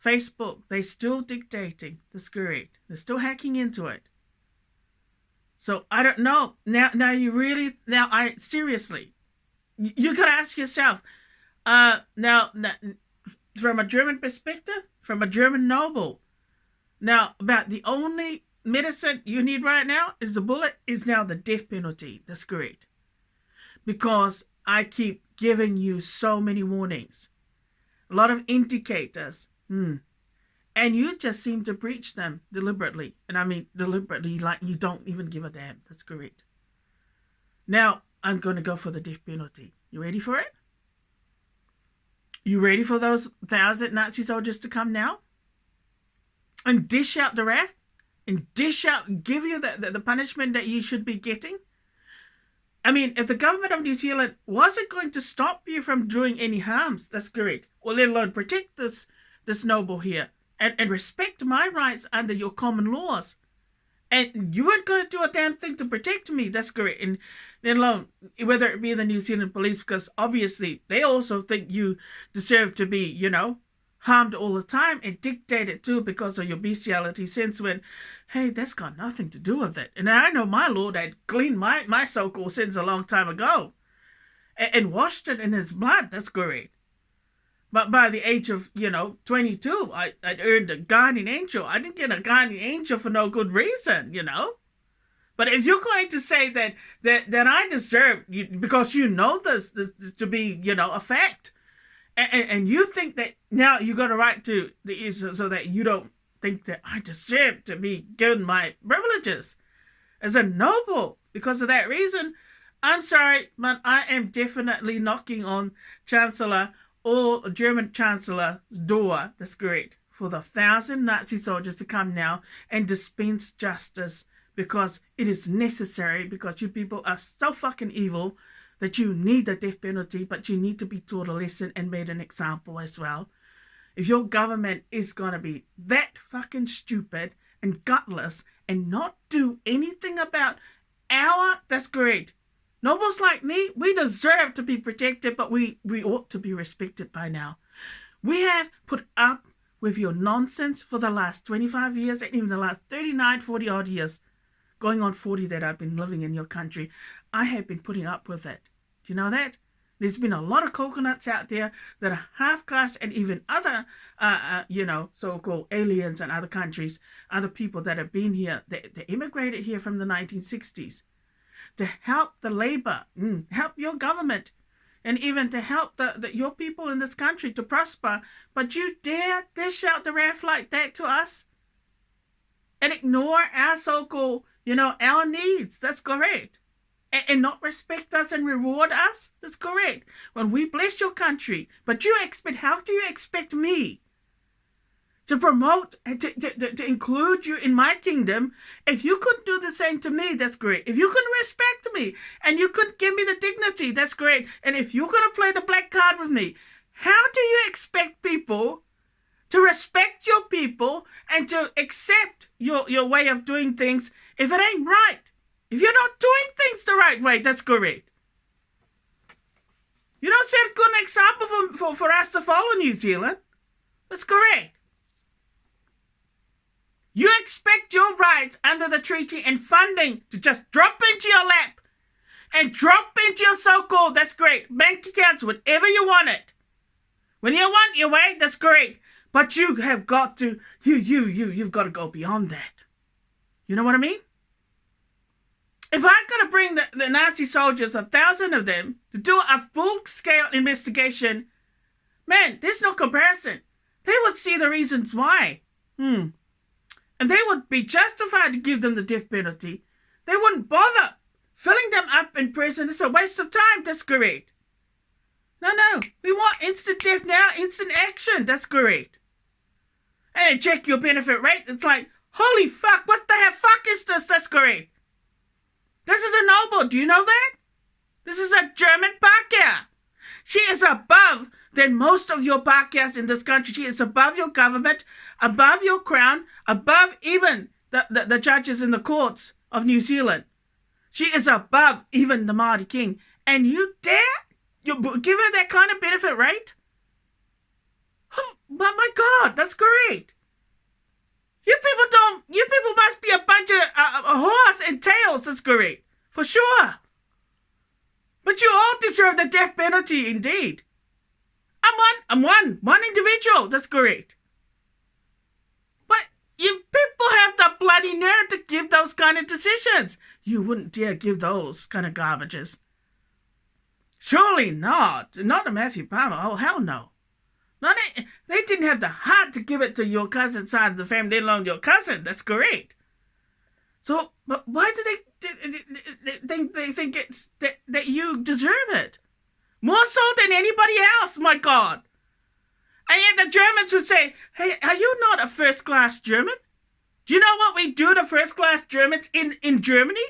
Facebook. They're still dictating. That's correct. They're still hacking into it. So I don't know. I seriously, you gotta ask yourself. Now, from a German perspective, from a German noble. Now, about the only medicine you need right now is the bullet, is now the death penalty. That's correct. Because I keep giving you so many warnings. A lot of indicators. And you just seem to breach them deliberately. And I mean deliberately, like you don't even give a damn. That's correct. Now, I'm going to go for the death penalty. You ready for it? You ready for those 1,000 Nazi soldiers to come now? And dish out the wrath? And give you the punishment that you should be getting? I mean, if the government of New Zealand wasn't going to stop you from doing any harms, that's correct. Or let alone protect this noble here. And respect my rights under your common laws. And you weren't going to do a damn thing to protect me. That's correct. And let alone, whether it be the New Zealand police, because obviously they also think you deserve to be, harmed all the time and dictated to because of your bestiality since when, hey, that's got nothing to do with it. And I know my Lord had cleaned my so-called sins a long time ago and washed it in his blood. That's correct. But by the age of, 22, I'd earned a guardian angel. I didn't get a guardian angel for no good reason, But if you're going to say that I deserve, because this to be, a fact, and you think that now you got a right to so that you don't think that I deserve to be given my privileges as a noble because of that reason, I'm sorry, but I am definitely knocking on Chancellor or German Chancellor's door, that's correct, for the 1,000 Nazi soldiers to come now and dispense justice because it is necessary, because you people are so fucking evil that you need the death penalty, but you need to be taught a lesson and made an example as well. If your government is going to be that fucking stupid and gutless and not do anything about that's correct. Nobles like me, we deserve to be protected, but we ought to be respected by now. We have put up with your nonsense for the last 25 years and even the last 39, 40 odd years, going on 40 that I've been living in your country. I have been putting up with it. Do you know that? There's been a lot of coconuts out there that are half-caste and even other, so-called aliens and other countries, other people that have been here, they immigrated here from the 1960s. To help the labor, help your government, and even to help your people in this country to prosper. But you dare dish out the wrath like that to us and ignore our so-called, our needs. That's correct. And not respect us and reward us. That's correct. When we bless your country, but how do you expect me to promote and to include you in my kingdom? If you couldn't do the same to me, that's great. If you couldn't respect me and you couldn't give me the dignity, that's great. And if you're going to play the black card with me, how do you expect people to respect your people and to accept your way of doing things if it ain't right? If you're not doing things the right way, that's correct. You don't set a good example for us to follow, New Zealand. That's correct. You expect your rights under the treaty and funding to just drop into your lap and drop into your so-called, that's great, bank accounts whenever you want it. When you want your way, that's great. But you have got to, you've got to go beyond that. You know what I mean? If I could have bring the Nazi soldiers, 1,000 of them, to do a full-scale investigation, man, there's no comparison. They would see the reasons why. And they would be justified to give them the death penalty. They wouldn't bother Filling them up in prison is a waste of time. That's correct. No, we want instant death now, instant action. That's correct. And check your benefit rate. It's like, holy fuck, what the hell fuck is this? That's correct. This is a noble. Do you know that? This is a German Bacchia. She is above than most of your Bacchias in this country. She is above your government, above your crown, above even the judges in the courts of New Zealand. She is above even the Māori king. And you dare? You give her that kind of benefit rate? Oh, but my God, that's great. You people must be a bunch of horse and tails. That's great. For sure. But you all deserve the death penalty, indeed. I'm one individual. That's great. But you people have the bloody nerve to give those kind of decisions. You wouldn't dare give those kind of garbages. Surely not. Not to Matthew Palmer. Oh, hell no. No, they didn't have the heart to give it to your cousin side of the family, let alone your cousin. That's correct. So, but why do they think it's that you deserve it? More so than anybody else, my God. And yet the Germans would say, hey, are you not a first-class German? Do you know what we do to first-class Germans in Germany?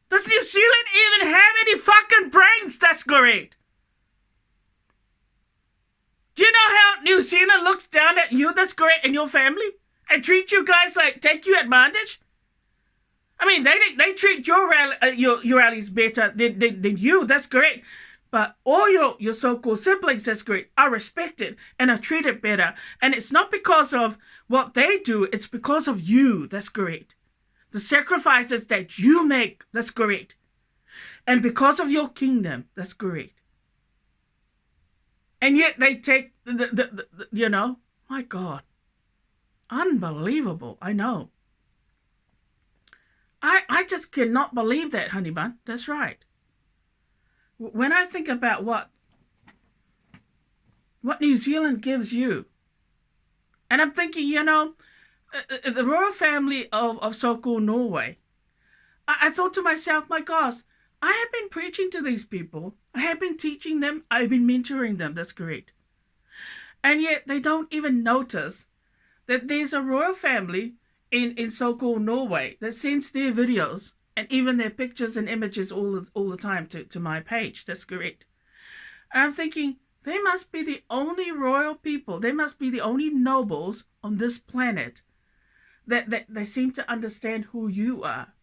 Does New Zealand even have any fucking brains? That's correct. Do you know how New Zealand looks down at you, that's correct, and your family? And treat you guys like, take you advantage? I mean, they treat your allies better than you, that's correct. But all your so-called siblings, that's correct, are respected and are treated better. And it's not because of what they do, it's because of you, that's correct. The sacrifices that you make, that's correct. And because of your kingdom, that's correct. And yet they take the my God. Unbelievable, I know. I just cannot believe that, honey bun. That's right. When I think about what New Zealand gives you, and I'm thinking, the royal family of so-called Norway, I thought to myself, my gosh, I have been preaching to these people. I have been teaching them. I've been mentoring them. That's correct. And yet they don't even notice that there's a royal family in so-called Norway that sends their videos and even their pictures and images all the time to my page. That's correct. And I'm thinking, they must be the only royal people. They must be the only nobles on this planet that they seem to understand who you are.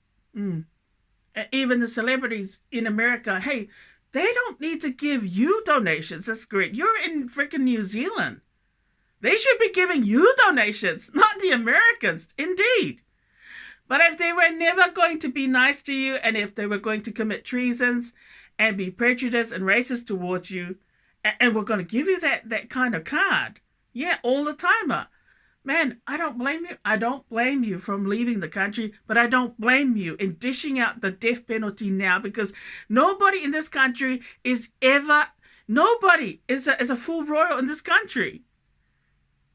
Even the celebrities in America, hey, they don't need to give you donations. That's great. You're in freaking New Zealand. They should be giving you donations, not the Americans. Indeed. But if they were never going to be nice to you, and if they were going to commit treasons and be prejudiced and racist towards you, and we're going to give you that kind of card, yeah, all the time, man, I don't blame you. I don't blame you from leaving the country, but I don't blame you in dishing out the death penalty now, because nobody in this country is a full royal in this country.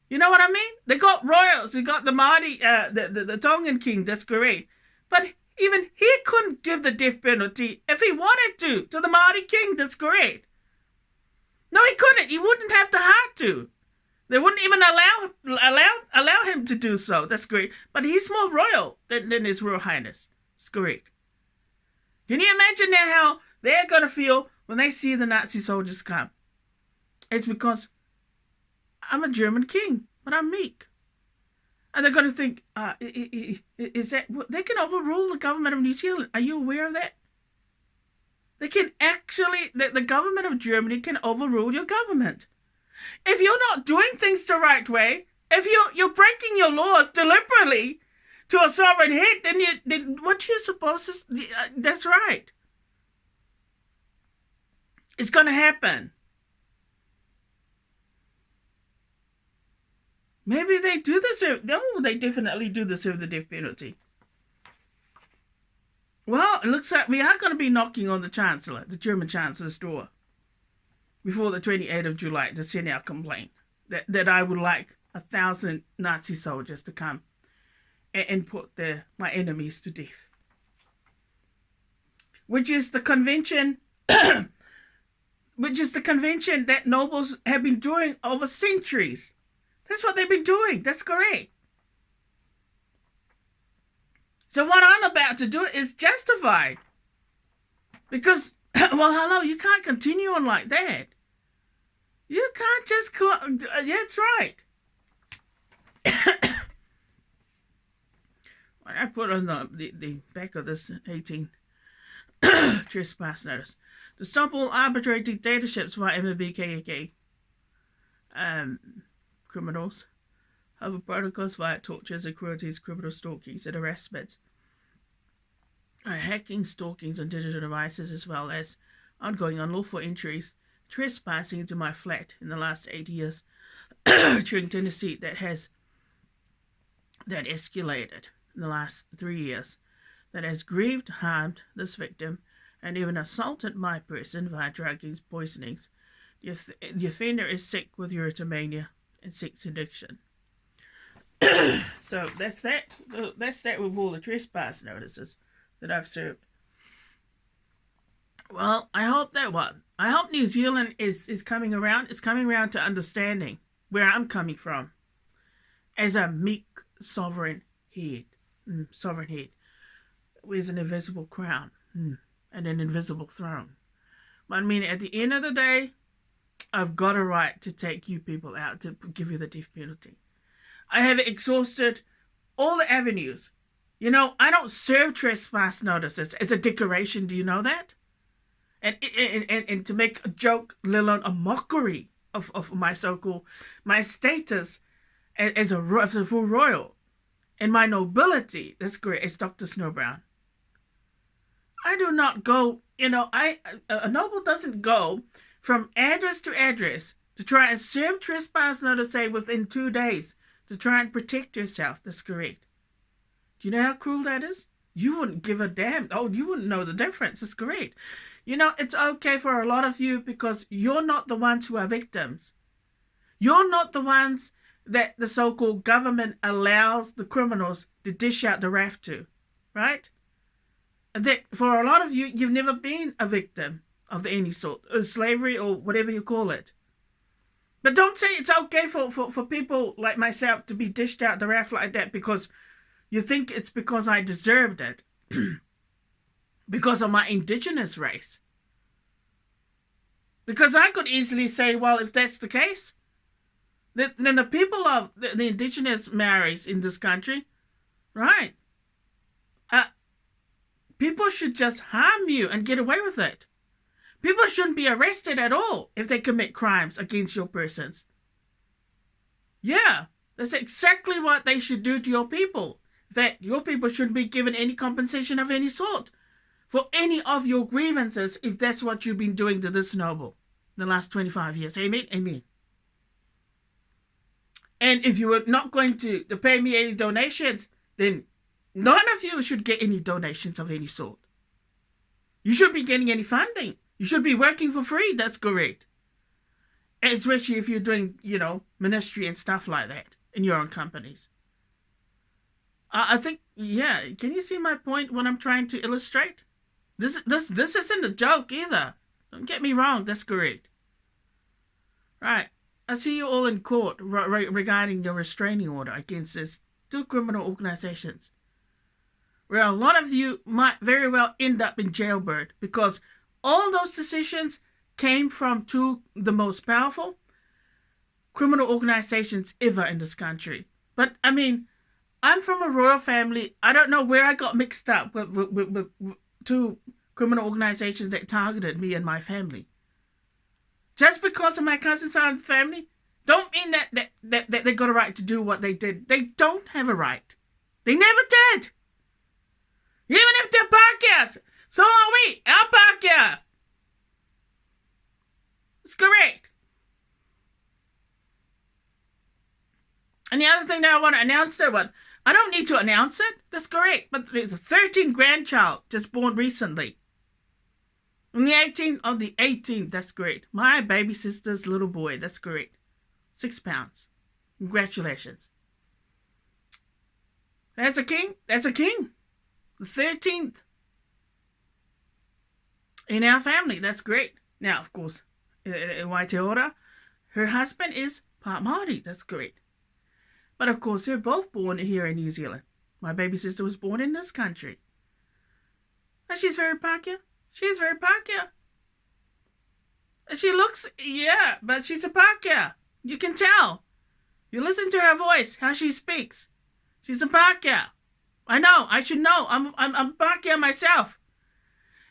You know what I mean? They got royals. They got the Māori, the Tongan king. That's great. But even he couldn't give the death penalty if he wanted to the Māori king. That's great. No, he couldn't. He wouldn't have the heart to. They wouldn't even allow him to do so. That's great. But he's more royal than His Royal Highness. It's correct. Can you imagine now how they're going to feel when they see the Nazi soldiers come? It's because I'm a German king, but I'm meek. And they're going to think, is that... They can overrule the government of New Zealand. Are you aware of that? They can actually... The government of Germany can overrule your government. If you're not doing things the right way, if you're breaking your laws deliberately to a sovereign head, then what you're supposed to... that's right. It's going to happen. Maybe they do deserve... No, they definitely do deserve the death penalty. Well, it looks like we are going to be knocking on the Chancellor, the German Chancellor's door, before the 28th of July to send out a complaint that I would like 1,000 Nazi soldiers to come and put my enemies to death. which is the convention, which is the convention that nobles have been doing over centuries. That's what they've been doing. That's correct. So what I'm about to do is justified. Because, well, hello, you can't continue on like that. You can't just... Yeah, that's right. I put on the back of this 18 trespass notice. To stop all arbitrary dictatorships by MBKK criminals, other protocols via tortures and cruelties, criminal stalkings and harassments, hacking, stalkings on digital devices, as well as ongoing unlawful entries, trespassing into my flat in the last 8 years during Tennessee that escalated in the last 3 years, that has grieved, harmed this victim, and even assaulted my person via druggings, poisonings. The offender is sick with erotomania and sex addiction. So that's that. That's that with all the trespass notices that I've served. Well, I hope New Zealand is coming around. It's coming around to understanding where I'm coming from as a meek sovereign head. With an invisible crown and an invisible throne. But I mean, at the end of the day, I've got a right to take you people out, to give you the death penalty. I have exhausted all the avenues. You know, I don't serve trespass notices as a decoration. Do you know that? And to make a joke, let alone a mockery of my so-called, my status as a full royal and my nobility. That's great. It's Dr. Snowbrown. I do not go, a noble doesn't go from address to address to try and serve trespass notice, say, within 2 days to try and protect yourself. That's correct. Do you know how cruel that is? You wouldn't give a damn. Oh, you wouldn't know the difference. That's correct. You know, it's okay for a lot of you because you're not the ones who are victims. You're not the ones that the so-called government allows the criminals to dish out the wrath to, right? That for a lot of you, you've never been a victim of any sort, of slavery or whatever you call it. But don't say it's okay for people like myself to be dished out the wrath like that because you think it's because I deserved it. Because of my indigenous race. Because I could easily say, well, if that's the case, then the people of the indigenous Maoris in this country, right, people should just harm you and get away with it. People shouldn't be arrested at all if they commit crimes against your persons. Yeah, that's exactly what they should do to your people. That your people shouldn't be given any compensation of any sort for any of your grievances if that's what you've been doing to this noble the last 25 years. Amen? Amen. And if you were not going to pay me any donations, then none of you should get any donations of any sort. You shouldn't be getting any funding. You should be working for free. That's correct. Especially if you're doing, ministry and stuff like that in your own companies. I think, yeah, can you see my point, what I'm trying to illustrate? This isn't a joke either. Don't get me wrong, that's correct. Right, I see you all in court regarding your restraining order against these 2 criminal organizations. Where a lot of you might very well end up in jailbird because all those decisions came from 2 the most powerful criminal organizations ever in this country. But, I mean, I'm from a royal family. I don't know where I got mixed up with 2 criminal organizations that targeted me and my family. Just because of my cousin's side of the family, don't mean that they got a right to do what they did. They don't have a right. They never did. Even if they're Pākehā, so are we. Our Pākehā. It's correct. And the other thing that I want to announce there, I don't need to announce it. That's correct. But there's a 13th grandchild just born recently. On the 18th of the 18th, that's correct. My baby sister's little boy, that's correct. 6 pounds. Congratulations. That's a king. That's a king. The 13th. in our family. That's great. Now, of course, in Waiteora, her husband is part Māori. That's great. But of course, they're both born here in New Zealand. My baby sister was born in this country. And she's very Pākehā. She's very Pākehā. She looks, yeah, but she's a Pākehā. You can tell. You listen to her voice, how she speaks. She's a Pākehā. I know. I should know. I'm Pākehā myself.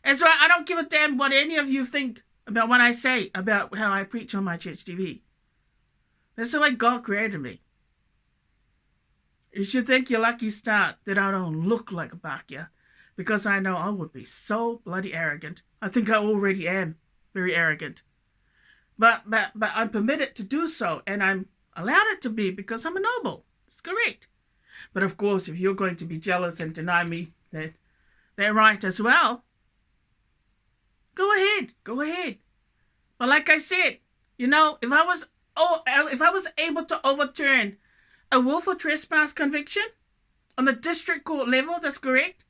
And so I don't give a damn what any of you think about what I say about how I preach on my church TV. That's the way God created me. You should thank your lucky star that I don't look like a Pākehā, because I know I would be so bloody arrogant. I think I already am very arrogant. But I'm permitted to do so, and I'm allowed it to be because I'm a noble. It's correct. But of course, if you're going to be jealous and deny me that right as well, go ahead. But like I said, if I was able to overturn a willful trespass conviction on the district court level, that's correct.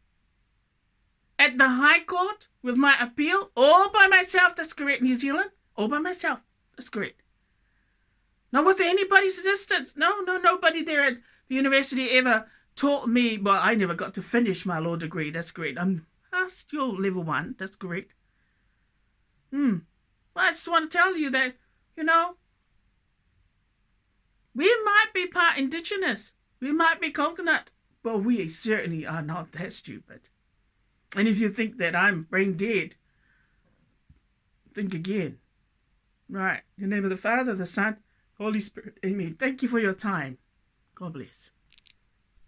At the High Court with my appeal, all by myself, that's correct, New Zealand. All by myself, that's correct. Not with anybody's assistance. No, nobody there at the university ever taught me. Well, I never got to finish my law degree, that's correct. I'm still level 1, that's correct. Well, I just want to tell you that, we might be part indigenous. We might be coconut. But we certainly are not that stupid. And if you think that I'm brain dead, think again. Right. In the name of the Father, the Son, Holy Spirit. Amen. Thank you for your time. God bless.